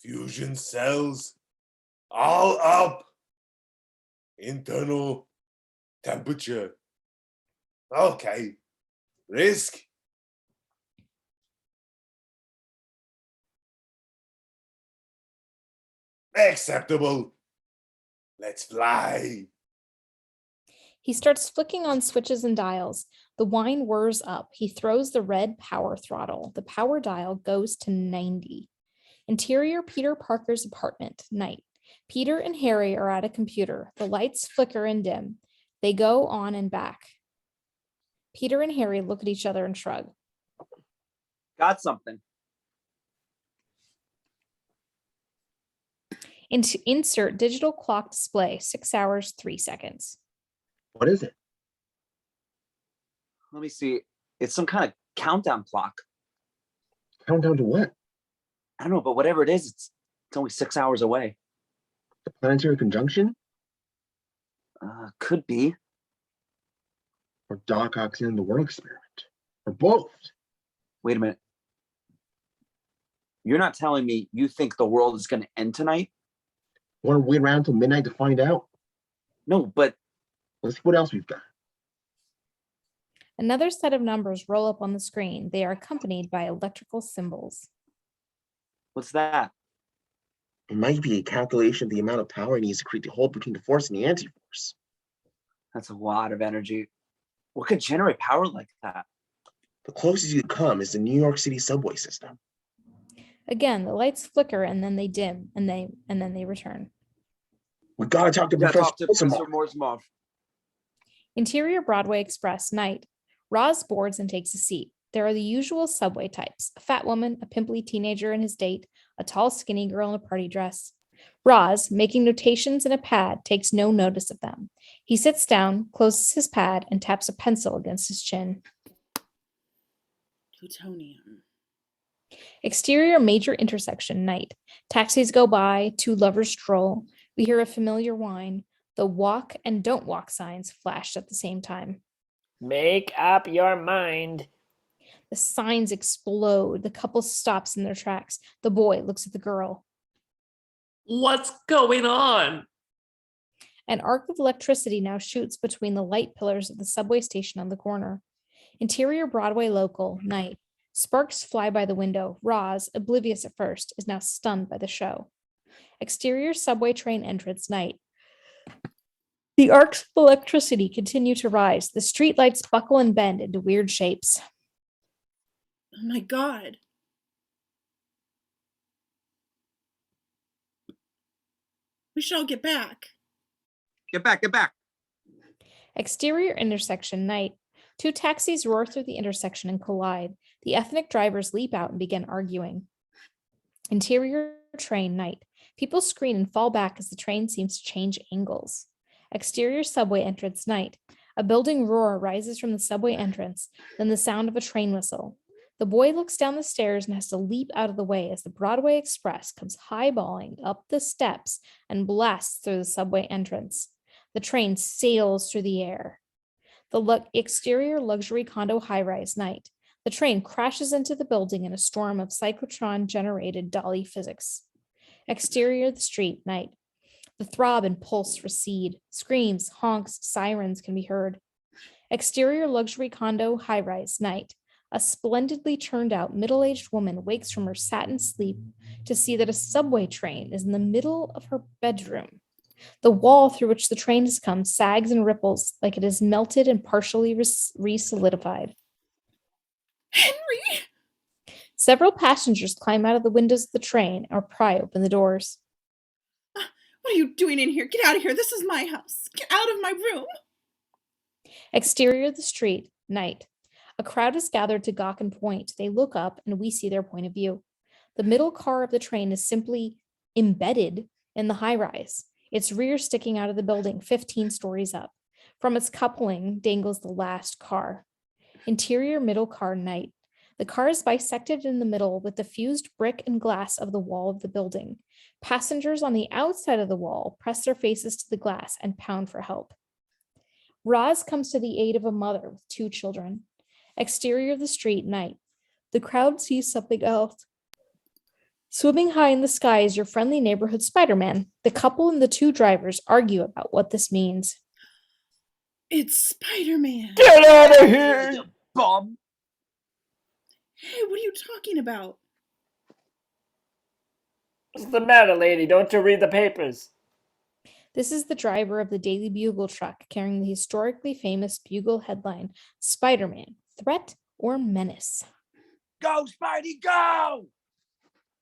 Fusion cells, all up. Internal temperature. Okay. Risk. Acceptable. Let's fly. He starts flicking on switches and dials. The whine whirs up. He throws the red power throttle. The power dial goes to 90. Interior Peter Parker's apartment, night. Peter and Harry are at a computer. The lights flicker and dim. They go on and back. Peter and Harry look at each other and shrug. Got something. Insert digital clock display, 6 hours, 3 seconds. What is it? Let me see. It's some kind of countdown clock. Countdown to what? I don't know, but whatever it is, it's only 6 hours away. The planetary conjunction? Could be. Or Doc Ock's in the world experiment. Or both. Wait a minute. You're not telling me you think the world is going to end tonight? Want to wait around until midnight to find out? No, but let's see what else we've got. Another set of numbers roll up on the screen. They are accompanied by electrical symbols. What's that? It might be a calculation of the amount of power it needs to create the hole between the force and the anti-force. That's a lot of energy. What could generate power like that? The closest you come is the New York City subway system. Again, the lights flicker and then they dim and then they return. We gotta talk to Professor Morsmov. Interior Broadway Express, night. Roz boards and takes a seat. There are the usual subway types: a fat woman, a pimply teenager and his date, a tall, skinny girl in a party dress. Roz, making notations in a pad, takes no notice of them. He sits down, closes his pad, and taps a pencil against his chin. Plutonium. Exterior major intersection, night. Taxis go by, two lovers stroll. We hear a familiar whine. The walk and don't walk signs flashed at the same time. Make up your mind. The signs explode. The couple stops in their tracks. The boy looks at the girl. What's going on? An arc of electricity now shoots between the light pillars of the subway station on the corner. Interior Broadway local, night. Sparks fly by the window. Roz, oblivious at first, is now stunned by the show. Exterior subway train entrance, night. The arcs of electricity continue to rise. The streetlights buckle and bend into weird shapes. Oh my God. We should all get back. Get back, get back. Exterior intersection, night. Two taxis roar through the intersection and collide. The ethnic drivers leap out and begin arguing. Interior train, night. People scream and fall back as the train seems to change angles. Exterior subway entrance, night. A building roar rises from the subway entrance, then the sound of a train whistle. The boy looks down the stairs and has to leap out of the way as the Broadway Express comes highballing up the steps and blasts through the subway entrance. The train sails through the air. The exterior luxury condo high-rise, night. The train crashes into the building in a storm of cyclotron-generated dolly physics. Exterior the street, night. The throb and pulse recede. Screams, honks, sirens can be heard. Exterior luxury condo high-rise, night. A splendidly turned-out middle-aged woman wakes from her satin sleep to see that a subway train is in the middle of her bedroom. The wall through which the train has come sags and ripples like it is melted and partially re-solidified. Henry! Several passengers climb out of the windows of the train or pry open the doors. What are you doing in here? Get out of here. This is my house. Get out of my room. Exterior of the street, night. A crowd is gathered to gawk and point. They look up and we see their point of view. The middle car of the train is simply embedded in the high-rise. Its rear sticking out of the building 15 stories up. From its coupling dangles the last car. Interior middle car, night. The car is bisected in the middle with the fused brick and glass of the wall of the building. Passengers on the outside of the wall press their faces to the glass and pound for help. Roz comes to the aid of a mother with two children. Exterior of the street, night. The crowd sees something else. Swimming high in the sky is your friendly neighborhood Spider-Man. The couple and the two drivers argue about what this means. It's Spider-Man. Get out of here, you bum. Hey, what are you talking about? What's the matter, lady? Don't you read the papers? This is the driver of the Daily Bugle truck carrying the historically famous Bugle headline, Spider-Man, Threat or Menace? Go, Spidey, go!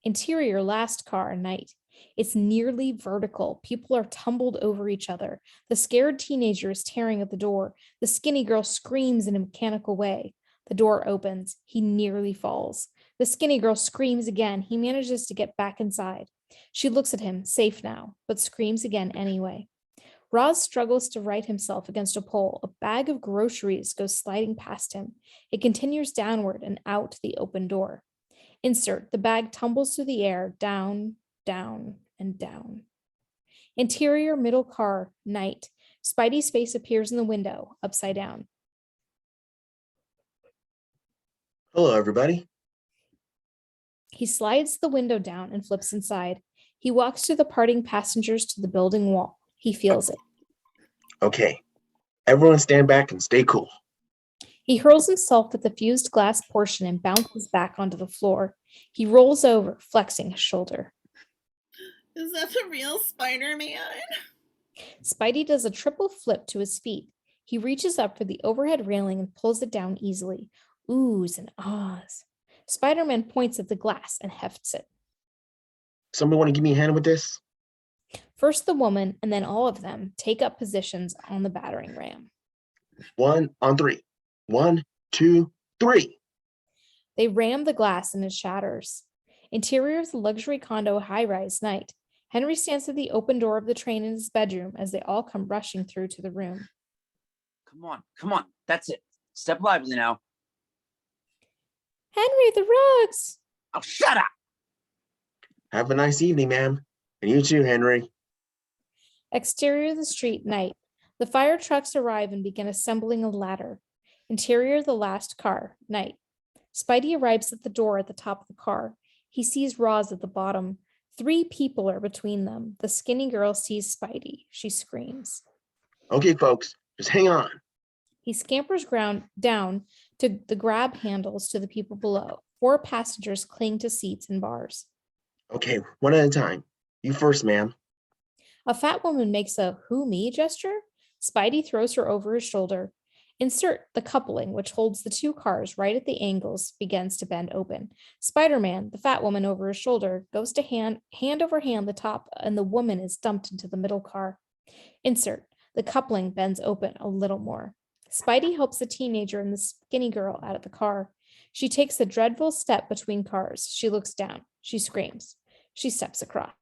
Interior last car, night. It's nearly vertical. People are tumbled over each other. The scared teenager is tearing at the door. The skinny girl screams in a mechanical way. The door opens. He nearly falls. The skinny girl screams again. He manages to get back inside. She looks at him, safe now, but screams again anyway. Roz struggles to right himself against a pole. A bag of groceries goes sliding past him. It continues downward and out the open door. Insert, the bag tumbles through the air, down, down, and down. Interior middle car, night. Spidey's face appears in the window, upside down. Hello, everybody. He slides the window down and flips inside. He walks to the parting passengers to the building wall. He feels it. Okay, everyone stand back and stay cool. He hurls himself at the fused glass portion and bounces back onto the floor. He rolls over, flexing his shoulder. Is that the real Spider-Man? Spidey does a triple flip to his feet. He reaches up for the overhead railing and pulls it down easily. Oohs and ahs. Spider-Man points at the glass and hefts it. Somebody want to give me a hand with this? First the woman, and then all of them, take up positions on the battering ram. 1 on 3. 1, 2, 3. They ram the glass and it shatters. Interior of the luxury condo high-rise night. Henry stands at the open door of the train in his bedroom as they all come rushing through to the room. Come on. That's it. Step lively now. Henry, the rugs! Oh, shut up! Have a nice evening, ma'am. And you too, Henry. Exterior of the street, night. The fire trucks arrive and begin assembling a ladder. Interior of the last car, night. Spidey arrives at the door at the top of the car. He sees Roz at the bottom. 3 people are between them. The skinny girl sees Spidey. She screams. Okay, folks, just hang on. He scampers down to the grab handles to the people below. 4 passengers cling to seats and bars. Okay, one at a time. You first, ma'am. A fat woman makes a "who me" gesture. Spidey throws her over his shoulder. Insert the coupling, which holds the 2 cars right at the angles, begins to bend open. Spider-Man, the fat woman over his shoulder, goes to hand over hand the top, and the woman is dumped into the middle car. Insert the coupling bends open a little more. Spidey helps the teenager and the skinny girl out of the car. She takes a dreadful step between cars. She looks down. She screams. She steps across.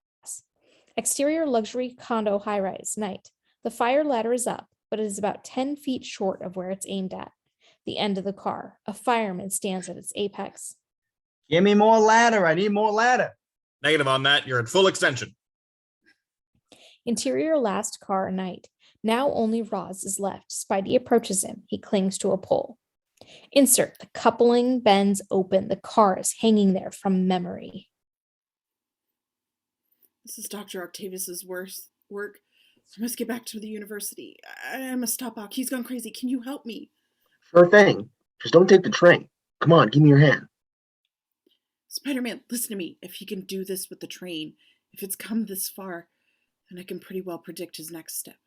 Exterior luxury condo high-rise, night. The fire ladder is up, but it is about 10 feet short of where it's aimed at. The end of the car. A fireman stands at its apex. Give me more ladder. I need more ladder. Negative on that. You're at full extension. Interior last car, night. Now only Roz is left. Spidey approaches him. He clings to a pole. Insert the coupling bends open. The car is hanging there from memory. This is Dr. Octavius's worst work. I must get back to the university. I must stop Ock. He's gone crazy. Can you help me? Sure thing. Just don't take the train. Come on, give me your hand. Spider-Man, listen to me. If he can do this with the train, if it's come this far, then I can pretty well predict his next step.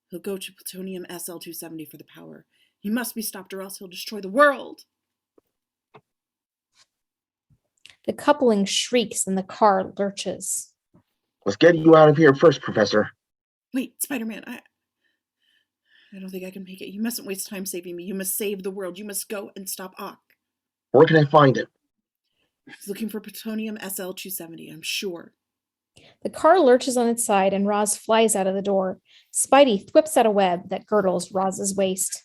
He'll go to plutonium SL-270 for the power. He must be stopped or else he'll destroy the world. The coupling shrieks and the car lurches. Let's get you out of here first, Professor. Wait, Spider-Man, I don't think I can make it. You mustn't waste time saving me. You must save the world. You must go and stop Ock. Where can I find him? He's looking for plutonium SL-270, I'm sure. The car lurches on its side and Roz flies out of the door. Spidey whips out a web that girdles Roz's waist.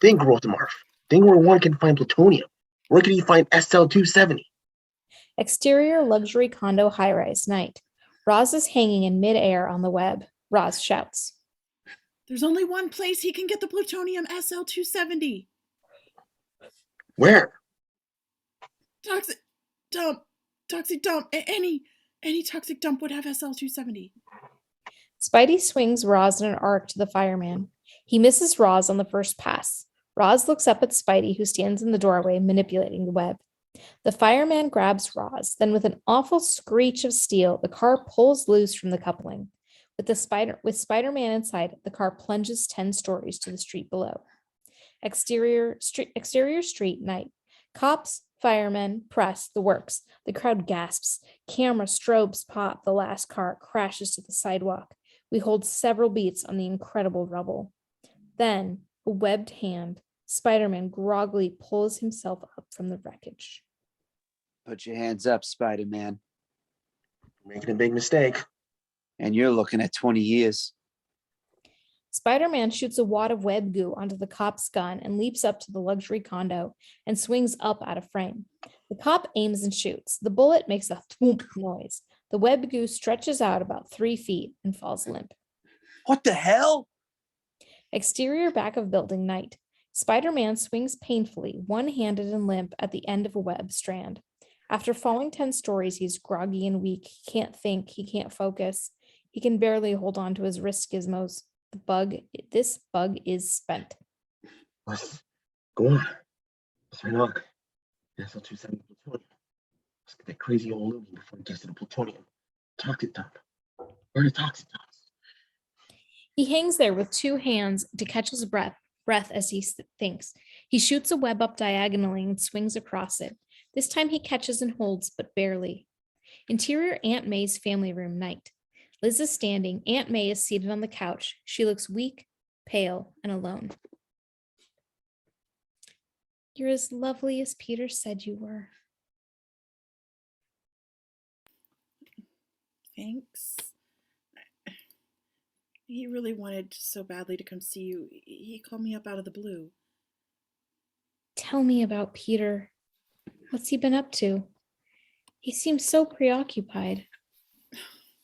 Think, Rothamorph. Think where one can find plutonium. Where can he find SL-270? Exterior luxury condo high-rise, night. Roz is hanging in mid-air on the web. Roz shouts. There's only one place he can get the plutonium SL-270. Where? Toxic dump. Any toxic dump would have SL-270. Spidey swings Roz in an arc to the fireman. He misses Roz on the first pass. Roz looks up at Spidey, who stands in the doorway manipulating the web. The fireman grabs Roz. Then with an awful screech of steel, the car pulls loose from the coupling. With Spider-Man inside, the car plunges 10 stories to the street below. Exterior street, night. Cops, firemen, press, the works. The crowd gasps. Camera strobes pop. The last car crashes to the sidewalk. We hold several beats on the incredible rubble. Then, a webbed hand, Spider-Man groggily pulls himself up from the wreckage. Put your hands up, Spider-Man. You're making a big mistake. And you're looking at 20 years. Spider-Man shoots a wad of web goo onto the cop's gun and leaps up to the luxury condo and swings up out of frame. The cop aims and shoots. The bullet makes a thwomp noise. The web goo stretches out about 3 feet and falls limp. What the hell? Exterior back of building night. Spider-Man swings painfully, one-handed and limp at the end of a web strand. After falling 10 stories, he's groggy and weak. He can't think. He can't focus. He can barely hold on to his wrist gizmos. This bug is spent. Go on. Let's knock. SL-270 plutonium. Let's get that crazy old Logan before he gets to the plutonium. Toxic dump. Where are the toxic dumps? He hangs there with two hands to catch his breath as he thinks. He shoots a web up diagonally and swings across it. This time he catches and holds, but barely. Interior Aunt May's family room night. Liz is standing. Aunt May is seated on the couch. She looks weak, pale, and alone. You're as lovely as Peter said you were. Thanks. He really wanted so badly to come see you. He called me up out of the blue. Tell me about Peter. What's he been up to? He seems so preoccupied.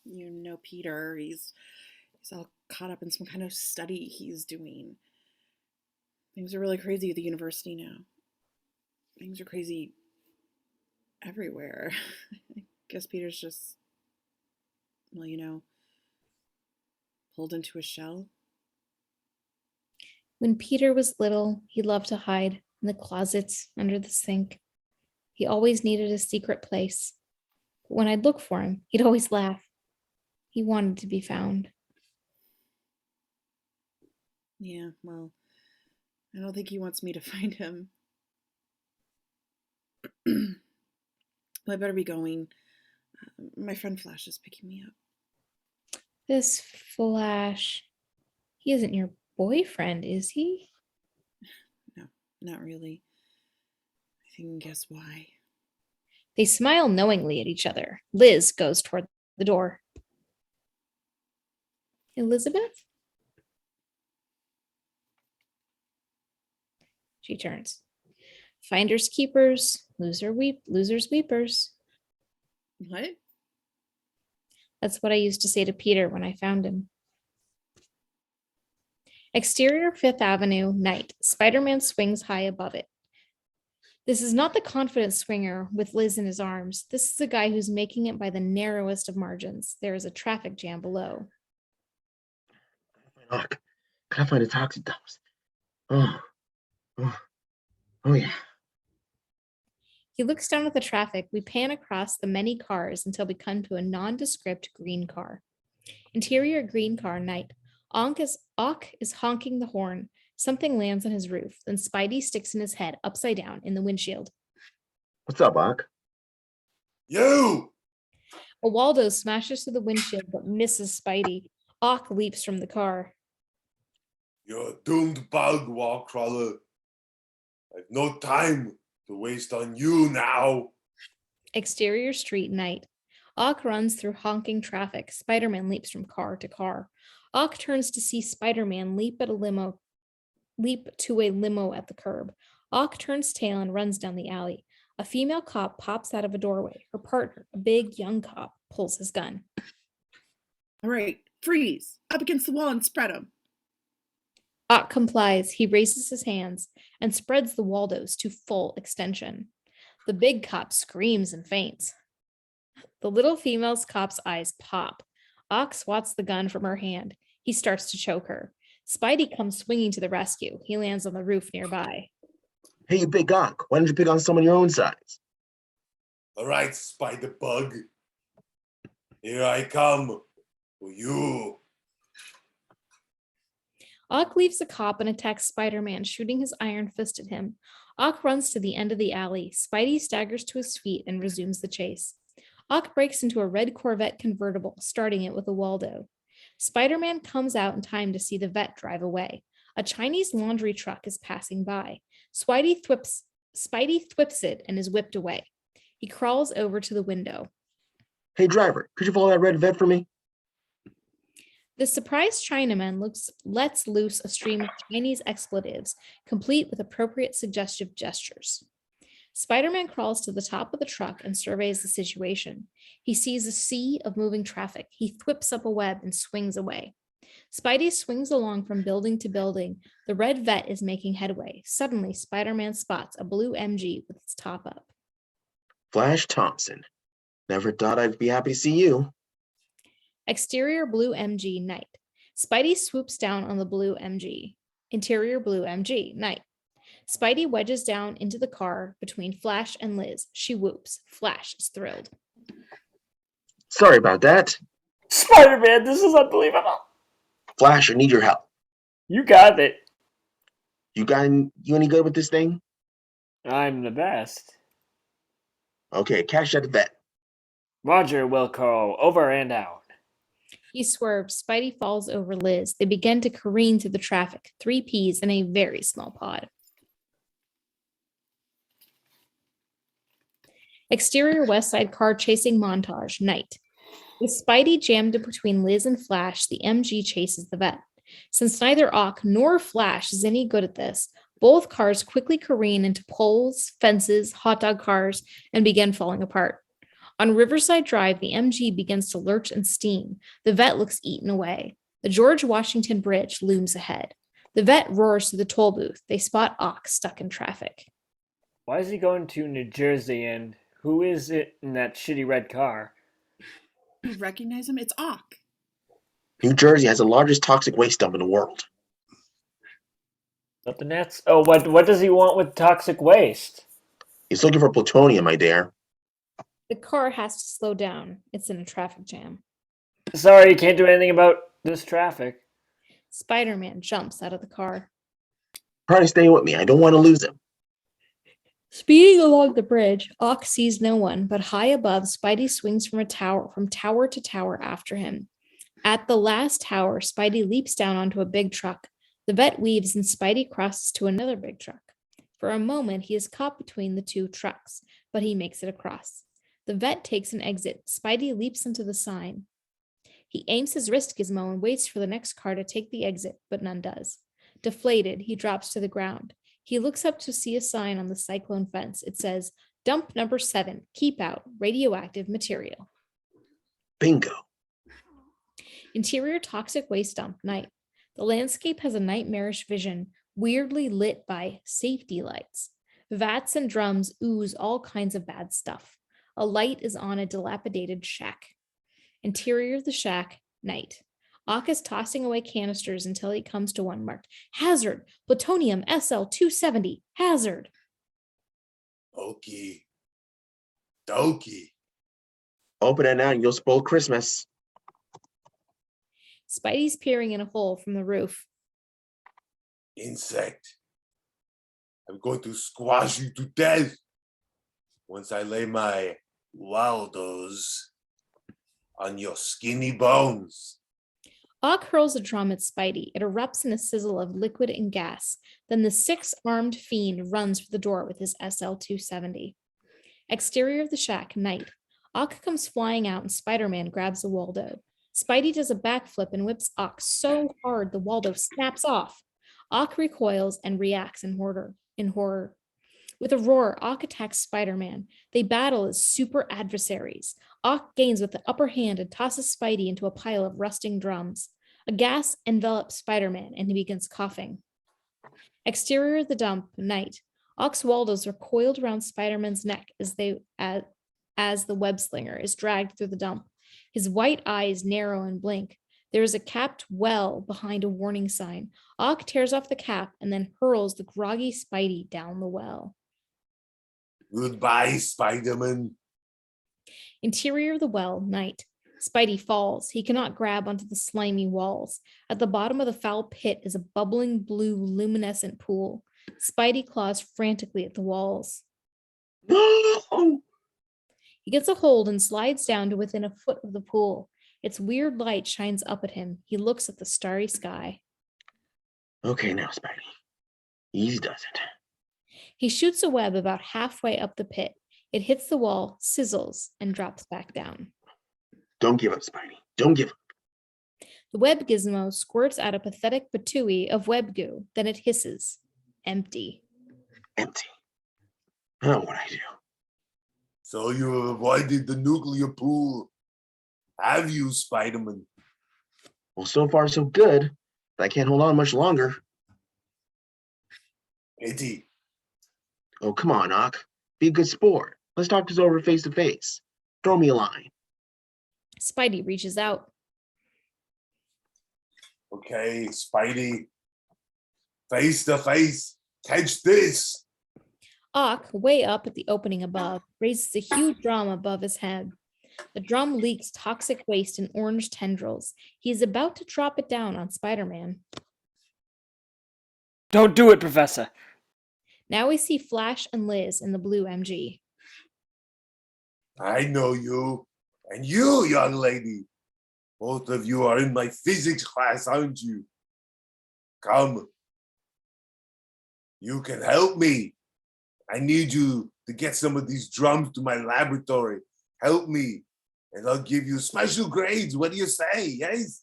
You know Peter. He's all caught up in some kind of study he's doing. Things are really crazy at the university now. Things are crazy everywhere. I guess Peter's just, well, pulled into a shell. When Peter was little, he loved to hide in the closets under the sink. He always needed a secret place. But when I'd look for him, he'd always laugh. He wanted to be found. Yeah, well, I don't think he wants me to find him. Well, I better be going. My friend Flash is picking me up. This Flash, he isn't your boyfriend, is he? No, not really. I can guess why. They smile knowingly at each other. Liz goes toward the door. Elizabeth? She turns. Finders keepers, losers weepers. What? That's what I used to say to Peter when I found him. Exterior 5th Avenue, night. Spider-Man swings high above it. This is not the confident swinger with Liz in his arms. This is a guy who's making it by the narrowest of margins. There is a traffic jam below. Look, gotta find the toxic dumps. Oh yeah. He looks down at the traffic. We pan across the many cars until we come to a nondescript green car. Interior green car, night. Ock is honking the horn. Something lands on his roof. Then Spidey sticks in his head upside down in the windshield. What's up, Ock? You! A Waldo smashes through the windshield but misses Spidey. Ock leaps from the car. You're a doomed bug, wall crawler. I've no time to waste on you now. Exterior street, night. Ock runs through honking traffic. Spider-Man leaps from car to car. Ock turns to see Spider-Man leap to a limo at the curb. Ock turns tail and runs down the alley. A female cop pops out of a doorway. Her partner, a big young cop, pulls his gun. All right, freeze. Up against the wall and spread them. Ock complies. He raises his hands and spreads the Waldos to full extension. The big cop screams and faints. The little female cop's eyes pop. Ock swats the gun from her hand. He starts to choke her. Spidey comes swinging to the rescue. He lands on the roof nearby. Hey, you big Ock, why don't you pick on someone your own size? All right, Spider Bug. Here I come for you. Ock leaves the cop and attacks Spider-Man, shooting his iron fist at him. Ock runs to the end of the alley. Spidey staggers to his feet and resumes the chase. Ock breaks into a red Corvette convertible, starting it with a Waldo. Spider-Man comes out in time to see the vet drive away. A Chinese laundry truck is passing by. Spidey thwips it and is whipped away. He crawls over to the window. Hey, driver, could you follow that red vet for me? The surprised Chinaman lets loose a stream of Chinese expletives, complete with appropriate suggestive gestures. Spider-Man crawls to the top of the truck and surveys the situation. He sees a sea of moving traffic. He thwips up a web and swings away. Spidey swings along from building to building. The red vet is making headway. Suddenly, Spider-Man spots a blue MG with its top up. Flash Thompson. Never thought I'd be happy to see you. Exterior blue MG, night. Spidey swoops down on the blue MG. Interior blue MG, night. Spidey wedges down into the car between Flash and Liz. She whoops. Flash is thrilled. Sorry about that. Spider-Man, this is unbelievable. Flash, I need your help. You got it. You any good with this thing? I'm the best. Okay, catch that vet. Roger, Wilco. Over and out. He swerves. Spidey falls over Liz. They begin to careen through the traffic. 3 peas in a very small pod. Exterior West Side car chasing montage, night. With Spidey jammed in between Liz and Flash, the MG chases the vet. Since neither Ock nor Flash is any good at this, both cars quickly careen into poles, fences, hot dog cars, and begin falling apart. On Riverside Drive, the MG begins to lurch and steam. The vet looks eaten away. The George Washington Bridge looms ahead. The vet roars to the toll booth. They spot Ock stuck in traffic. Why is he going to New Jersey, and who is it in that shitty red car? You recognize him? It's Ock. New Jersey has the largest toxic waste dump in the world. But the Nets. Oh, what does he want with toxic waste? He's looking for plutonium, my dear. The car has to slow down. It's in a traffic jam. Sorry, you can't do anything about this traffic. Spider-Man jumps out of the car. Try to stay with me. I don't want to lose him. Speeding along the bridge, Ock sees no one, but high above, Spidey swings from tower to tower after him. At the last tower, Spidey leaps down onto a big truck. The vet weaves and Spidey crosses to another big truck. For a moment, he is caught between the 2 trucks, but he makes it across. The vet takes an exit. Spidey leaps into the sign. He aims his wrist gizmo and waits for the next car to take the exit, but none does. Deflated, he drops to the ground. He looks up to see a sign on the cyclone fence. It says, "Dump number 7, keep out, radioactive material." Bingo. Interior toxic waste dump, night. The landscape has a nightmarish vision, weirdly lit by safety lights. Vats and drums ooze all kinds of bad stuff. A light is on a dilapidated shack. Interior of the shack, night. Ock is tossing away canisters until he comes to one marked hazard, plutonium SL-270, hazard. Okey Dokey. Open it now and you'll spoil Christmas. Spidey's peering in a hole from the roof. Insect. I'm going to squash you to death once I lay my Waldos on your skinny bones. Ock hurls a drum at Spidey. It erupts in a sizzle of liquid and gas. Then the 6-armed fiend runs for the door with his SL-270. Exterior of the shack, night. Ock comes flying out and Spider-Man grabs the Waldo. Spidey does a backflip and whips Ock so hard the Waldo snaps off. Ock recoils and reacts in horror. With a roar, Ock attacks Spider-Man. They battle as super adversaries. Ock gains with the upper hand and tosses Spidey into a pile of rusting drums. A gas envelops Spider-Man and he begins coughing. Exterior of the dump, night. Ock's Waldos are coiled around Spider-Man's neck as the web slinger is dragged through the dump. His white eyes narrow and blink. There is a capped well behind a warning sign. Ock tears off the cap and then hurls the groggy Spidey down the well. Goodbye, Spider-Man. Interior of the well, night. Spidey falls. He cannot grab onto the slimy walls. At the bottom of the foul pit is a bubbling blue luminescent pool. Spidey claws frantically at the walls. No! He gets a hold and slides down to within a foot of the pool. Its weird light shines up at him. He looks at the starry sky. Okay, now, Spidey. Easy does it. He shoots a web about halfway up the pit. It hits the wall, sizzles, and drops back down. Don't give up, Spidey. Don't give up. The web gizmo squirts out a pathetic patooey of web goo. Then it hisses. Empty. Empty. Now what I do? So you have avoided the nuclear pool, have you, Spider-Man? Well, so far so good, but I can't hold on much longer. Eddie, Oh, come on, Ock. Be a good sport. Let's talk this over face to face. Throw me a line. Spidey reaches out. okay, Spidey, face to face, catch this. Ock, way up at the opening above, raises a huge drum above his head. The drum leaks toxic waste and orange tendrils. He is about to drop it down on Spider-Man. Don't do it, Professor. Now we see Flash and Liz in the blue MG. I know you, and you, young lady. Both of you are in my physics class, aren't you? Come. You can help me. I need you to get some of these drums to my laboratory. Help me, and I'll give you special grades. What do you say, yes?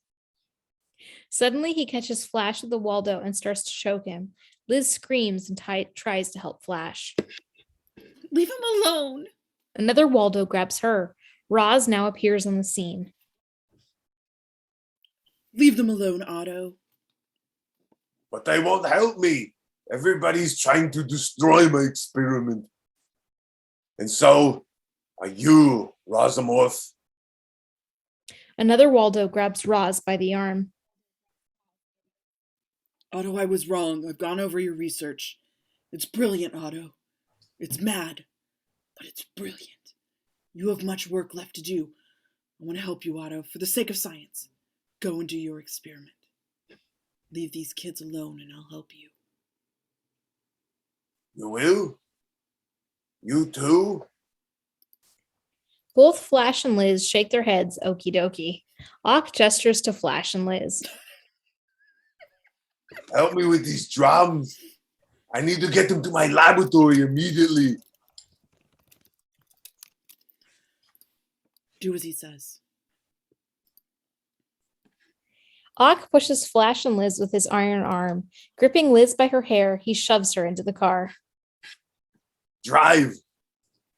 Suddenly, he catches Flash with the Waldo and starts to choke him. Liz screams and tries to help Flash. Leave him alone. Another Waldo grabs her. Roz now appears on the scene. Leave them alone, Otto. But they won't help me. Everybody's trying to destroy my experiment. And so are you, Rosamorph. Another Waldo grabs Roz by the arm. Otto, I was wrong. I've gone over your research. It's brilliant, Otto. It's mad, but it's brilliant. You have much work left to do. I want to help you, Otto, for the sake of science. Go and do your experiment. Leave these kids alone and I'll help you. You will? You too? Both Flash and Liz shake their heads, Okey Dokey. Ock gestures to Flash and Liz. Help me with these drums. I need to get them to my laboratory immediately. Do as he says. Ock pushes Flash and Liz with his iron arm. Gripping Liz by her hair, he shoves her into the car. Drive,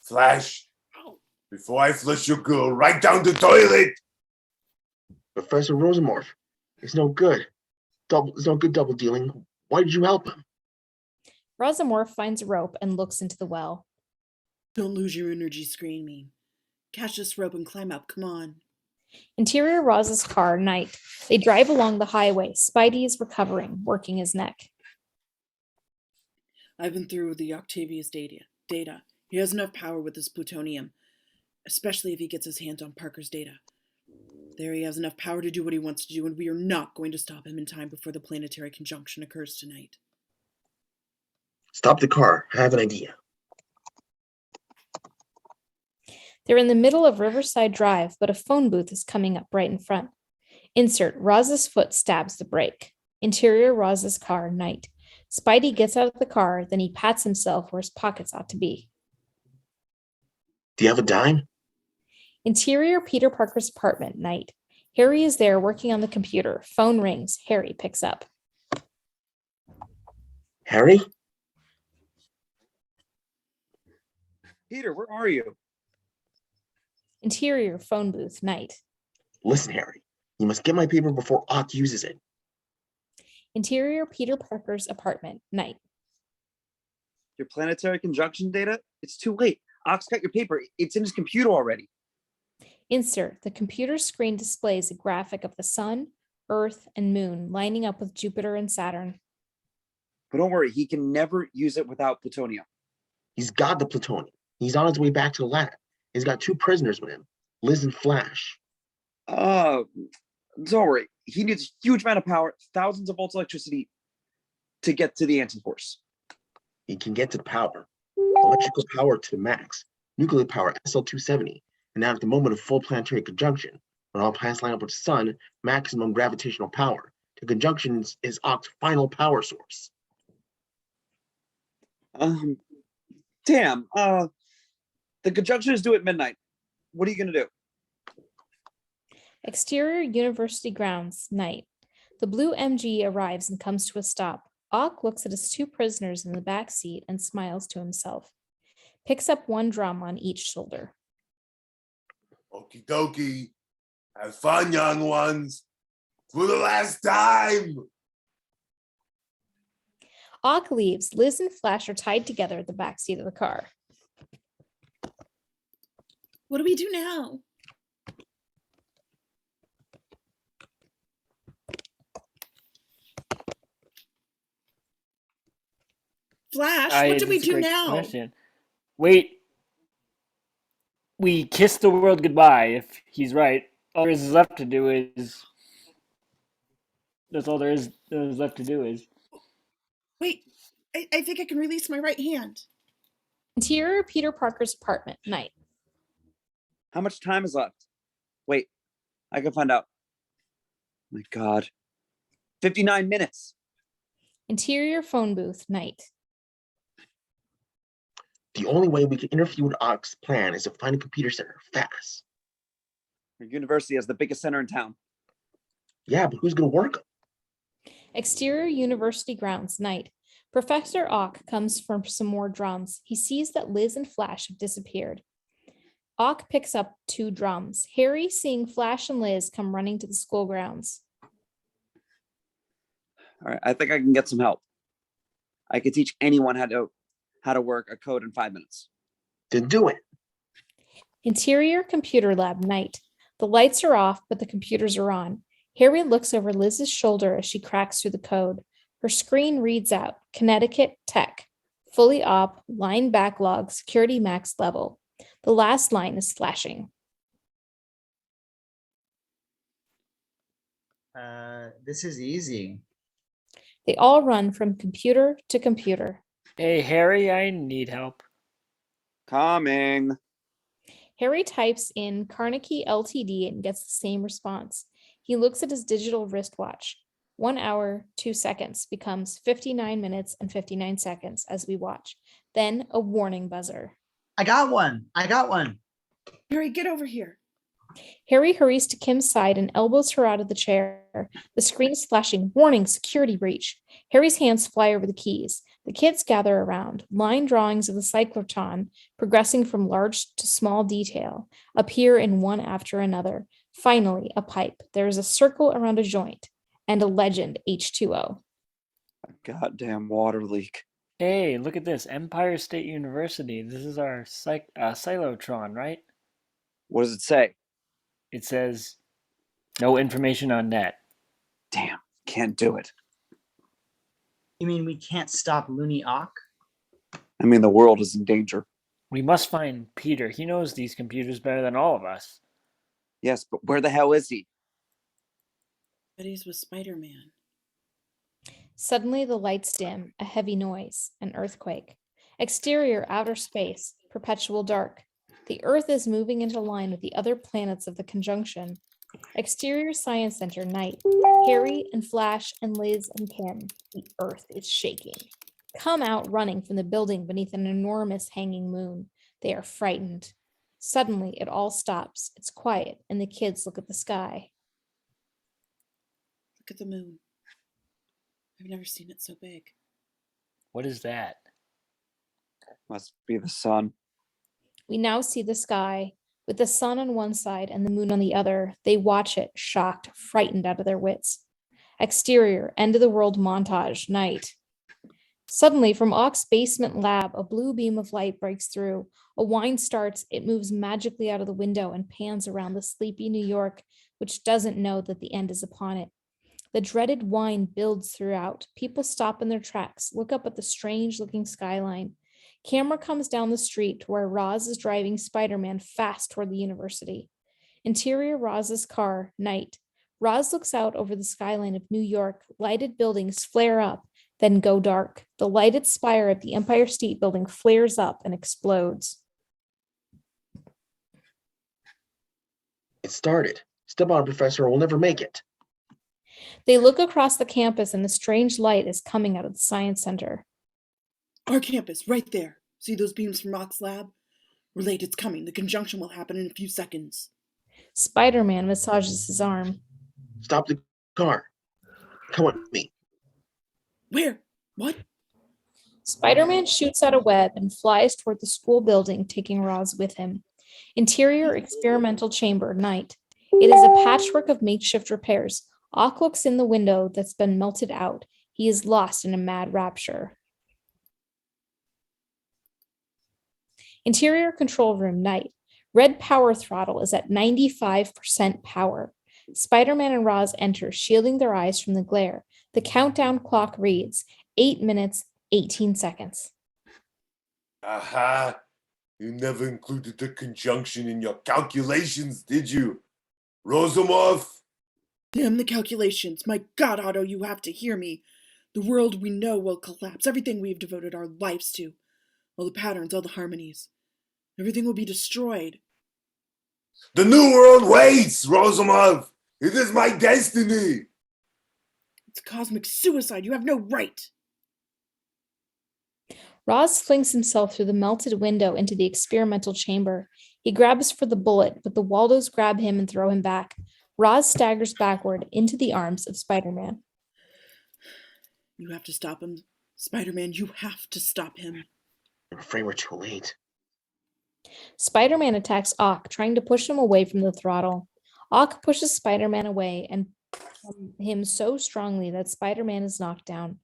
Flash, before I flush your girl right down the toilet. Professor Rosamorph, it's no good. It's no good double dealing. Why did you help him? Rosamorph finds a rope and looks into the well. Don't lose your energy screaming. Catch this rope and climb up. Come on. Interior Roz's car, night. They drive along the highway. Spidey is recovering, working his neck. I've been through the Octavius data. He has enough power with this plutonium, especially if he gets his hands on Parker's data. There he has enough power to do what he wants to do, and we are not going to stop him in time before the planetary conjunction occurs tonight. Stop the car. I have an idea. They're in the middle of Riverside Drive, but a phone booth is coming up right in front. Insert, Roz's foot stabs the brake. Interior Roz's car, night. Spidey gets out of the car, then he pats himself where his pockets ought to be. Do you have a dime? Interior Peter Parker's apartment, night. Harry is there working on the computer. Phone rings. Harry picks up. Harry? Peter, where are you? Interior phone booth, night. Listen, Harry. You must get my paper before Ock uses it. Interior Peter Parker's apartment, night. Your planetary conjunction data? It's too late. Ock's got your paper. It's in his computer already. Insert, the computer screen displays a graphic of the sun, Earth, and Moon lining up with Jupiter and Saturn. But don't worry, he can never use it without plutonium. He's got the plutonium. He's on his way back to the lab. He's got 2 prisoners with him, Liz and Flash. Don't worry. He needs a huge amount of power, thousands of volts of electricity to get to the anti-force. He can get to the power. Electrical power to the max. Nuclear power SL-270. And now at the moment of full planetary conjunction, when all planets line up with the sun, maximum gravitational power. The conjunction is Ock's final power source. Damn. The conjunction is due at midnight. What are you going to do? Exterior University grounds, night. The blue MG arrives and comes to a stop. Ock looks at his 2 prisoners in the back seat and smiles to himself. Picks up 1 drum on each shoulder. Okey Dokey. Have fun, young ones. For the last time. Ock leaves. Liz and Flash are tied together at the back seat of the car. What do we do now? Flash, what do we that's a do great now? question. Wait. We kiss the world goodbye, if he's right. All there is left to do is... That's all there is left to do is... Wait, I think I can release my right hand. Interior Peter Parker's apartment, night. How much time is left? Wait, I can find out. My God. 59 minutes. Interior phone booth, night. The only way we can interfere with Ock's plan is to find a computer center fast. Your university has the biggest center in town. Yeah, but who's going to work? Exterior university grounds, night. Professor Ock comes from some more drums. He sees that Liz and Flash have disappeared. Ock picks up 2 drums. Harry, seeing Flash and Liz, come running to the school grounds. All right, I think I can get some help. I could teach anyone how to work a code in 5 minutes. Then do it. Interior computer lab, night. The lights are off, but the computers are on. Harry looks over Liz's shoulder as she cracks through the code. Her screen reads out, Connecticut Tech, fully op, line backlog, security max level. The last line is flashing. This is easy. They all run from computer to computer. Hey, Harry, I need help. Coming. Harry types in Carnegie Ltd. And gets the same response. He looks at his digital wristwatch. 1 hour, 2 seconds becomes 59 minutes and 59 seconds as we watch. Then a warning buzzer. I got one. Harry, get over here. Harry hurries to Kim's side and elbows her out of the chair. The screen is flashing, warning, security breach. Harry's hands fly over the keys. The kids gather around. Line drawings of the cyclotron, progressing from large to small detail, appear in one after another. Finally, a pipe. There is a circle around a joint and a legend, H2O. A goddamn water leak. Hey, look at this. Empire State University. This is our cyclotron, right? What does it say? It says, no information on net. Damn, can't do it. You mean we can't stop Looney Ock? I mean, the world is in danger. We must find Peter. He knows these computers better than all of us. Yes, but where the hell is he? But he's with Spider-Man. Suddenly the lights dim, a heavy noise, an earthquake. Exterior outer space, perpetual dark. The Earth is moving into line with the other planets of the conjunction. Exterior Science Center, night. Harry and Flash and Liz and Kim. The Earth is shaking. Come out running from the building beneath an enormous hanging moon. They are frightened. Suddenly it all stops. It's quiet, and the kids look at the sky. Look at the moon. I've never seen it so big. What is that? Must be the sun. We now see the sky, with the sun on one side and the moon on the other. They watch it, shocked, frightened out of their wits. Exterior, end of the world montage, night. Suddenly, from Ock's basement lab, a blue beam of light breaks through. A whine starts. It moves magically out of the window and pans around the sleepy New York, which doesn't know that the end is upon it. The dreaded whine builds throughout. People stop in their tracks, look up at the strange-looking skyline. Camera comes down the street to where Roz is driving Spider-Man fast toward the university. Interior Roz's car, night. Roz looks out over the skyline of New York. Lighted buildings flare up, then go dark. The lighted spire at the Empire State Building flares up and explodes. It started. Step on, Professor, or we'll never make it. They look across the campus and a strange light is coming out of the science center. Our campus, right there. See those beams from Ock's lab? We're late, it's coming. The conjunction will happen in a few seconds. Spider-Man massages his arm. Stop the car. Come with me. Where? What? Spider-Man shoots out a web and flies toward the school building, taking Roz with him. Interior experimental chamber, night. It is a patchwork of makeshift repairs. Ock looks in the window that's been melted out. He is lost in a mad rapture. Interior control room, night. Red power throttle is at 95% power. Spider-Man and Roz enter, shielding their eyes from the glare. The countdown clock reads 8 minutes, 18 seconds. Aha! You never included the conjunction in your calculations, did you? Rosamov? Damn the calculations. My God, Otto, you have to hear me. The world we know will collapse. Everything we've devoted our lives to. All the patterns, all the harmonies. Everything will be destroyed. The new world waits, Rosamov! It is my destiny! It's cosmic suicide. You have no right. Roz flings himself through the melted window into the experimental chamber. He grabs for the bullet, but the Waldos grab him and throw him back. Roz staggers backward into the arms of Spider-Man. You have to stop him. Spider-Man, you have to stop him. I'm afraid we're too late. Spider-Man attacks Ock, trying to push him away from the throttle. Ock pushes Spider-Man away and from him so strongly that Spider-Man is knocked down.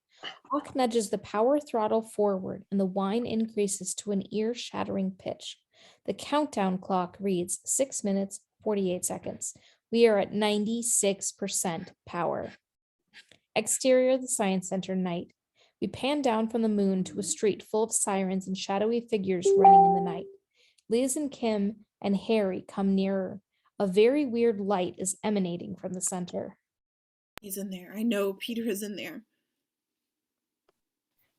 Ock nudges the power throttle forward, and the whine increases to an ear-shattering pitch. The countdown clock reads 6 minutes, 48 seconds. We are at 96% power. Exterior of the Science Center, night. We pan down from the moon to a street full of sirens and shadowy figures running in the night. Liz and Kim and Harry come nearer. A very weird light is emanating from the center. He's in there. I know Peter is in there.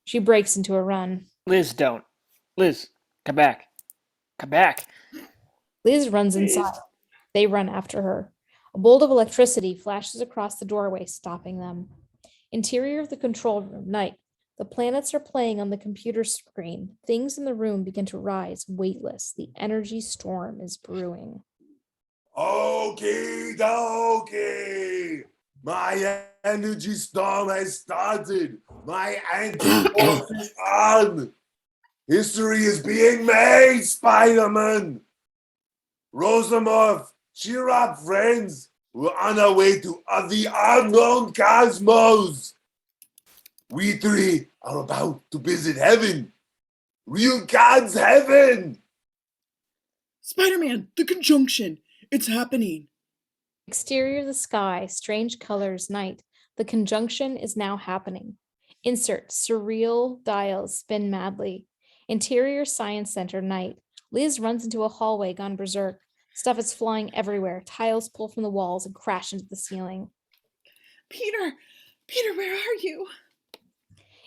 She breaks into a run. Liz, don't. Liz, come back. Come back. Liz runs inside. They run after her. A bolt of electricity flashes across the doorway, stopping them. Interior of the control room, night. The planets are playing on the computer screen. Things in the room begin to rise, weightless. The energy storm is brewing. Okey Dokey! My energy storm has started. My anti-force is on. History is being made, Spider-Man. Rosamov, cheer up, friends. We're on our way to the unknown cosmos. We three are about to visit heaven. Real God's heaven. Spider-Man, the conjunction. It's happening. Exterior of the sky, strange colors, night. The conjunction is now happening. Insert surreal dials spin madly. Interior Science Center, night. Liz runs into a hallway gone berserk. Stuff is flying everywhere. Tiles pull from the walls and crash into the ceiling. Peter, where are you?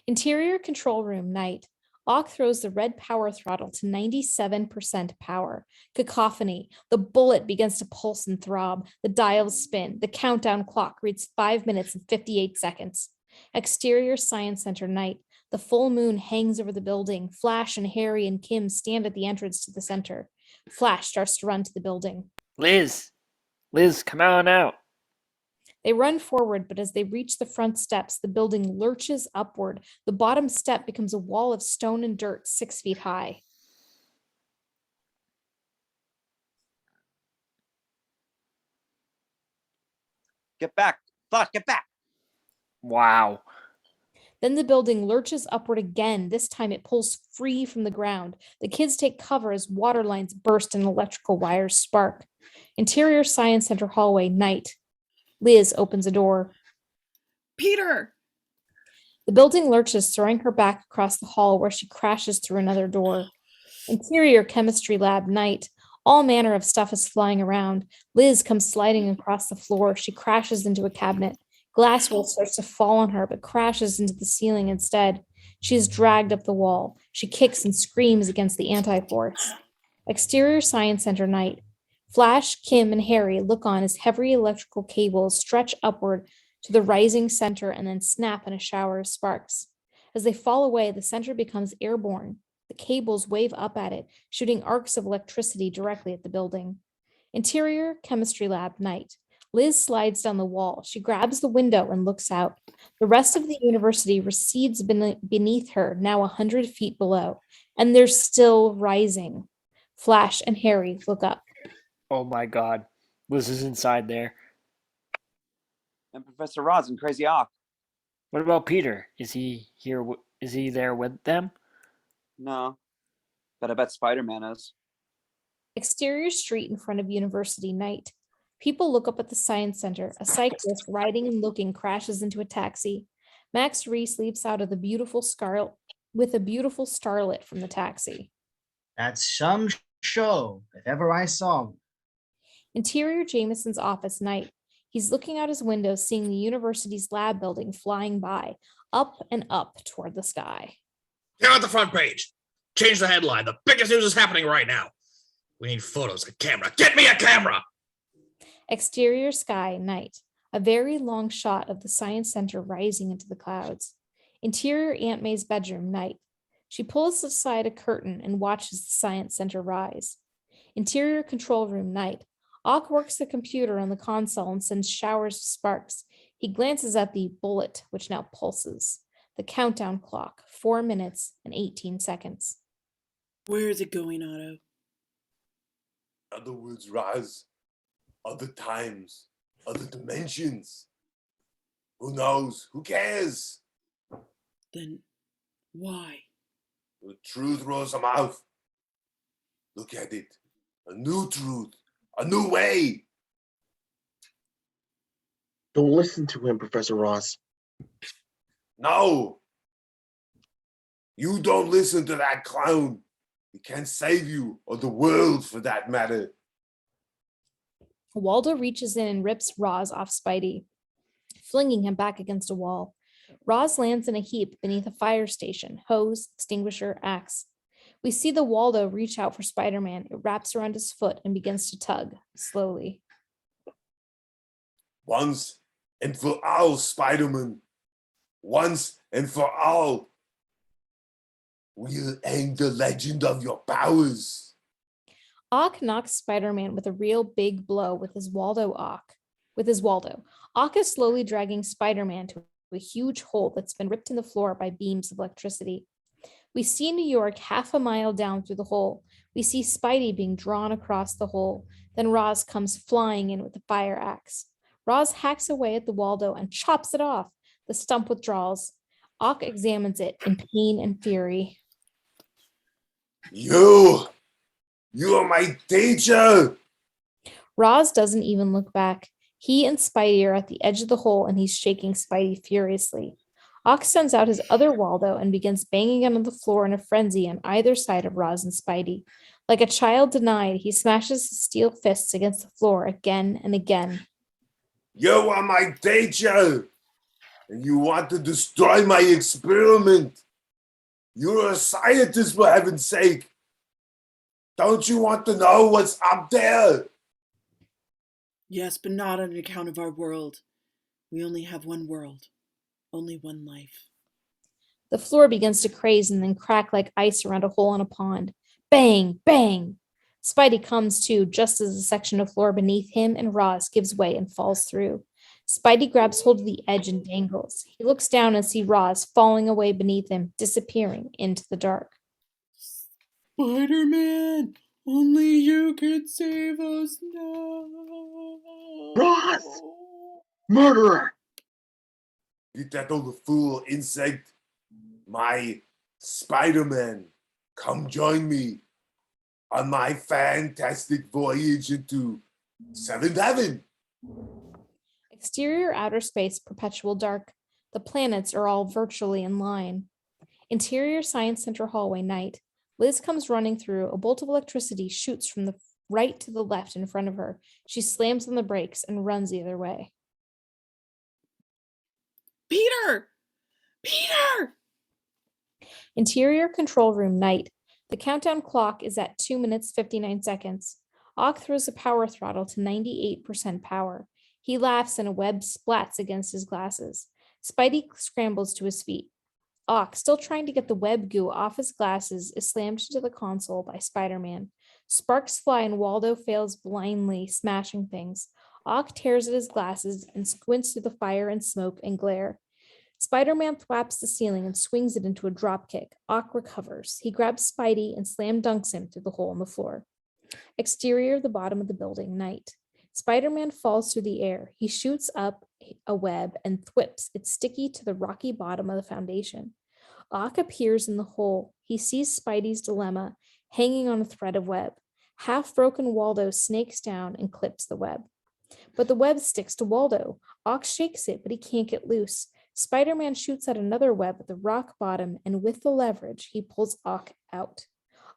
Interior control room, night. Ock throws the red power throttle to 97% power. Cacophony. The bullet begins to pulse and throb. The dials spin. The countdown clock reads 5 minutes and 58 seconds. Exterior Science Center, night. The full moon hangs over the building. Flash and Harry and Kim stand at the entrance to the center. Flash starts to run to the building. Liz, come on out. They run forward, but as they reach the front steps, the building lurches upward. The bottom step becomes a wall of stone and dirt 6 feet high. Get back. Flash, get back. Wow. Then the building lurches upward again. This time it pulls free from the ground. The kids take cover as water lines burst and electrical wires spark. Interior Science Center hallway, night. Liz opens a door. Peter! The building lurches, throwing her back across the hall where she crashes through another door. Interior chemistry lab, night. All manner of stuff is flying around. Liz comes sliding across the floor. She crashes into a cabinet. Glasswell starts to fall on her, but crashes into the ceiling instead. She is dragged up the wall. She kicks and screams against the anti-force. Exterior Science Center, night. Flash, Kim, and Harry look on as heavy electrical cables stretch upward to the rising center and then snap in a shower of sparks. As they fall away, the center becomes airborne. The cables wave up at it, shooting arcs of electricity directly at the building. Interior chemistry lab, night. Liz slides down the wall. She grabs the window and looks out. The rest of the university recedes beneath her, now 100 feet below, and they're still rising. Flash and Harry look up. Oh my God. Liz is inside there. and Professor Roz and Crazy Ock. What about Peter? Is he here? Is he there with them? No, but I bet Spider-Man is. Exterior street in front of University night. People look up at the Science Center. A cyclist riding and looking crashes into a taxi. Max Reiss leaps out of the beautiful scarlet with a beautiful starlet from the taxi. That's some show, if ever I saw one. Interior Jameson's office night. He's looking out his window, seeing the university's lab building flying by, up and up toward the sky. Here on the front page. Change the headline. The biggest news is happening right now. We need photos, a camera. Get me a camera! Exterior sky night. A very long shot of the Science Center rising into the clouds. Interior Aunt May's bedroom night. She pulls aside a curtain and watches the Science Center rise. Interior control room night. Ock works the computer on the console and sends showers of sparks. He glances at the bullet, which now pulses. The countdown clock, 4 minutes and 18 seconds. Where is it going, Otto? Other words, Raz. Other times. Other dimensions. Who knows? Who cares? Then why? The truth rolls them out. Look at it. A new truth. A new way. Don't listen to him, Professor Ross. No. You don't listen to that clown. He can't save you or the world for that matter. Waldo reaches in and rips Roz off Spidey, flinging him back against a wall. Roz lands in a heap beneath a fire station, hose, extinguisher, axe. We see the Waldo reach out for Spider-Man. It wraps around his foot and begins to tug, slowly. Once and for all, Spider-Man. Once and for all. We'll end the legend of your powers. Ock knocks Spider-Man with a real big blow with his Waldo. Ock is slowly dragging Spider-Man to a huge hole that's been ripped in the floor by beams of electricity. We see New York half a mile down through the hole. We see Spidey being drawn across the hole. Then Roz comes flying in with the fire axe. Roz hacks away at the Waldo and chops it off. The stump withdraws. Ock examines it in pain and fury. You are my teacher. Roz doesn't even look back. He and Spidey are at the edge of the hole and he's shaking Spidey furiously. Ock sends out his other Waldo and begins banging on the floor in a frenzy on either side of Roz and Spidey. Like a child denied, he smashes his steel fists against the floor again and again. You are my teacher. And you want to destroy my experiment. You're a scientist, for heaven's sake. Don't you want to know what's up there? Yes, but not on account of our world. We only have one world. Only one life. The floor begins to craze and then crack like ice around a hole in a pond. Bang, bang. Spidey comes to just as a section of floor beneath him and Roz gives way and falls through. Spidey grabs hold of the edge and dangles. He looks down and sees Roz falling away beneath him, disappearing into the dark. Spider-Man, only you can save us now. Roz! Murderer! Beat that old fool insect. My Spider-Man, come join me on my fantastic voyage into Seventh Heaven. Exterior outer space, perpetual dark. The planets are all virtually in line. Interior Science Center hallway night. Liz comes running through. A bolt of electricity shoots from the right to the left in front of her. She slams on the brakes and runs the other way. Peter! Peter! Interior control room night. The countdown clock is at 2 minutes 59 seconds. Ock throws the power throttle to 98% power. He laughs and a web splats against his glasses. Spidey scrambles to his feet. Ock, still trying to get the web goo off his glasses, is slammed into the console by Spider-Man. Sparks fly and Waldo fails blindly, smashing things. Ock tears at his glasses and squints through the fire and smoke and glare. Spider-Man thwaps the ceiling and swings it into a dropkick. Ock recovers. He grabs Spidey and slam dunks him through the hole in the floor. Exterior, the bottom of the building, night. Spider-Man falls through the air. He shoots up a web and thwips. It's sticky to the rocky bottom of the foundation. Ock appears in the hole. He sees Spidey's dilemma hanging on a thread of web. Half-broken Waldo snakes down and clips the web. But the web sticks to Waldo. Ock shakes it, but he can't get loose. Spider-Man shoots at another web at the rock bottom, and with the leverage, he pulls Ock out.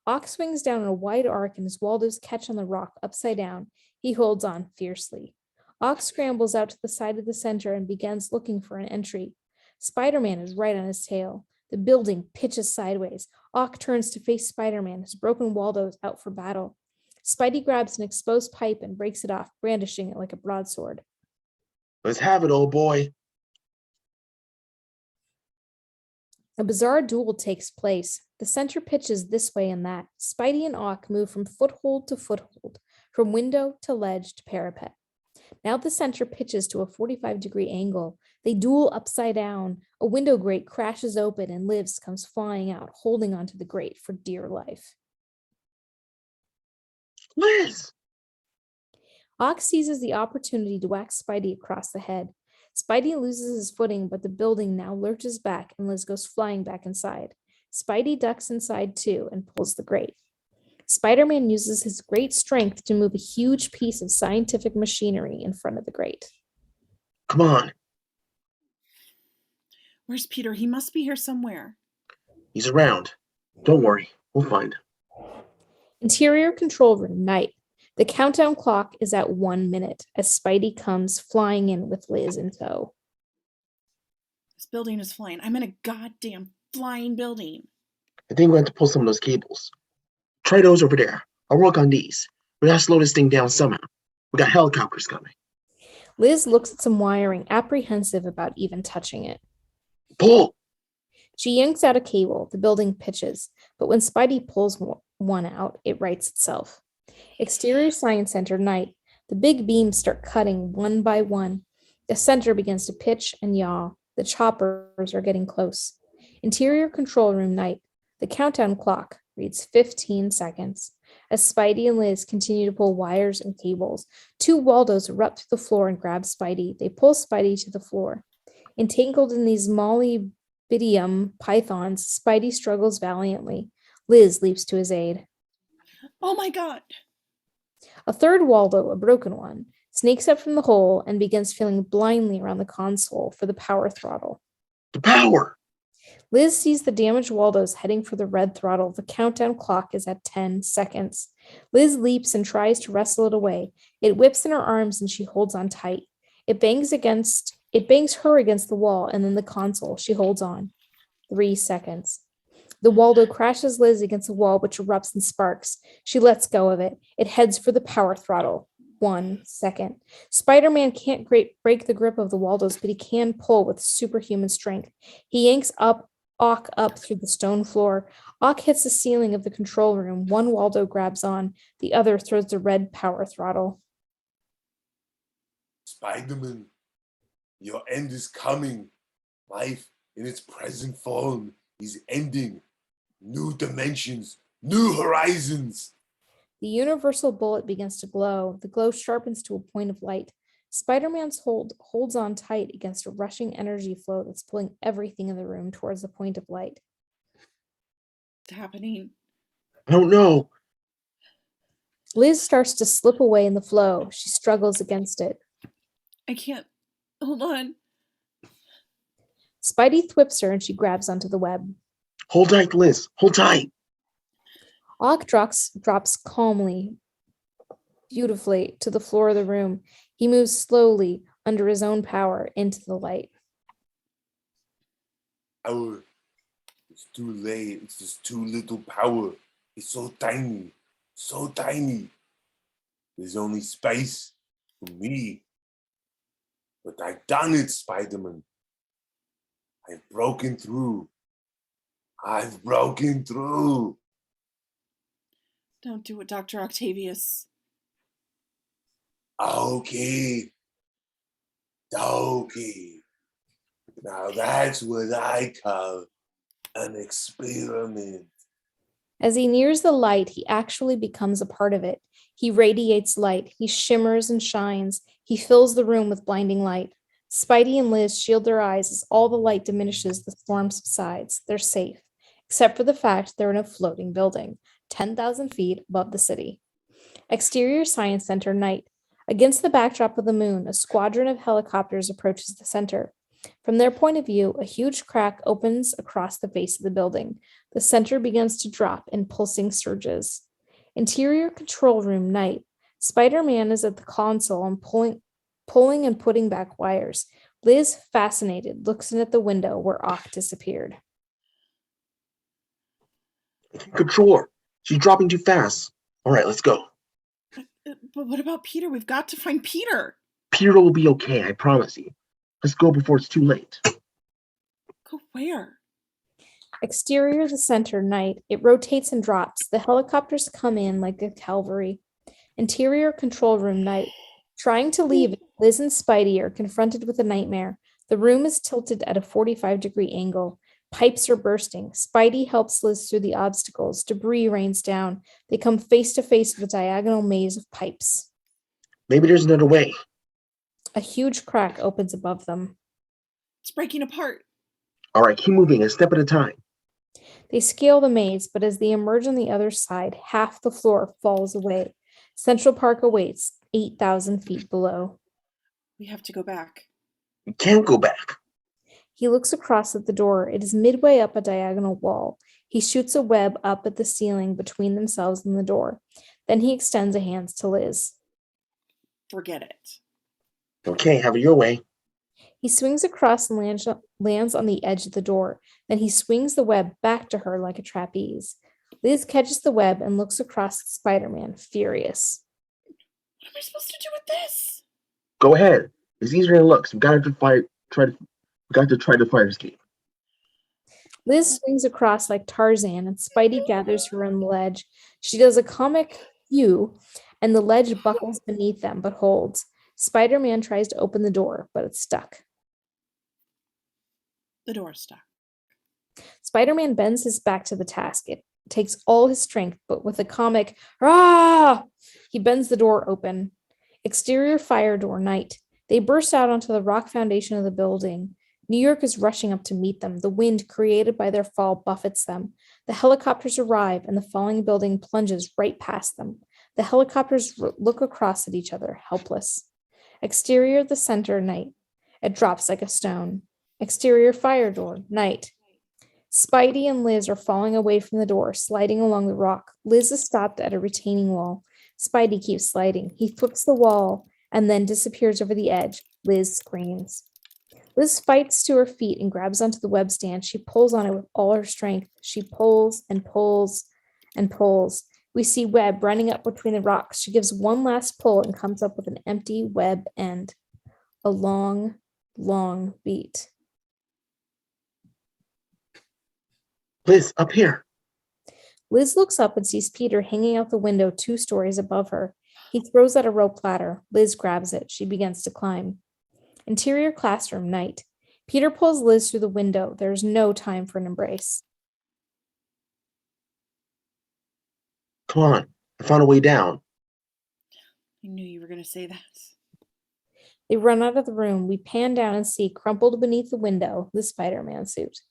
Ock swings down in a wide arc, and as Waldo's catch on the rock upside down, he holds on fiercely. Ock scrambles out to the side of the center and begins looking for an entry. Spider-Man is right on his tail. The building pitches sideways. Ock turns to face Spider-Man. His broken Waldo is out for battle. Spidey grabs an exposed pipe and breaks it off, brandishing it like a broadsword. Let's have it, old boy. A bizarre duel takes place. The center pitches this way and that. Spidey and Ock move from foothold to foothold, from window to ledge to parapet. Now the center pitches to a 45-degree angle. They duel upside down. A window grate crashes open and Liz comes flying out, holding onto the grate for dear life. Liz! Ock seizes the opportunity to whack Spidey across the head. Spidey loses his footing, but the building now lurches back and Liz goes flying back inside. Spidey ducks inside too and pulls the grate. Spider-Man uses his great strength to move a huge piece of scientific machinery in front of the grate. Come on. Where's Peter? He must be here somewhere. He's around. Don't worry. We'll find him. Interior control room, night. The countdown clock is at 1 minute as Spidey comes flying in with Liz in tow. This building is flying. I'm in a goddamn flying building. I think we have to pull some of those cables. Try those over there. I'll work on these. We gotta slow this thing down somehow. We got helicopters coming. Liz looks at some wiring, apprehensive about even touching it. Pull! She yanks out a cable. The building pitches, but when Spidey pulls one out, it rights itself. Exterior Science Center, night. The big beams start cutting one by one. The center begins to pitch and yaw. The choppers are getting close. Interior control room, night. The countdown clock reads 15 seconds. As Spidey and Liz continue to pull wires and cables, two Waldos erupt through the floor and grab Spidey. They pull Spidey to the floor. Entangled in these molybdenum pythons, Spidey struggles valiantly. Liz leaps to his aid. Oh my God! A third Waldo, a broken one, snakes up from the hole and begins feeling blindly around the console for the power throttle. The power! Liz sees the damaged Waldos heading for the red throttle. The countdown clock is at 10 seconds. Liz leaps and tries to wrestle it away. It whips in her arms and she holds on tight. It bangs her against the wall and then the console. She holds on. 3 seconds. The Waldo crashes Liz against the wall, which erupts in sparks. She lets go of it. It heads for the power throttle. 1 second. Spider-Man can't break the grip of the Waldos, but he can pull with superhuman strength. He yanks Ock up through the stone floor. Ock hits the ceiling of the control room. One Waldo grabs on. The other throws the red power throttle. Spider-Man, your end is coming. Life in its present form is ending. New dimensions, new horizons. The universal bullet begins to glow. The glow sharpens to a point of light. Spider-Man's holds on tight against a rushing energy flow that's pulling everything in the room towards the point of light. What's happening? I don't know. Liz starts to slip away in the flow. She struggles against it. I can't. Hold on. Spidey thwips her and she grabs onto the web. Hold tight, Liz. Hold tight. Ock drops calmly, beautifully to the floor of the room. He moves slowly under his own power into the light. Power. It's too late. It's just too little power. It's so tiny. So tiny. There's only space for me. But I've done it, Spider-Man. I've broken through. I've broken through. Don't do it, Dr. Octavius. Okay. Now that's what I call an experiment. As he nears the light, he actually becomes a part of it. He radiates light. He shimmers and shines. He fills the room with blinding light. Spidey and Liz shield their eyes as all the light diminishes, the storm subsides. They're safe, except for the fact they're in a floating building, 10,000 feet above the city. Exterior Science Center, night. Against the backdrop of the moon, a squadron of helicopters approaches the center. From their point of view, a huge crack opens across the face of the building. The center begins to drop in pulsing surges. Interior control room, night. Spider-Man is at the console and pulling and putting back wires. Liz, fascinated, looks in at the window where Ock disappeared. Control her. She's dropping too fast. All right, let's go. But what about Peter? We've got to find Peter. Peter will be okay, I promise you. Let's go before it's too late. Go where? Exterior the center, night. It rotates and drops. The helicopters come in like a cavalry. Interior control room, night. Trying to leave, Liz and Spidey are confronted with a nightmare. The room is tilted at a 45-degree angle. Pipes are bursting. Spidey helps Liz through the obstacles. Debris rains down. They come face to face with a diagonal maze of pipes. Maybe there's another way. A huge crack opens above them. It's breaking apart. All right, keep moving, a step at a time. They scale the maze, but as they emerge on the other side, half the floor falls away. Central Park awaits, 8,000 feet below. We have to go back. We can't go back. He looks across at the door. It is midway up a diagonal wall. He shoots a web up at the ceiling between themselves and the door. Then he extends a hand to Liz. Forget it. Okay, have it your way. He swings across and lands on the edge of the door. Then he swings the web back to her like a trapeze. Liz catches the web and looks across at Spider-Man, furious. What am I supposed to do with this? Go ahead. It's easier than it looks. We got to try the fire escape. Liz swings across like Tarzan, and Spidey gathers her on the ledge. She does a comic hew, and the ledge buckles beneath them, but holds. Spider-Man tries to open the door, but it's stuck. The door's stuck. Spider-Man bends his back to the task. It takes all his strength, but with a comic, "Rah!" He bends the door open. Exterior fire door, night. They burst out onto the rock foundation of the building. New York is rushing up to meet them. The wind created by their fall buffets them. The helicopters arrive, and the falling building plunges right past them. The helicopters look across at each other, helpless. Exterior the center, night. It drops like a stone. Exterior fire door, night. Spidey and Liz are falling away from the door, sliding along the rock. Liz is stopped at a retaining wall. Spidey keeps sliding. He flips the wall and then disappears over the edge. Liz screams. Liz fights to her feet and grabs onto the web stand. She pulls on it with all her strength. She pulls and pulls and pulls. We see web running up between the rocks. She gives one last pull and comes up with an empty web end. A long, long beat. Liz, up here. Liz looks up and sees Peter hanging out the window 2 stories above her. He throws out a rope ladder. Liz grabs it. She begins to climb. Interior classroom, night. Peter pulls Liz through the window. There is no time for an embrace. Come on, I found a way down. I knew you were going to say that. They run out of the room. We pan down and see, crumpled beneath the window, the Spider-Man suit.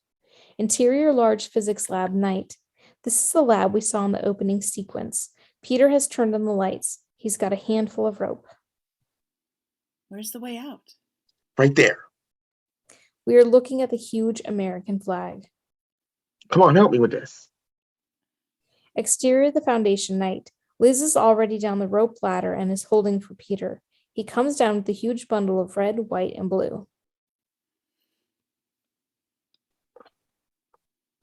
Interior large physics lab, night. This is the lab we saw in the opening sequence. Peter has turned on the lights. He's got a handful of rope. Where's the way out? Right there. We are looking at the huge American flag. Come on, help me with this. Exterior the foundation, night. Liz is already down the rope ladder and is holding for Peter. He comes down with a huge bundle of red, white, and blue.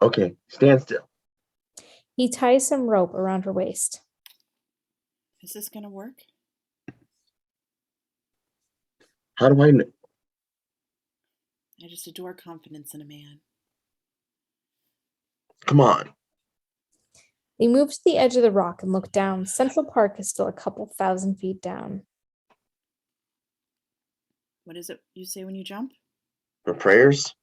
Okay, stand still. He ties some rope around her waist. Is this going to work? How do I know? I just adore confidence in a man. Come on. They move to the edge of the rock and look down. Central Park is still a couple thousand feet down. What is it you say when you jump? For prayers?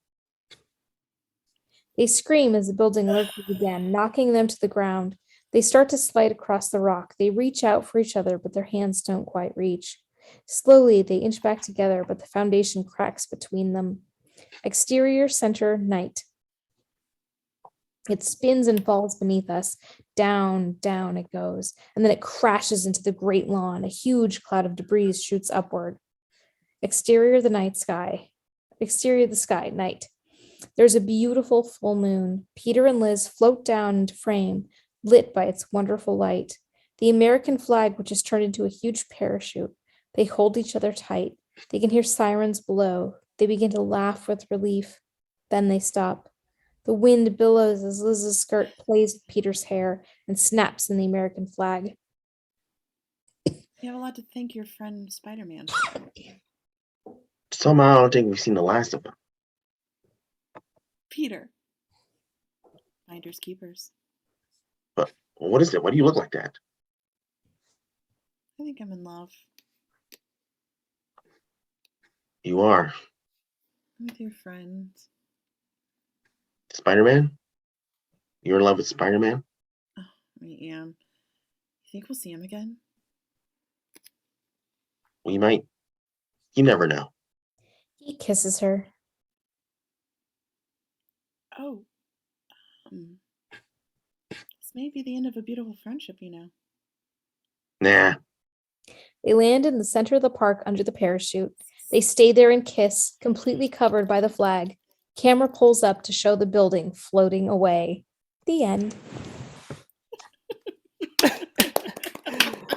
They scream as the building lurches again, knocking them to the ground. They start to slide across the rock. They reach out for each other, but their hands don't quite reach. Slowly, they inch back together, but the foundation cracks between them. Exterior center night. It spins and falls beneath us. Down, down it goes. And then it crashes into the great lawn. A huge cloud of debris shoots upward. Exterior the sky, night. There's a beautiful full moon. Peter and Liz float down into frame, lit by its wonderful light. The American flag, which is turned into a huge parachute. They hold each other tight. They can hear sirens below. They begin to laugh with relief. Then they stop. The wind billows as Liz's skirt plays with Peter's hair and snaps in the American flag. You have a lot to thank your friend Spider-Man for. Somehow I don't think we've seen the last of him. Peter. Finders keepers. But what is it? Why do you look like that? I think I'm in love. You are. I'm with your friend. Spider-Man? You're in love with Spider-Man? Oh, I am. You think we'll see him again? We might. You never know. He kisses her. Oh. This may be the end of a beautiful friendship, you know. Nah. They land in the center of the park under the parachute. They stay there and kiss, completely covered by the flag. Camera pulls up to show the building floating away. The end.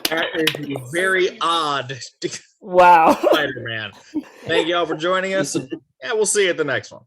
That is a very odd Wow. Spider-Man. Thank you all for joining us. And yeah, we'll see you at the next one.